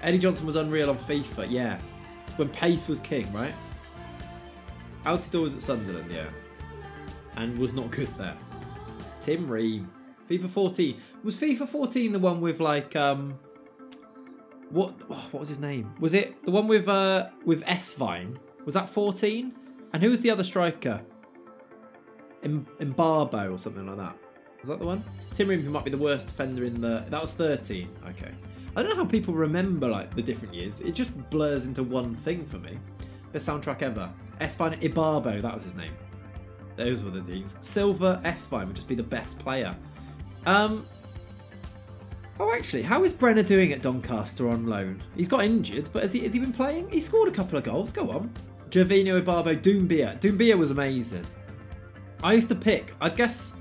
Eddie Johnson was unreal on FIFA, yeah. When pace was king, right? Altidore was at Sunderland, yeah. And was not good there. Tim Ream. FIFA 14. Was FIFA 14 the one with what was his name? Was it the one with S-Vine? Was that 14? And who was the other striker? Mbarbo or something like that. Is that the one? Tim Ream, who might be the worst defender in the... That was 13. Okay. I don't know how people remember like the different years. It just blurs into one thing for me. Best soundtrack ever. S-Fine Ibarbo, that was his name. Those were the things. Silver S-Fine would just be the best player. Oh, actually, how is Brenner doing at Doncaster on loan? He's got injured, but has he been playing? He scored a couple of goals. Go on. Gervinho Ibarbo, Doumbia. Doumbia was amazing. I used to pick, I guess,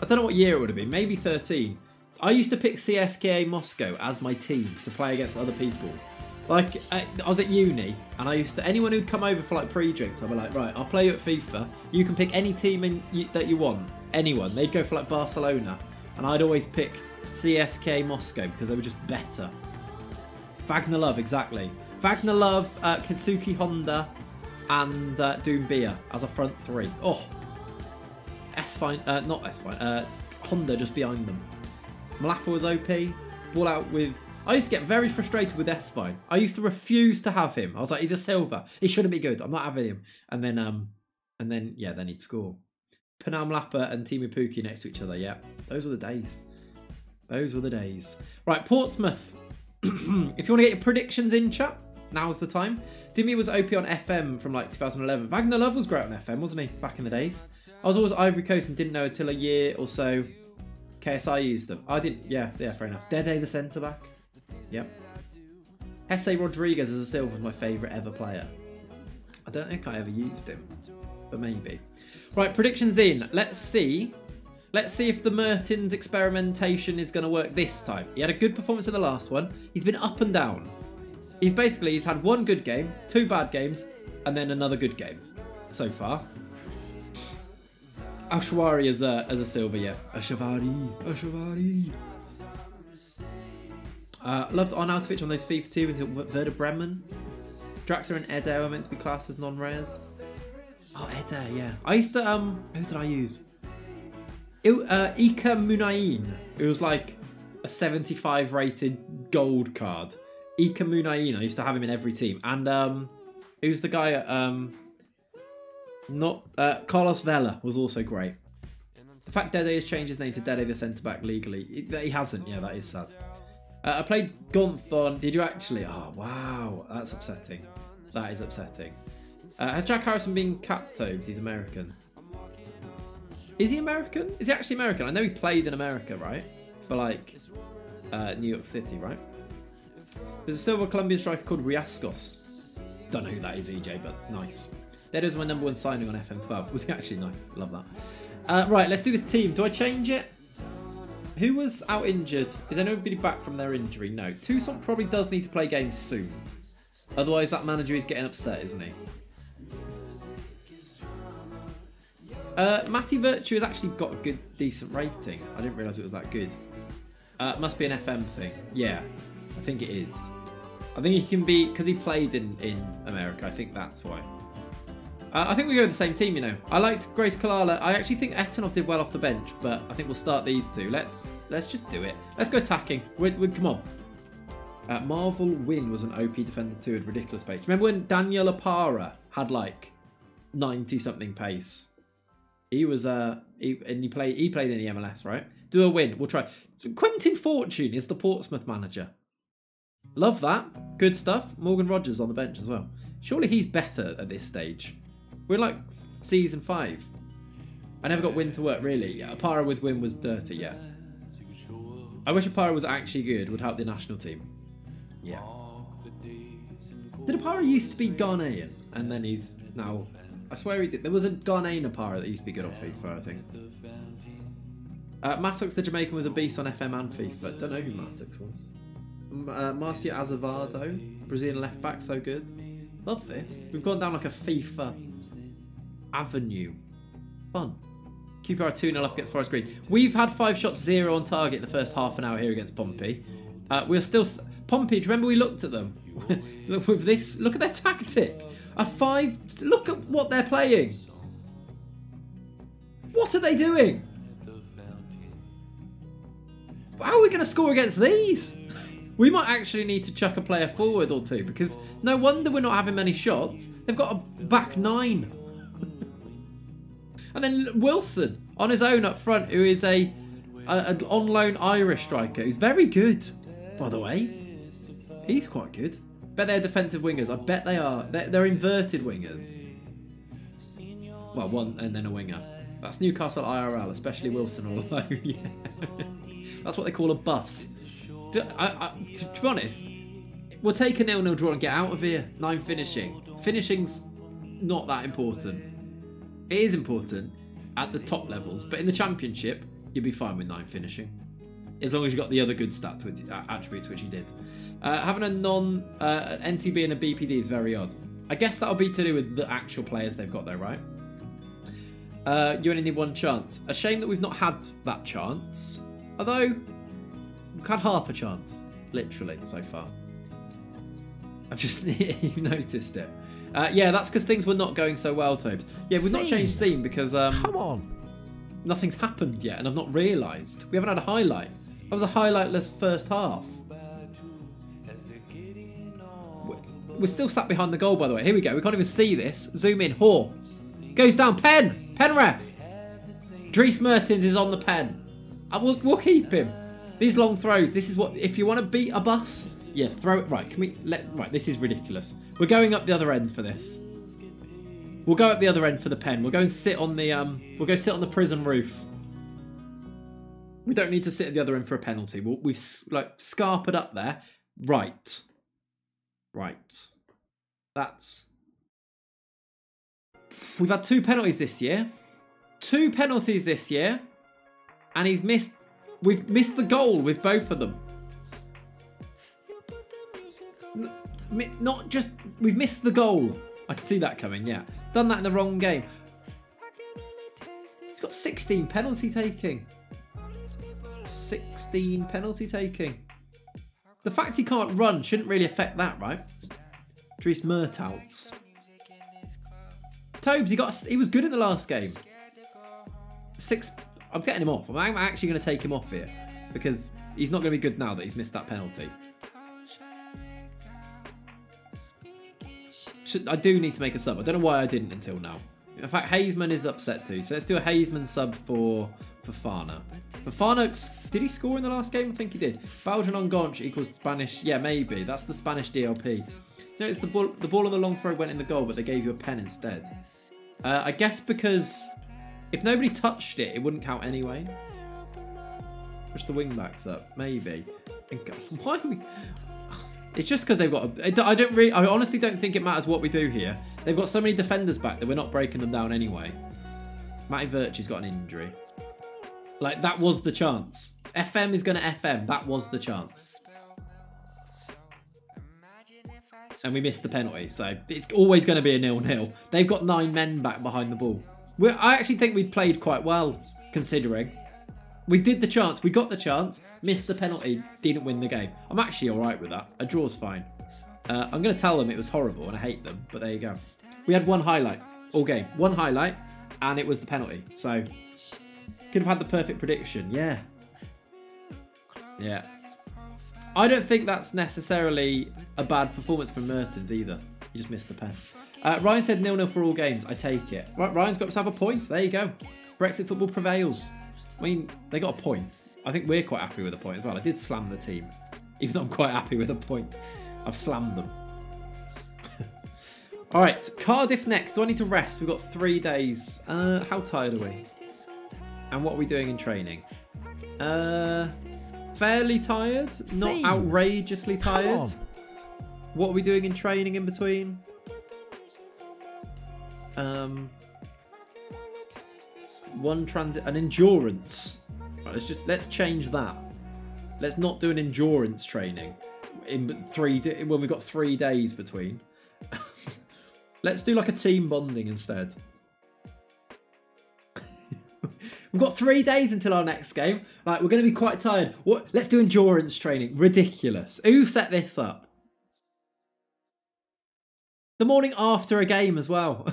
I don't know what year it would have been, maybe 13. I used to pick CSKA Moscow as my team to play against other people. Like, I was at uni, and I used to, anyone who'd come over for like pre-drinks, I'd be like, right, I'll play you at FIFA. You can pick any team that you want. Anyone. They'd go for like Barcelona. And I'd always pick CSKA Moscow because they were just better. Wagner Love, exactly. Wagner Love, Kazuki Honda, and Doumbia as a front three. Oh. S-Fine, not S-Fine, Honda just behind them. Malapa was OP. Ball out with... I used to get very frustrated with S-Fine. I used to refuse to have him. I was like, he's a silver. He shouldn't be good. I'm not having him. And then yeah, then he'd score. Panam Malapa and Timu Pukki next to each other. Yeah, those were the days. Those were the days. Right, Portsmouth. If you want to get your predictions in, chat, now's the time. Dimi was OP on FM from like 2011. Wagner Love was great on FM, wasn't he? Back in the days. I was always Ivory Coast and didn't know until a year or so KSI used them. I didn't. Yeah, fair enough. Dede, the centre back. Yep. Jesse Rodriguez as a silver was my favourite ever player. I don't think I ever used him, but maybe. Right, predictions in. Let's see. Let's see if the Mertens experimentation is going to work this time. He had a good performance in the last one. He's been up and down. He's had one good game, 2 bad games, and then another good game so far. Ashwari as a silver, yeah. Ashwari. Loved Arnautovic on those FIFA 2 with Werder Bremen. Draxler and Eder were meant to be classed as non-rares. Oh, Eder, yeah. I used to, who did I use? Ika Munayin. It was like a 75 rated gold card. Ika Munayin, I used to have him in every team. And who's the guy Carlos Vela was also great. The fact Dede has changed his name to Dede the centre-back legally. He hasn't, yeah, that is sad. I played Gonthon. Did you actually? Oh, wow. That's upsetting. That is upsetting. Has Jack Harrison been captained? He's American. Is he American? Is he actually American? I know he played in America, right? For like New York City, right? There's a silver Colombian striker called Riascos. Don't know who that is, EJ, but nice. That is my #1 signing on FM12. Was he actually nice? Love that. Right, let's do this team. Do I change it? Who was out injured? Is anybody back from their injury? No. Toussaint probably does need to play games soon. Otherwise, that manager is getting upset, isn't he? Matty Virtue has actually got a good, decent rating. I didn't realise it was that good. Must be an FM thing. Yeah, I think it is. I think he can be, because he played in America, I think that's why. I think we go with the same team, you know. I liked Grace Kalala. I actually think Etanov did well off the bench, but I think we'll start these two. Let's just do it. Let's go attacking. Come on. Marvel Win was an OP defender too at ridiculous pace. Remember when Daniel Apara had like 90-something pace? He was he played in the MLS, right? Do a win. We'll try. Quentin Fortune is the Portsmouth manager. Love that. Good stuff. Morgan Rogers on the bench as well. Surely he's better at this stage. We're like season 5. I never got Win to work, really. Yeah, Apara with Win was dirty, yeah. I wish Apara was actually good. Would help the national team. Yeah. Did Apara used to be Ghanaian? And then he's now... I swear he did. There was a Ghanaian Apara that used to be good on FIFA, I think. Mattox the Jamaican was a beast on FM and FIFA. Don't know who Mattox was. Marcia Azevedo, Brazilian left back, so good. Love this. We've gone down like a FIFA avenue. Fun. QPR 2-0 up against Forest Green. We've had 5 shots, 0 on target in the first half an hour here against Pompey. We're still... Pompey, do you remember we looked at them? Look with this. Look at their tactic. A 5... Look at what they're playing. What are they doing? How are we going to score against these? We might actually need to chuck a player forward or two, because no wonder we're not having many shots. They've got a back 9. And then Wilson on his own up front, who is a an on loan Irish striker who's very good, by the way. He's quite good. Bet they're defensive wingers. I bet they are. They're inverted wingers. Well, one and then a winger. That's Newcastle IRL, especially Wilson all alone. Yeah. That's what they call a bus. To be honest, we'll take a 0-0 draw and get out of here. 9 finishing. Finishing's not that important. It is important at the top levels, but in the Championship, you'll be fine with 9 finishing. As long as you've got the other good stats, attributes, which you did. Having a NTB and a BPD is very odd. I guess that'll be to do with the actual players they've got there, right? You only need 1 chance. A shame that we've not had that chance. Although, we've had half a chance, literally, so far. I've just you noticed it. Yeah, that's because things were not going so well, Tobes. Yeah, we've not changed scene because Come on. Nothing's happened yet, and I've not realised. We haven't had a highlight. That was a highlightless first half. We're still sat behind the goal, by the way. Here we go. We can't even see this. Zoom in. Haw. Goes down. Pen. Pen ref. Dries Mertens is on the pen. We'll keep him. These long throws. This is what... If you want to beat a bus... Yeah, throw it. Right, can we... Right, this is ridiculous. We're going up the other end for this. We'll go up the other end for the pen. We'll go and sit on the... We'll go sit on the prison roof. We don't need to sit at the other end for a penalty. We've like scarpered up there. Right. Right. That's... We've had 2 penalties this year. 2 penalties this year. And he's missed... We've missed the goal with both of them. Not just... We've missed the goal. I can see that coming, yeah. Done that in the wrong game. He's got 16 penalty taking. 16 penalty taking. The fact he can't run shouldn't really affect that, right? Dries Mertens. Tobes, he was good in the last game. 6... I'm getting him off. I'm actually going to take him off here because he's not going to be good now that he's missed that penalty. I do need to make a sub. I don't know why I didn't until now. In fact, Hazeman is upset too. So let's do a Hazeman sub for Fafana. Fafana, did he score in the last game? I think he did. Belgian on Gonch equals Spanish. Yeah, maybe. That's the Spanish DLP. Notice the ball on the long throw went in the goal, but they gave you a pen instead. I guess because... If nobody touched it, it wouldn't count anyway. Push the wing backs up, maybe. Why are we? It's just because they've got. I honestly don't think it matters what we do here. They've got so many defenders back that we're not breaking them down anyway. Matty Virtue's got an injury. Like that was the chance. FM is going to FM. That was the chance. And we missed the penalty, so it's always going to be a 0-0. They've got 9 men back behind the ball. I actually think we played quite well, considering. We did the chance, we got the chance, missed the penalty, didn't win the game. I'm actually alright with that. A draw's fine. I'm going to tell them it was horrible and I hate them, but there you go. We had 1 highlight all game. 1 highlight, and it was the penalty. So, could have had the perfect prediction. Yeah. Yeah. I don't think that's necessarily a bad performance from Mertens either. He just missed the pen. Ryan said 0-0 for all games. I take it. Right, Ryan's got himself a point. There you go. Brexit football prevails. I mean, they got a point. I think we're quite happy with a point as well. I did slam the team. Even though I'm quite happy with a point. I've slammed them. Alright, Cardiff next. Do I need to rest? We've got 3 days. How tired are we? And what are we doing in training? Fairly tired. Not outrageously tired. What are we doing in training in between? An endurance. Right, let's change that. Let's not do an endurance training when we've got 3 days between. Let's do like a team bonding instead. We've got 3 days until our next game. Like, we're going to be quite tired. What? Let's do endurance training. Ridiculous. Who set this up? The morning after a game as well.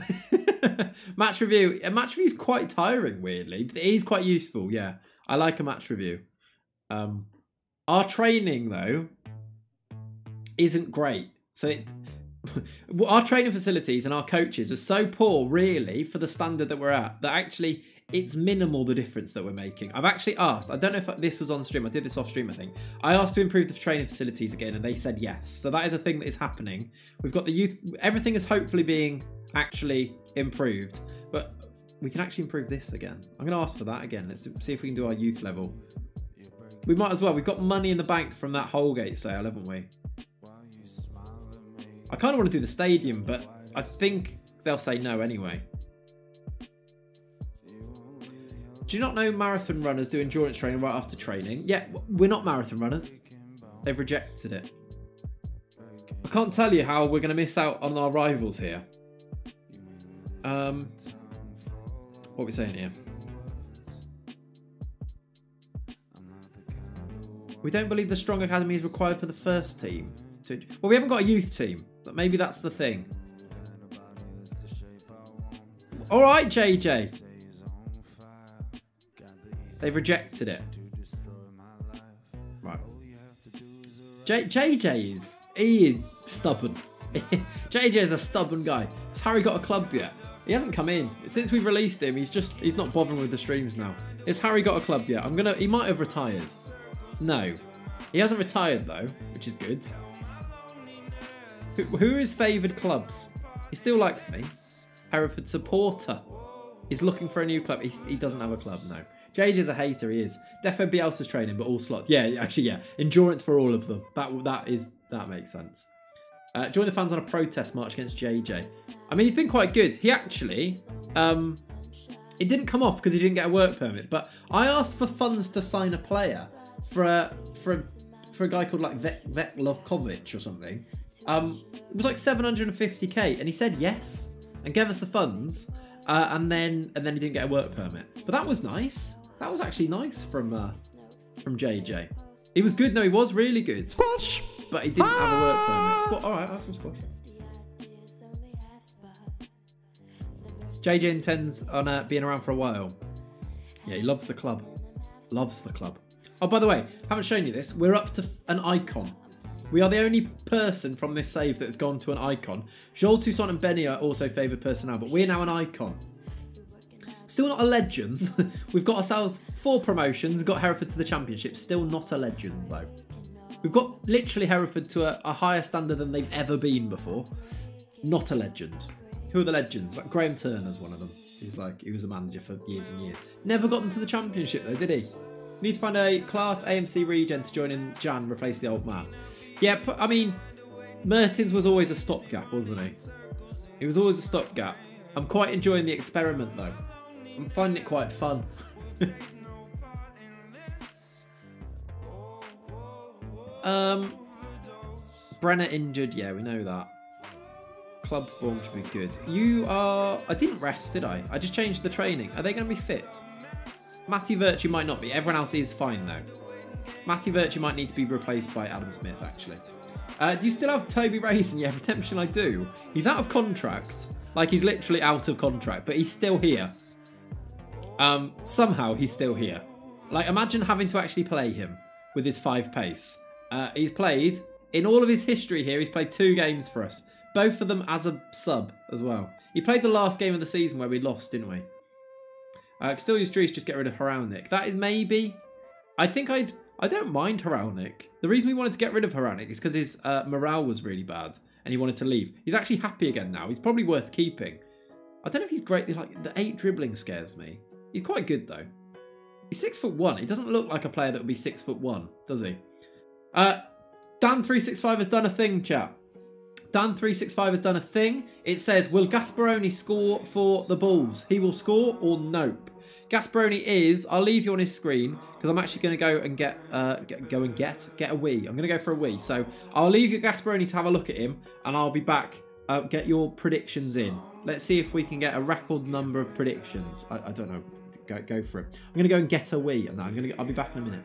Match review. A match review is quite tiring, weirdly. But it is quite useful, yeah. I like a match review. Our training, though, isn't great. So our training facilities and our coaches are so poor, really, for the standard that we're at, that actually it's minimal, the difference that we're making. I've actually asked, I don't know if this was on stream, I did this off stream I think. I asked to improve the training facilities again and they said yes. So that is a thing that is happening. We've got the youth, everything is hopefully being actually improved, but we can actually improve this again. I'm going to ask for that again. Let's see if we can do our youth level. We might as well. We've got money in the bank from that Holgate sale, haven't we? I kind of want to do the stadium, but I think they'll say no anyway. Do you not know marathon runners do endurance training right after training? Yeah, we're not marathon runners. They've rejected it. I can't tell you how we're going to miss out on our rivals here. What are we saying here? We don't believe the strong academy is required for the first team. Well, we haven't got a youth team. But maybe that's the thing. All right, JJ. They've rejected it. Right. JJ is stubborn. JJ is a stubborn guy. Has Harry got a club yet? He hasn't come in. Since we've released him, he's not bothering with the streams now. Has Harry got a club yet? He might have retired. No. He hasn't retired though, which is good. Who are his favoured clubs? He still likes me. Hereford supporter. He's looking for a new club. He doesn't have a club, no. JJ's a hater, he is. Defo Bielsa's training, but all slots. Yeah, actually, yeah. Endurance for all of them. That makes sense. Join the fans on a protest march against JJ. I mean, he's been quite good. He actually, it didn't come off because he didn't get a work permit. But I asked for funds to sign a player for a guy called like Vetlokovic or something. It was like 750k, and he said yes and gave us the funds. And then he didn't get a work permit. But that was nice. That was actually nice from JJ. He was good. No, he was really good. Squash! But he didn't have a work permit. All right, I'll have some squash. JJ intends on being around for a while. Yeah, he loves the club. Loves the club. Oh, by the way, haven't shown you this. We're up to an icon. We are the only person from this save that has gone to an icon. Joel, Toussaint and Benny are also favoured personnel, but we're now an icon. Still not a legend. We've got ourselves 4 promotions, got Hereford to the Championship. Still not a legend, though. We've got literally Hereford to a higher standard than they've ever been before. Not a legend. Who are the legends? Like Graham Turner's one of them. He was a manager for years and years. Never got them to the Championship, though, did he? We need to find a class AMC regen to join in Jan, replace the old man. Yeah, I mean, Mertens was always a stopgap, wasn't he? He was always a stopgap. I'm quite enjoying the experiment, though. I'm finding it quite fun. Brenner injured. Yeah, we know that. Club form should be good. I didn't rest, did I? I just changed the training. Are they going to be fit? Matty Virtue might not be. Everyone else is fine, though. Matty Virtue might need to be replaced by Adam Smith, actually. Do you still have Toby Raisin? Yeah, Redemption I do. He's out of contract. Like, he's literally out of contract, but he's still here. Somehow, he's still here. Like, imagine having to actually play him with his 5 pace. He's played, in all of his history here, he's played 2 games for us. Both of them as a sub as well. He played the last game of the season where we lost, didn't we? Still use Dries, just get rid of Haraunic. That is maybe... I don't mind Haraunic. The reason we wanted to get rid of Haraunic is because his morale was really bad and he wanted to leave. He's actually happy again now. He's probably worth keeping. I don't know if he's great. Like, the 8 dribbling scares me. He's quite good though. He's 6'1". He doesn't look like a player that would be 6'1", does he? Dan365 has done a thing, chat. Dan365 has done a thing. It says, will Gasparoni score for the Bulls? He will score or nope. Gasparoni is, I'll leave you on his screen because I'm actually going to go and get a wee. I'm going to go for a wee. So I'll leave you Gasparoni to have a look at him and I'll be back. Get your predictions in. Let's see if we can get a record number of predictions. I don't know. Go for it. I'm going to go and get a wee. And I'll be back in a minute.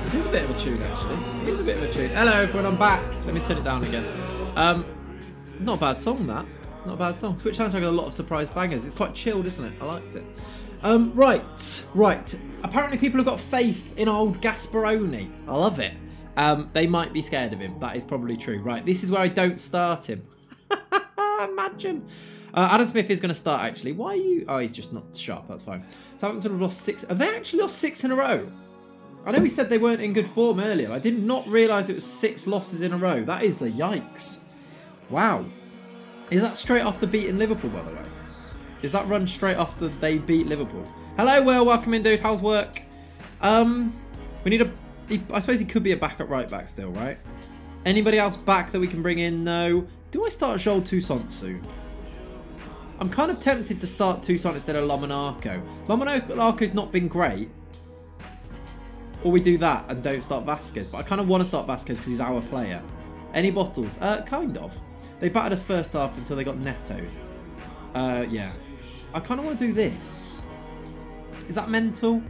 This is a bit of a tune, actually. It is a bit of a tune. Hello, everyone. I'm back. Let me turn it down again. Not a bad song, that. Not a bad song. Twitch sounds like a lot of surprise bangers. It's quite chilled, isn't it? I liked it. Right. Apparently, people have got faith in old Gasparoni. I love it. They might be scared of him. That is probably true. Right. This is where I don't start him. Imagine. Adam Smith is going to start, actually. Why are you... Oh, he's just not sharp. That's fine. Southampton have lost 6... Have they actually lost 6 in a row? I know we said they weren't in good form earlier. I did not realise it was 6 losses in a row. That is a yikes. Wow. Is that straight after beating Liverpool, by the way? Is that run straight after they beat Liverpool? Hello, Will. Welcome in, dude. How's work? We need a... I suppose he could be a backup right back still, right? Anybody else back that we can bring in? No. Do I start Joel Toussaint soon? I'm kind of tempted to start Toussaint instead of Lomonaco. Lomonaco's not been great. Or we do that and don't start Vasquez. But I kind of want to start Vasquez because he's our player. Any bottles? Kind of. They battered us first half until they got nettoed. Yeah. I kind of want to do this. Is that mental?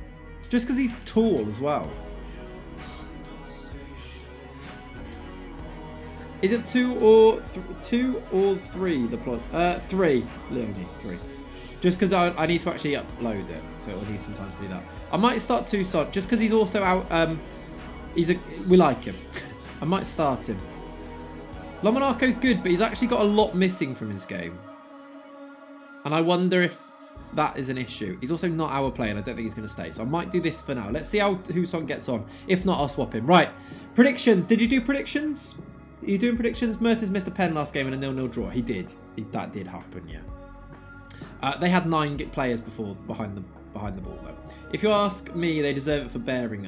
Just because he's tall as well. Is it 2 or 3 the plot? 3, Leonie, 3. Just because I need to actually upload it, so it'll need some time to do that. I might start Toussaint just because he's also out. We like him. I might start him. Lomonaco's good, but he's actually got a lot missing from his game, and I wonder if that is an issue. He's also not our player, and I don't think he's going to stay. So I might do this for now. Let's see how Toussaint gets on. If not, I'll swap him. Right, predictions. Did you do predictions? Are you doing predictions? Mertens missed a pen last game in a 0-0 draw. He did. That did happen, yeah. They had 9 players behind the ball, though. If you ask me, they deserve it for beating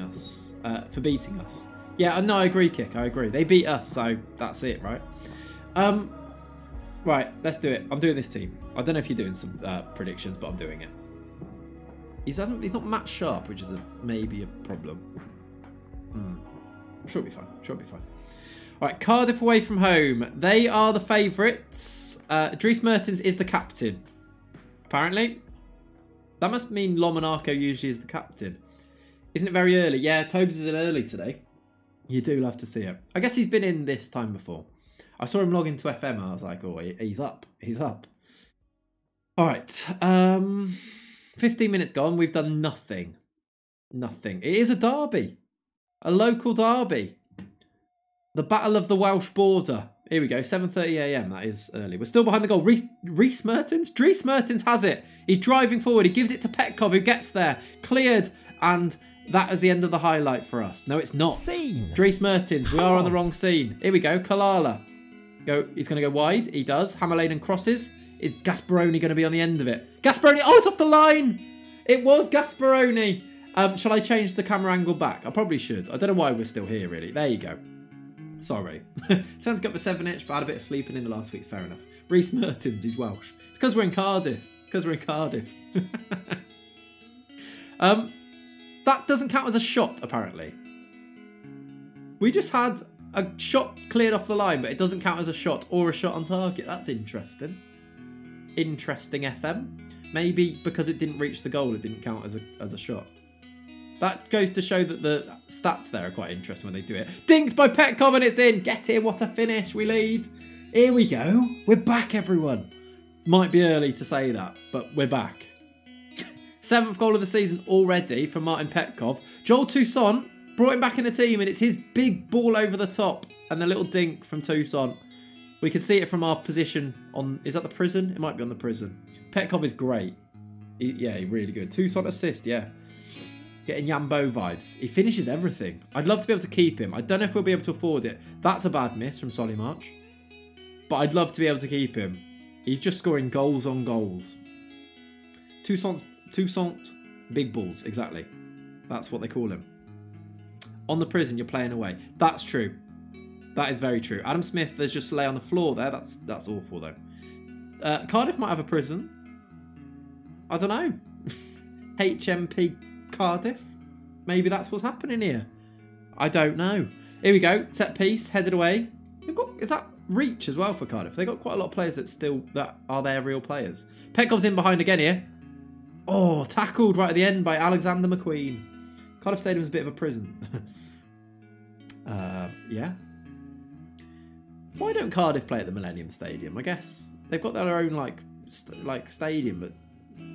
us. Yeah, no, I agree, Kick. I agree. They beat us, so that's it, right? Right, let's do it. I'm doing this team. I don't know if you're doing some predictions, but I'm doing it. He's not match sharp, which is maybe a problem. I'm sure it'll be fine. Right, Cardiff away from home. They are the favourites. Dries Mertens is the captain. Apparently. That must mean Lomonaco usually is the captain. Isn't it very early? Yeah, Tobes is in early today. You do love to see it. I guess he's been in this time before. I saw him log into FM and I was like, oh, he's up. He's up. All right. 15 minutes gone. We've done nothing. Nothing. It is a derby. A local derby. The Battle of the Welsh Border. Here we go, 7:30 AM. That is early. We're still behind the goal. Dries Mertens has it. He's driving forward. He gives it to Petkov, who gets there. Cleared. And that is the end of the highlight for us. No, it's not. Scene. Dries Mertens. We are on the wrong scene. Here we go. Kalala. He's going to go wide. He does. Hammerladen crosses. Is Gasparoni going to be on the end of it? Gasparoni. Oh, it's off the line. It was Gasparoni. Shall I change the camera angle back? I probably should. I don't know why we're still here, really. There you go. Sorry. Sounds got the 7-inch, but I had a bit of sleeping in the last week. Fair enough. Reece Mertens, he's Welsh. It's because we're in Cardiff. That doesn't count as a shot, apparently. We just had a shot cleared off the line, but it doesn't count as a shot or a shot on target. That's interesting. Interesting, FM. Maybe because it didn't reach the goal, it didn't count as a shot. That goes to show that the stats there are quite interesting when they do it. Dinked by Petkov and it's in. Get in. What a finish. We lead. Here we go. We're back, everyone. Might be early to say that, but we're back. 7th goal of the season already for Martin Petkov. Joel Toussaint brought him back in the team and it's his big ball over the top and the little dink from Toussaint. We can see it from our position on... Is that the prison? It might be on the prison. Petkov is great. Yeah, really good. Toussaint assist, yeah. Getting Yambo vibes. He finishes everything. I'd love to be able to keep him. I don't know if we'll be able to afford it. That's a bad miss from Solly March. But I'd love to be able to keep him. He's just scoring goals on goals. Toussaint, big balls, exactly. That's what they call him. On the prison, you're playing away. That's true. That is very true. Adam Smith, there's just lay on the floor there. That's awful, though. Cardiff might have a prison. I don't know. HMP Cardiff? Maybe that's what's happening here. I don't know. Here we go. Set piece, headed away. They've got, is that reach as well for Cardiff? They've got quite a lot of players that are their real players. Petkov's in behind again here. Oh, tackled right at the end by Alexander McQueen. Cardiff Stadium's a bit of a prison. Yeah. Why don't Cardiff play at the Millennium Stadium? I guess they've got their own like stadium, but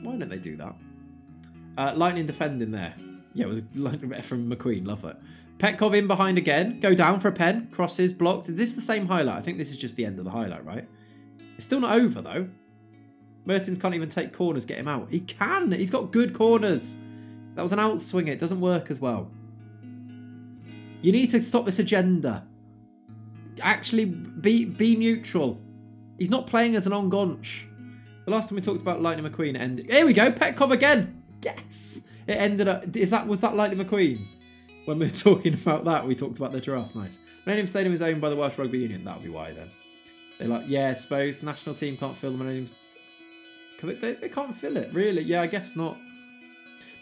why don't they do that? Lightning defending there. Yeah, it was lightning from McQueen. Love it. Petkov in behind again. Go down for a pen. Crosses, blocked. Is this the same highlight? I think this is just the end of the highlight, right? It's still not over, though. Mertens can't even take corners, get him out. He can. He's got good corners. That was an outswinger. It doesn't work as well. You need to stop this agenda. Actually, be neutral. He's not playing as an on-gonch. The last time we talked about Lightning McQueen, it ended... Here we go. Petkov again. Yes. It ended up... Was that Lightning McQueen? When we were talking about that, we talked about the giraffe. Nice. Millennium Stadium is owned by the Welsh Rugby Union. That'll be why then. They're like, yeah, I suppose the national team can't fill the Millennium... They can't fill it, really. Yeah, I guess not.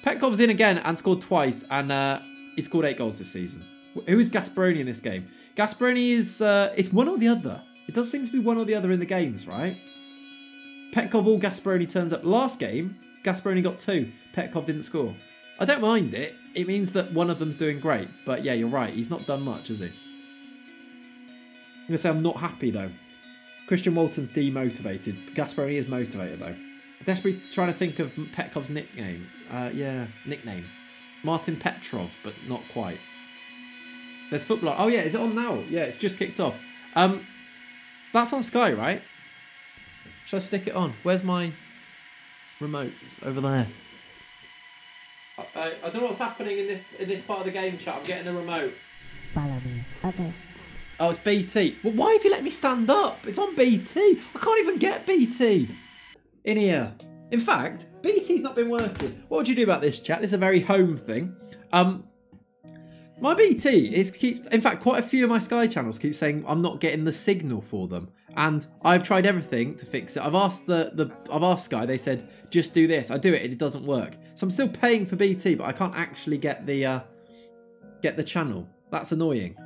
Petkov's in again and scored twice, and he scored 8 goals this season. Who is Gasperoni in this game? Gasperoni is... it's one or the other. It does seem to be one or the other in the games, right? Petkov or Gasperoni turns up. Last game, Gasperoni got 2. Petkov didn't score. I don't mind it. It means that one of them's doing great. But yeah, you're right. He's not done much, has he? I'm going to say I'm not happy, though. Christian Walton's demotivated. Gasperoni is motivated, though. Desperately trying to think of Petkov's nickname. Nickname. Martin Petrov, but not quite. There's football on. Oh, yeah, is it on now? Yeah, it's just kicked off. That's on Sky, right? Shall I stick it on? Where's my remotes? Over there. I don't know what's happening in this part of the game, chat. I'm getting the remote. Follow me. Okay. Oh, it's BT. Well, why have you let me stand up? It's on BT. I can't even get BT in here. In fact, BT's not been working. What would you do about this, chat? This is a very home thing. My BT is in fact, quite a few of my Sky channels keep saying I'm not getting the signal for them, and I've tried everything to fix it. I've asked I've asked Sky. They said just do this. I do it and it doesn't work. So I'm still paying for BT, but I can't actually get the channel. That's annoying.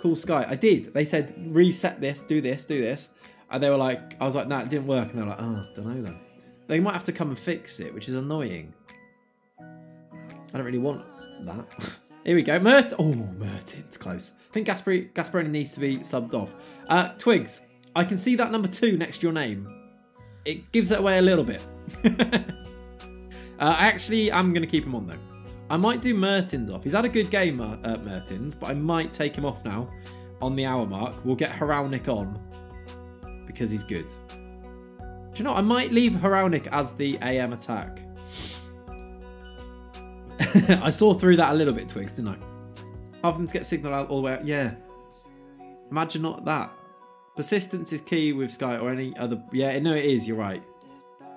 Cool Sky. I did. They said reset this, do this, and they were like, I was like, nah, it didn't work, and they were like, oh, don't know then. They might have to come and fix it, which is annoying. I don't really want that. Here we go. Mertens close. I think Gasperoni needs to be subbed off. Twigs, I can see that number 2 next to your name. It gives it away a little bit. Actually, I'm going to keep him on though. I might do Mertens off. He's had a good game, Mertens, but I might take him off now on the hour mark. We'll get Heralnik on because he's good. Do you know what? I might leave Heralnik as the AM attack. I saw through that a little bit, Twigs, didn't I? Half of them to get signal out all the way out. Yeah. Imagine not that. Persistence is key with Sky or any other... Yeah, no, it is. You're right.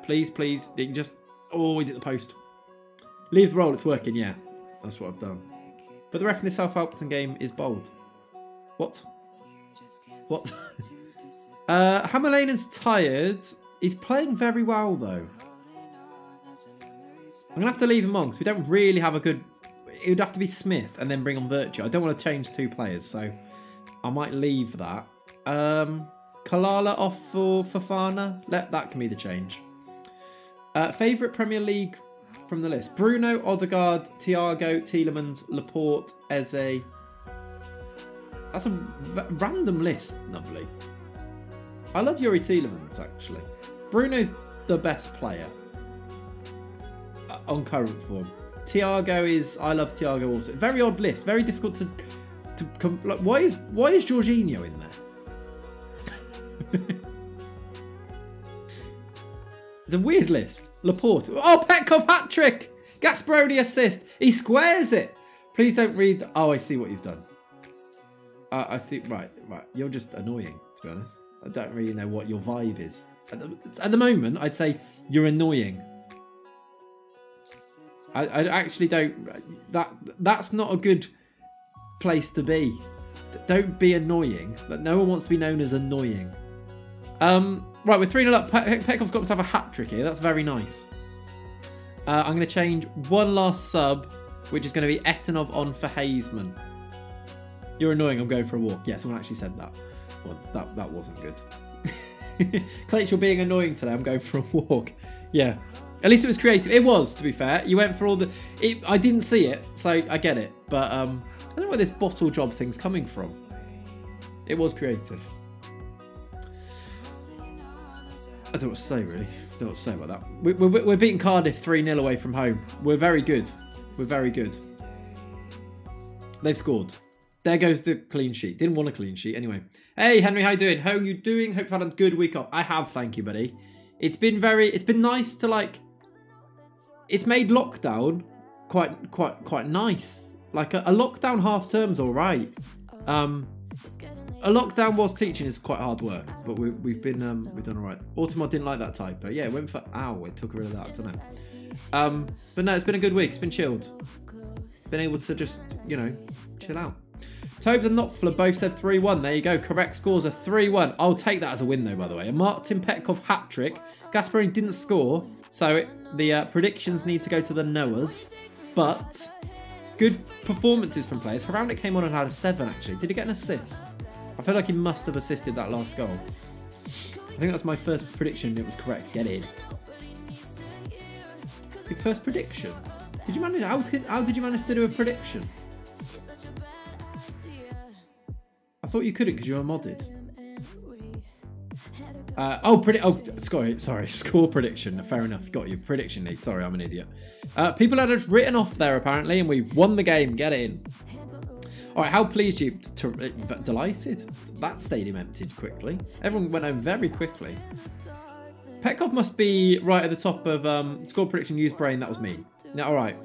Please, please. You can just... Oh, he's at the post. Leave the role, it's working, yeah. That's what I've done. But the ref in this Southampton game is bold. What? What? Hammerlanen's tired. He's playing very well, though. I'm going to have to leave him on because we don't really have a good... It would have to be Smith and then bring on Virtue. I don't want to change 2 players, so I might leave that. Kalala off for Fofana. That can be the change. Favourite Premier League from the list. Bruno, Odegaard, Thiago, Tielemans, Laporte, Eze. That's a random list, lovely. I love Yuri Tielemans, actually. Bruno's the best player on current form. Thiago is... I love Thiago also. Very odd list. Very difficult to like, why is Jorginho in there? It's a weird list. Laporte. Oh, Petkov hat-trick! Gasparoni assist. He squares it. Please don't read... Oh, I see what you've done. I see... Right. You're just annoying, to be honest. I don't really know what your vibe is. At the moment, I'd say you're annoying. I actually don't... That's not a good place to be. Don't be annoying. No one wants to be known as annoying. Right, we're 3-0 up. Petkov's got himself a hat-trick here. That's very nice. I'm going to change one last sub, which is going to be Etanov on for Hazeman. You're annoying. I'm going for a walk. Yeah, someone actually said that once. That wasn't good. Clates, you're being annoying today. I'm going for a walk. Yeah. At least it was creative. It was, to be fair. You went for all the... I didn't see it, so I get it. But I don't know where this bottle job thing's coming from. It was creative. I don't know what to say, really. I don't know what to say about that. We're beating Cardiff 3-0 away from home. We're very good. We're very good. They've scored. There goes the clean sheet. Didn't want a clean sheet anyway. Hey, Henry, how you doing? How are you doing? Hope you've had a good week off. I have, thank you, buddy. It's been nice to, like... It's made lockdown quite nice. Like, a lockdown half-term's all right. A lockdown whilst teaching is quite hard work, but we've done all right. Automod didn't like that typo. Yeah, it went for it took rid of that. I don't know. But no, it's been a good week. It's been chilled. Been able to just, you know, chill out. Tobes and Knopfler both said 3-1. There you go. Correct scores are 3-1. I'll take that as a win though, by the way. A Martin Petkov hat-trick. Gasparini didn't score, so the predictions need to go to the knowers. But good performances from players. Haraunic came on and had a 7 actually. Did he get an assist? I feel like he must have assisted that last goal. I think that's my first prediction. It was correct. Get in. Your first prediction? Did you manage? How did you manage to do a prediction? I thought you couldn't because you were modded. Sorry. Score prediction. Fair enough. Got you. Prediction league. Sorry, I'm an idiot. People had us written off there apparently, and we've won the game. Get in. All right, how pleased you? Delighted. That stadium emptied quickly. Everyone went home very quickly. Petkov must be right at the top of score prediction. Use brain. That was me. Now, all right.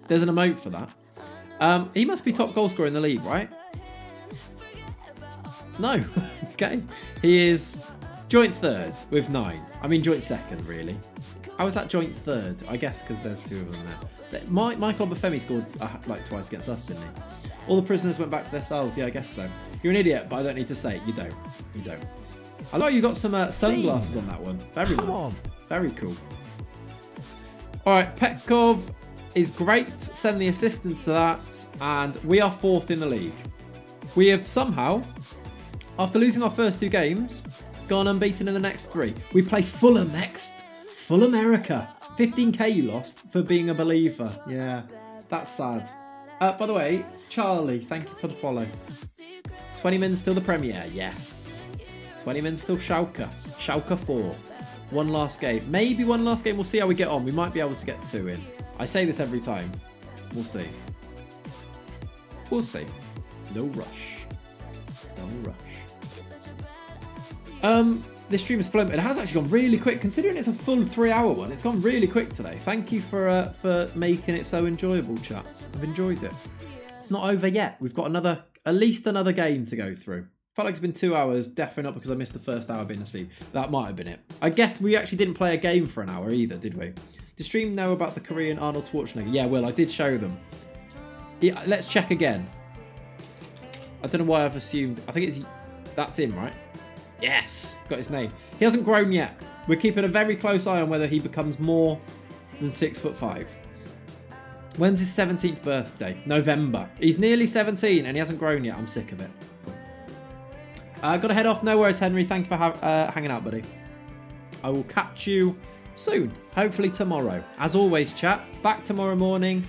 There's an emote for that. He must be top goal scorer in the league, right? No. Okay. He is joint third with 9. I mean joint second, really. How is that joint third? I guess because there's 2 of them there. Michael Obafemi scored like twice against us, didn't he? All the prisoners went back to their cells. Yeah, I guess so. You're an idiot, but I don't need to say it. You don't. You don't. I like you got some sunglasses on that one. Very nice. Very cool. All right, Petkov is great. Send the assistants to that. And we are 4th in the league. We have somehow, after losing our first 2 games, gone unbeaten in the next 3. We play Fulham next. Full America. 15k you lost for being a believer. Yeah, that's sad. By the way, Charlie, thank you for the follow. 20 minutes till the premiere, yes. 20 minutes till Schalke. Schalke 4. One last game. Maybe one last game. We'll see how we get on. We might be able to get 2 in. I say this every time. We'll see. We'll see. No rush. No rush. This stream is flown. It has actually gone really quick. Considering it's a full 3-hour one, it's gone really quick today. Thank you for making it so enjoyable, chat. I've enjoyed it. It's not over yet. We've got at least another game to go through. Felt like it's been 2 hours. Definitely not because I missed the first hour being asleep. That might have been it. I guess we actually didn't play a game for an hour either, did we? Does stream know about the Korean Arnold Schwarzenegger? Yeah, Will, I did show them. Yeah, let's check again. I don't know why I've assumed. I think it's... That's him, right? Yes! Got his name. He hasn't grown yet. We're keeping a very close eye on whether he becomes more than 6'5". When's his 17th birthday? November. He's nearly 17 and he hasn't grown yet. I'm sick of it. Got to head off. No worries, Henry. Thank you for hanging out, buddy. I will catch you soon. Hopefully tomorrow. As always, chat. Back tomorrow morning.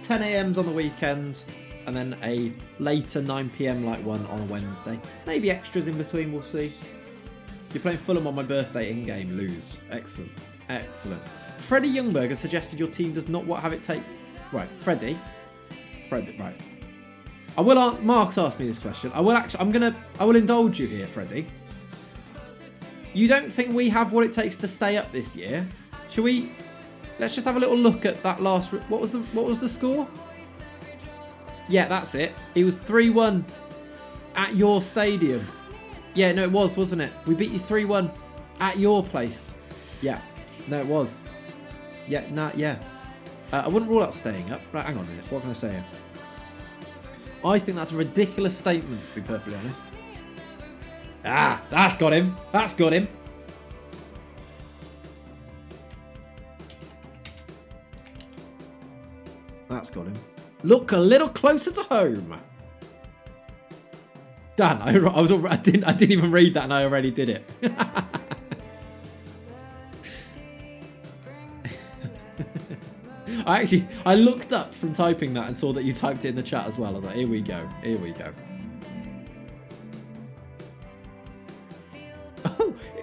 10 a.m.'s on the weekend. And then a later 9 p.m. like one on a Wednesday. Maybe extras in between. We'll see. You're playing Fulham on my birthday in-game. Lose. Excellent. Excellent. Freddie Youngberger suggested your team does not have it take... Right. Freddie. Right. I will. Mark's asked me this question. I will indulge you here, Freddie. You don't think we have what it takes to stay up this year? Shall we? Let's just have a little look at that last. What was the score? Yeah, that's it. It was 3-1 at your stadium. Yeah, no, it was, wasn't it? We beat you 3-1 at your place. Yeah, no, it was. Yeah, nah, yeah. I wouldn't rule out staying up. Right, hang on a minute. What can I say here? I think that's a ridiculous statement, to be perfectly honest. Ah, that's got him. That's got him. That's got him. Look a little closer to home. Dan, I didn't even read that and I already did it. I looked up from typing that and saw that you typed it in the chat as well. I was like, here we go. Here we go.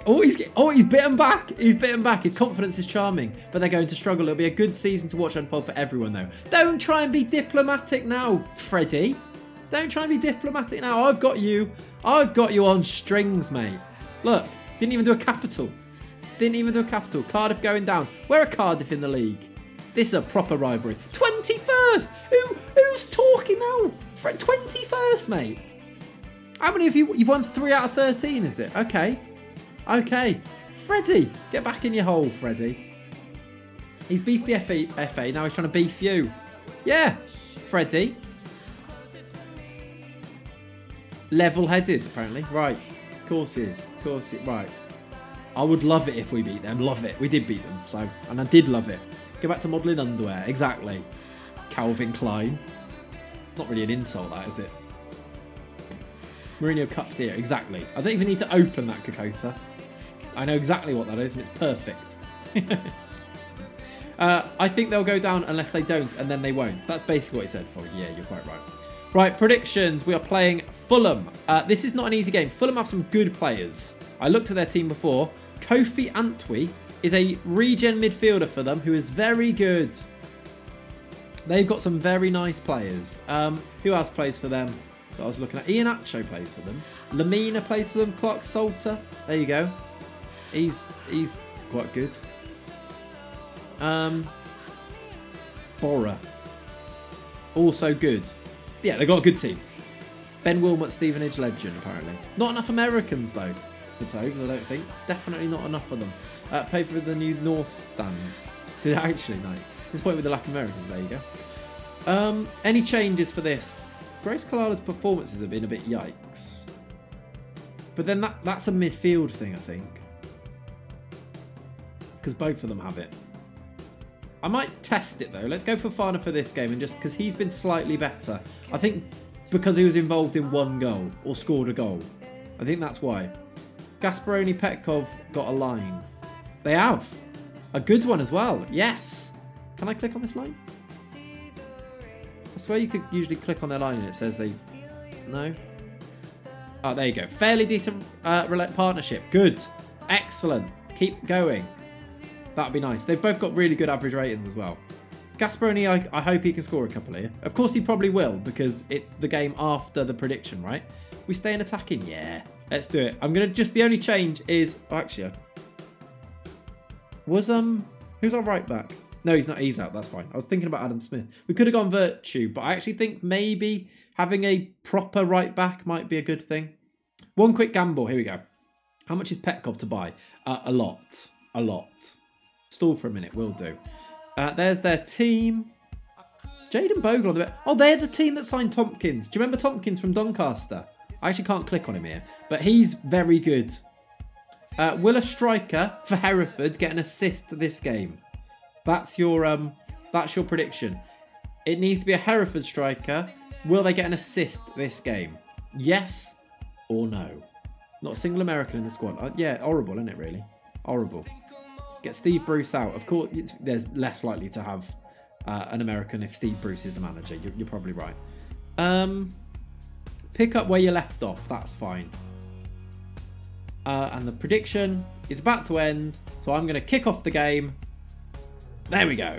He's bitten back. He's bitten back. His confidence is charming, but they're going to struggle. It'll be a good season to watch unfold for everyone, though. Don't try and be diplomatic now, Freddie. Don't try and be diplomatic now. I've got you. I've got you on strings, mate. Look, didn't even do a capital. Didn't even do a capital. Cardiff going down. Where are Cardiff in the league? This is a proper rivalry. 21st. Who's talking now? 21st, mate. How many of you? You've won 3 out of 13, is it? Okay. Okay. Freddie, get back in your hole, Freddie. He's beefed the FA. Now he's trying to beef you. Yeah, Freddie. Level-headed, apparently. Right. Of course he is. Of course he is. Right. I would love it if we beat them. Love it. We did beat them. So, and I did love it. Go back to modelling underwear. Exactly. Calvin Klein. Not really an insult, that, is it? Mourinho cupped here. Exactly. I don't even need to open that Kokota. I know exactly what that is, and it's perfect. I think they'll go down unless they don't, and then they won't. That's basically what he said. For yeah, you're quite right. Right, predictions. We are playing Fulham. This is not an easy game. Fulham have some good players. I looked at their team before. Kofi Antwi is a regen midfielder for them who is very good. They've got some very nice players. Who else plays for them that I was looking at? Ian Acho plays for them. Lamina plays for them. Clark Salter. There you go. He's quite good. Bora. Also good. Yeah, they've got a good team. Ben Wilmot, Stevenage legend, apparently. Not enough Americans, though, for Toves, I don't think. Definitely not enough of them. Pay for the new North stand. Actually, nice. Disappointed with the lack of Americans. There you go. Any changes for this? Grace Kalala's performances have been a bit yikes. But then that's a midfield thing, I think. Because both of them have it. I might test it, though. Let's go for Fana for this game. And just because he's been slightly better. I think because he was involved in one goal. Or scored a goal. I think that's why. Gasparoni, Petkov got a line. They have. A good one as well. Yes. Can I click on this line? I swear you could usually click on their line and it says they... No? Oh, there you go. Fairly decent partnership. Good. Excellent. Keep going. That'd be nice. They've both got really good average ratings as well. Gasparoni, I hope he can score a couple here. Of course he probably will because it's the game after the prediction, right? We stay in attacking? Yeah. Let's do it. I'm going to just... The only change is... Oh, actually... Was, who's our right back? No, he's not. He's out. That's fine. I was thinking about Adam Smith. We could have gone Virtue, but I actually think maybe having a proper right back might be a good thing. One quick gamble. Here we go. How much is Petkov to buy? A lot. A lot. Stall for a minute. Will do. There's their team. Jaden Bogle on the... Oh, they're the team that signed Tompkins. Do you remember Tompkins from Doncaster? I actually can't click on him here, but he's very good. Will a striker for Hereford get an assist this game? That's your prediction. It needs to be a Hereford striker. Will they get an assist this game? Yes or no? Not a single American in the squad. Yeah, horrible, isn't it, really? Horrible. Get Steve Bruce out. Of course, there's less likely to have an American if Steve Bruce is the manager. You're probably right. Pick up where you left off. That's fine. And the prediction is about to end, so I'm going to kick off the game. There we go.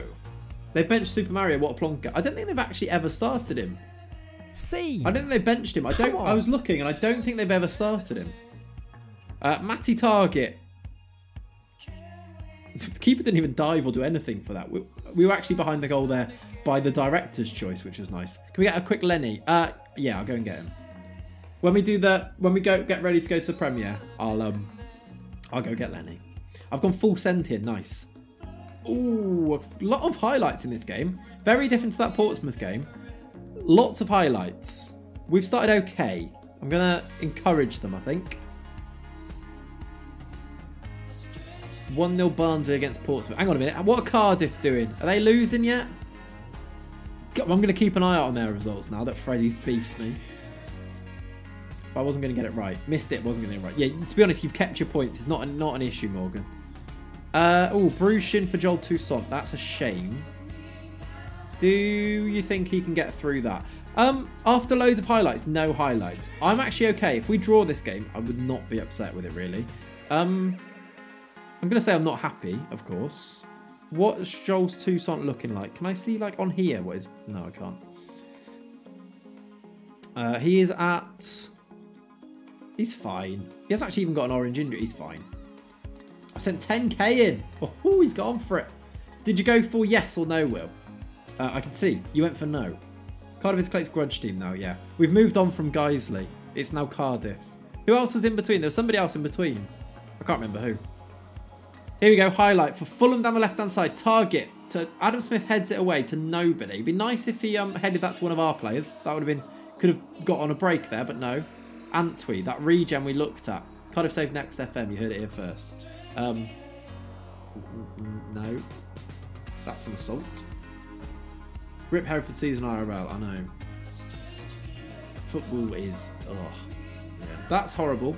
They benched Super Mario. What a plonker. I don't think they've actually ever started him. See. I don't think they benched him. I was looking, and I don't think they've ever started him. Matty Target. The keeper didn't even dive or do anything for that. We were actually behind the goal there by the director's choice, which was nice. Can we get a quick Lenny? Yeah, I'll go and get him. When we get ready to go to the premiere, I'll go get Lenny. I've gone full send here. Nice. Ooh, a lot of highlights in this game. Very different to that Portsmouth game. Lots of highlights. We've started okay. I'm gonna encourage them, I think. 1-0 Barnsley against Portsmouth. Hang on a minute. What are Cardiff doing? Are they losing yet? I'm going to keep an eye out on their results now that Freddie's beefed me. But I wasn't going to get it right. Missed it. Wasn't going to get it right. Yeah, to be honest, you've kept your points. It's not an issue, Morgan. Brushin for Joel Toussaint. That's a shame. Do you think he can get through that? After loads of highlights, no highlights. I'm actually okay. If we draw this game, I would not be upset with it, really. I'm going to say I'm not happy, of course. What's Joel Toussaint looking like? Can I see, like, on here? What is... No, I can't. He is at... He's fine. He hasn't actually even got an orange injury. He's fine. I sent 10k in. Oh, he's gone for it. Did you go for yes or no, Will? I can see. You went for no. Cardiff Clate's grudge team now, yeah. We've moved on from Guiseley. It's now Cardiff. Who else was in between? There was somebody else in between. I can't remember who. Here we go, highlight for Fulham down the left-hand side. Target to Adam Smith, heads it away to nobody. It'd be nice if he headed that to one of our players. That would have been, could have got on a break there, but no. Antwi, that regen we looked at. Cardiff save next FM, you heard it here first. No. That's an assault. Rip Hereford season IRL, I know. Football is, yeah, that's horrible.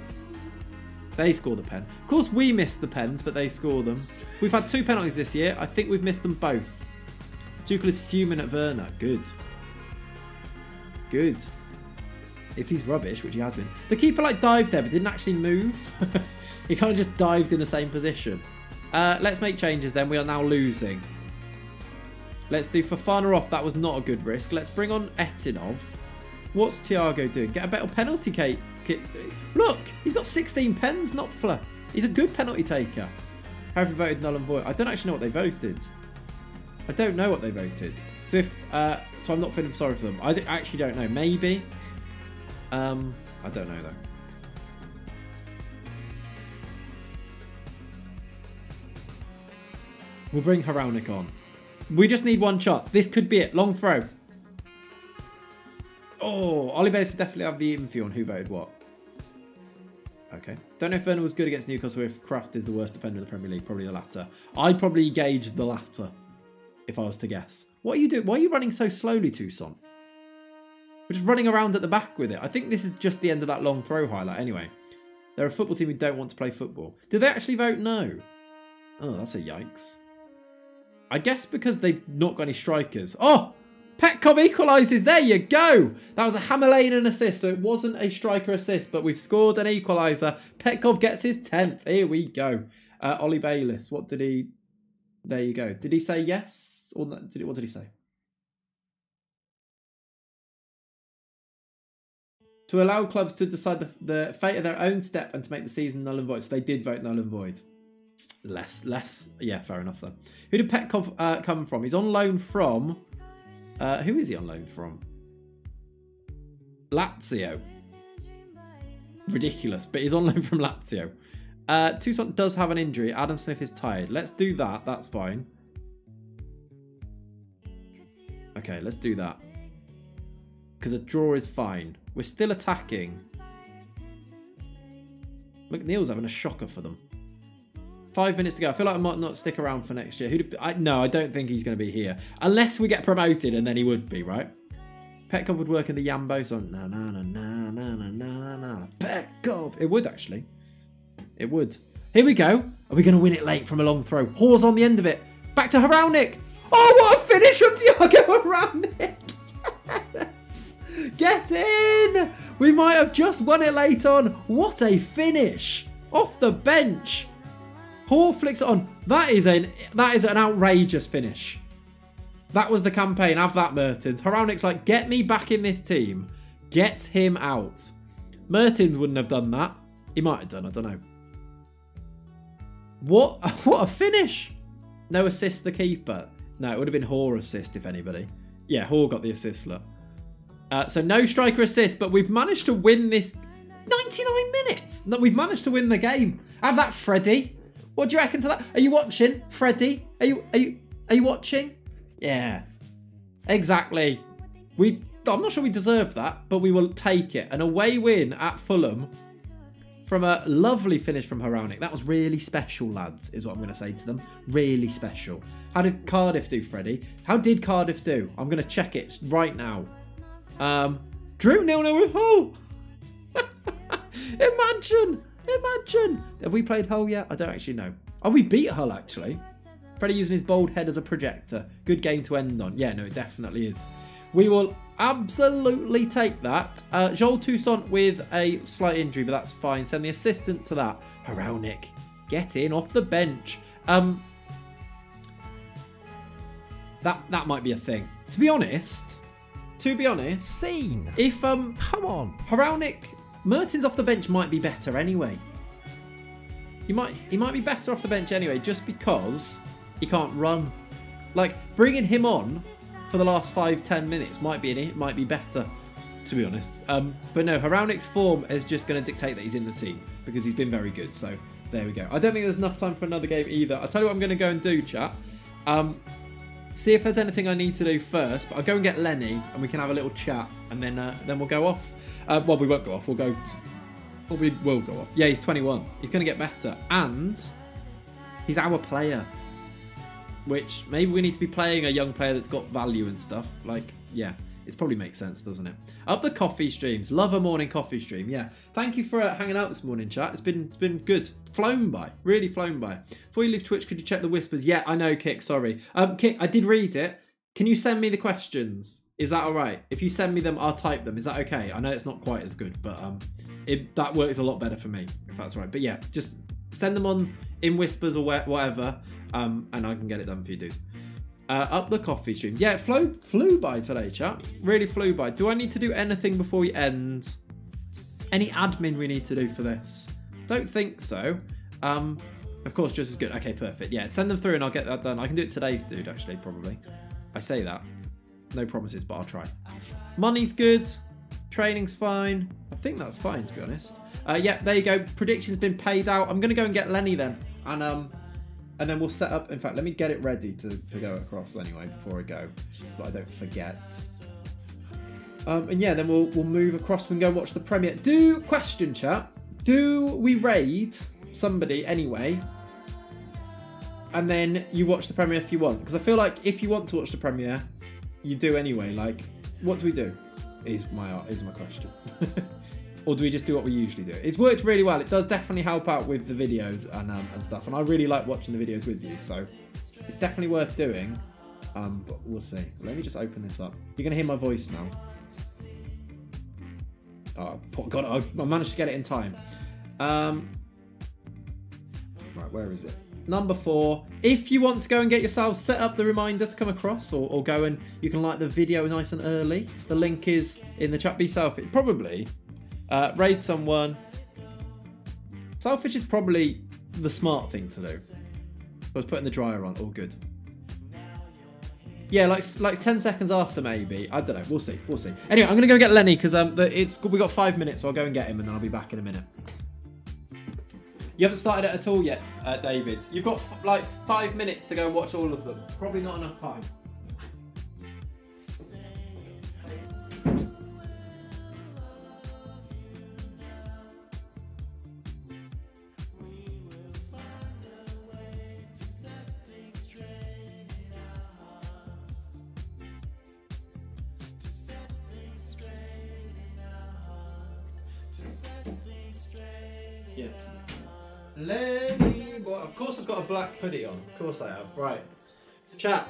They score the pen. Of course, we missed the pens, but they score them. We've had 2 penalties this year. I think we've missed them both. Tuchel is fuming at Werner. Good. Good. If he's rubbish, which he has been. The keeper like dived there, but didn't actually move. He kind of just dived in the same position. Let's make changes then. We are now losing. Let's do Fofana off. That was not a good risk. Let's bring on Etinov. What's Thiago doing? Get a better penalty kick. Look, he's got 16 pens, Knopfler. He's a good penalty taker. Have you voted null and void? I don't actually know what they voted. I don't know what they voted. So if so I'm not feeling sorry for them. I actually don't know. Maybe. I don't know though. We'll bring Haraunic on. We just need one chance. This could be it. Long throw. Oh, Ollie Bates would definitely have the info on who voted what. Okay. Don't know if Werner was good against Newcastle or if Kraft is the worst defender in the Premier League. Probably the latter. I'd probably gauge the latter if I was to guess. What are you doing? Why are you running so slowly, Toussaint? We're just running around at the back with it. I think this is just the end of that long throw highlight anyway. They're a football team who don't want to play football. Did they actually vote no? Oh, that's a yikes. I guess because they've not got any strikers. Oh! Petkov equalises. There you go. That was a Hammerlane assist, so it wasn't a striker assist, but we've scored an equaliser. Petkov gets his 10th. Here we go. Ollie Bayliss. What did he... There you go. Did he say yes? Or what did he say? To allow clubs to decide the fate of their own step and to make the season null and void. So they did vote null and void. Less. Yeah, fair enough then. Who did Petkov come from? He's on loan from... who is he on loan from? Lazio. Ridiculous, but he's on loan from Lazio. Toussaint does have an injury. Adam Smith is tired. Let's do that. That's fine. Okay, let's do that. Because a draw is fine. We're still attacking. McNeil's having a shocker for them. 5 minutes to go. I feel like I might not stick around for next year. No, I don't think he's going to be here. Unless we get promoted, and then he would be, right? Petcov would work in the Yambo song. Na na na na na na na na. Petcov. It would, actually. It would. Here we go. Are we going to win it late from a long throw? Hawes on the end of it. Back to Haraunic. Oh, what a finish from Thiago Haraunic. Yes. Get in. We might have just won it late on. What a finish. Off the bench. Hall flicks it on. That is an outrageous finish. That was the campaign. Have that, Mertens. Haraunic's like, get me back in this team. Get him out. Mertens wouldn't have done that. He might have done. I don't know. What a finish. No assist, the keeper. No, it would have been Hall assist, if anybody. Yeah, Hall got the assist, look. So no striker assist, but we've managed to win this 99 minutes. No, we've managed to win the game. Have that, Freddie. What do you reckon to that? Are you watching, Freddie? Are you watching? Yeah, exactly. I'm not sure we deserve that, but we will take it. An away win at Fulham from a lovely finish from Haraunic. That was really special, lads, is what I'm going to say to them. Really special. How did Cardiff do, Freddie? How did Cardiff do? I'm going to check it right now. Drew 0-0 with Hull. Imagine. Have we played Hull yet? I don't actually know. Oh, we beat Hull, actually. Freddie using his bold head as a projector. Good game to end on. Yeah, no, it definitely is. We will absolutely take that. Joel Toussaint with a slight injury, but that's fine. Send the assistant to that. Haraunic, get in off the bench. That might be a thing. To be honest, Scene. If Come on. Haraunic, Mertens off the bench might be better anyway. He might be better off the bench anyway, just because he can't run. Like, bringing him on for the last 5-10 minutes might be better, to be honest. But no, Haraunic's form is just going to dictate that he's in the team because he's been very good. So there we go. I don't think there's enough time for another game either. I'll tell you what I'm going to go and do, chat. See if there's anything I need to do first. But I'll go and get Lenny and we can have a little chat and then we'll go off. Well, we won't go off. We'll go. Well, we will go off. Yeah, he's 21. He's going to get better. And he's our player. Which, maybe we need to be playing a young player that's got value and stuff. Like, yeah, it probably makes sense, doesn't it? Up the coffee streams. Love a morning coffee stream, yeah. Thank you for hanging out this morning, chat. It's been good. Flown by. Really flown by. Before you leave Twitch, could you check the whispers? Yeah, I know, Kick, sorry. Kick, I did read it. Can you send me the questions? Is that all right? If you send me them, I'll type them. Is that okay? I know it's not quite as good, but that works a lot better for me, if that's right. But yeah, just send them on in whispers or whatever, and I can get it done for you, dude. Up the coffee stream. Yeah, it flew by today, chat. Really flew by. Do I need to do anything before we end? Any admin we need to do for this? Don't think so. Of course, just as good. Okay, perfect. Yeah, send them through and I'll get that done. I can do it today, dude, actually, probably. I say that. No promises, but I'll try. Money's good. Training's fine. I think that's fine, to be honest. Yeah, there you go. Prediction's been paid out. I'm going to go and get Lenny then. And then we'll set up. In fact, let me get it ready to go across anyway before I go, so I don't forget. And yeah, then we'll move across. We can go and watch the premiere. Question, chat. Do we raid somebody anyway? And then you watch the premiere if you want? Because I feel like if you want to watch the premiere, you do anyway. Like, what do we do? Is my question. Or do we just do what we usually do? It's worked really well. It does definitely help out with the videos and stuff. And I really like watching the videos with you. So it's definitely worth doing. But we'll see. Let me just open this up. You're going to hear my voice now. Oh, God, I managed to get it in time. Right, where is it? Number 4. If you want to go and get yourselves set up the reminder to come across, or go and you can like the video nice and early. The link is in the chat. Be selfish. Probably raid someone. Selfish is probably the smart thing to do. I was putting the dryer on. All good. Yeah, like 10 seconds after maybe. I don't know. We'll see. We'll see. Anyway, I'm gonna go get Lenny because we got 5 minutes, so I'll go and get him and then I'll be back in a minute. You haven't started it at all yet, David. You've got like 5 minutes to go and watch all of them. Probably not enough time. Yeah. Lenny, boy. Of course I've got a black hoodie on. Of course I have. Right. Chat.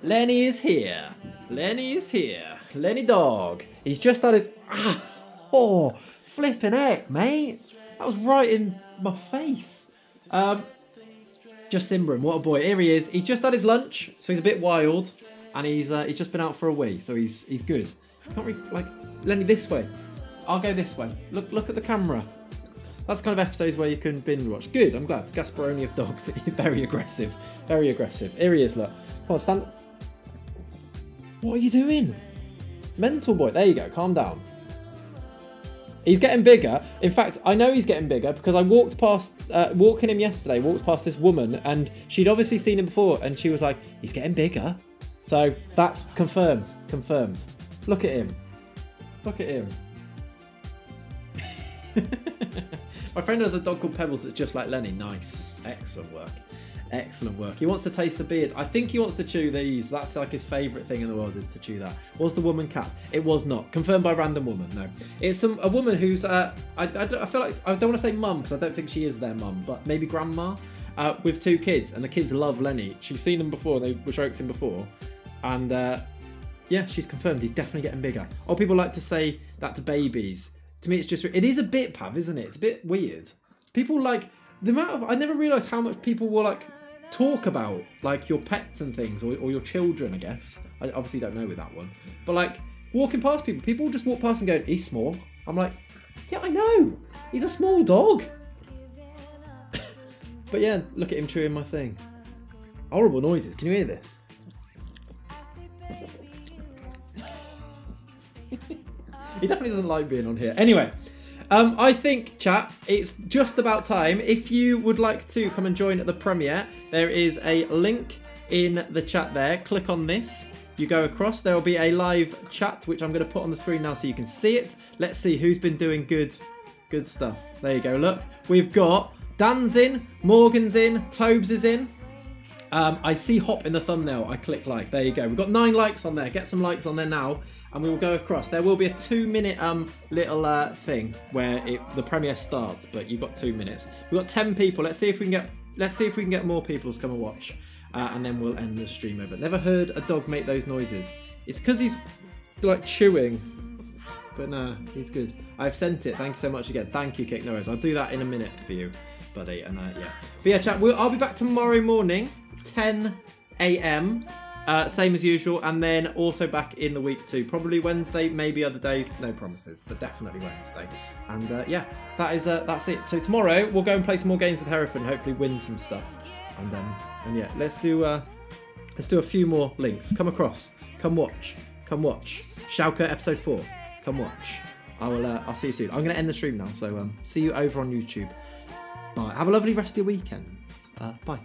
Lenny is here. Lenny is here. Lenny dog. He's just had his... Oh, flipping heck, mate. That was right in my face. Just Simbram, what a boy. Here he is. He's just had his lunch, so he's a bit wild. And he's just been out for a wee, so he's good. Can't really, like, Lenny, this way. I'll go this way. Look at the camera. That's the kind of episodes where you can binge watch. Good, I'm glad. Gasparoni of dogs. Very aggressive. Very aggressive. Here he is, look. Come on, stand. What are you doing? Mental boy. There you go. Calm down. He's getting bigger. In fact, I know he's getting bigger because I walked past, walking him yesterday, walked past this woman and she'd obviously seen him before and she was like, he's getting bigger. So that's confirmed. Confirmed. Look at him. Look at him. My friend has a dog called Pebbles that's just like Lenny. Nice. Excellent work. Excellent work. He wants to taste the beard. I think he wants to chew these. That's like his favourite thing in the world is to chew that. Was the woman cat? It was not. Confirmed by random woman. No. It's a woman who's, I feel like, I don't want to say mum because I don't think she is their mum, but maybe grandma with 2 kids. And the kids love Lenny. She's seen him before. They were stroked him before. And yeah, she's confirmed. He's definitely getting bigger. Oh, people like to say that to babies. To me, it's just, it is a bit, Pav, isn't it? It's a bit weird. People like, the amount of, I never realised how much people will like talk about like your pets and things or your children, I guess. I obviously don't know with that one. But like walking past people will just walk past and go, he's small. I'm like, yeah, I know. He's a small dog. But yeah, look at him chewing my thing. Horrible noises. Can you hear this? He definitely doesn't like being on here. Anyway, I think, chat, it's just about time. If you would like to come and join at the premiere, there is a link in the chat there. Click on this. You go across. There will be a live chat, which I'm going to put on the screen now so you can see it. Let's see who's been doing good stuff. There you go. Look, we've got Dan's in, Morgan's in, Tobes is in. I see Hop in the thumbnail. I click like. There you go. We've got 9 likes on there. Get some likes on there now. And we will go across. There will be a 2-minute little thing where the premiere starts, but you've got 2 minutes. We've got 10 people. Let's see if we can get more people to come and watch, and then we'll end the stream over. Never heard a dog make those noises. It's because he's like chewing, but no, he's good. I've sent it. Thank you so much again. Thank you, Kick Norris. I'll do that in a minute for you, buddy. And yeah, but yeah, chat. I'll be back tomorrow morning, 10 a.m. Same as usual, and then also back in the week too. Probably Wednesday, maybe other days. No promises, but definitely Wednesday. And yeah, that's it. So tomorrow we'll go and play some more games with Hereford and hopefully win some stuff. And yeah, let's do a few more links. Come across, come watch. Schalke episode 4. Come watch. I'll see you soon. I'm gonna end the stream now, so see you over on YouTube. Bye. Have a lovely rest of your weekends. Bye.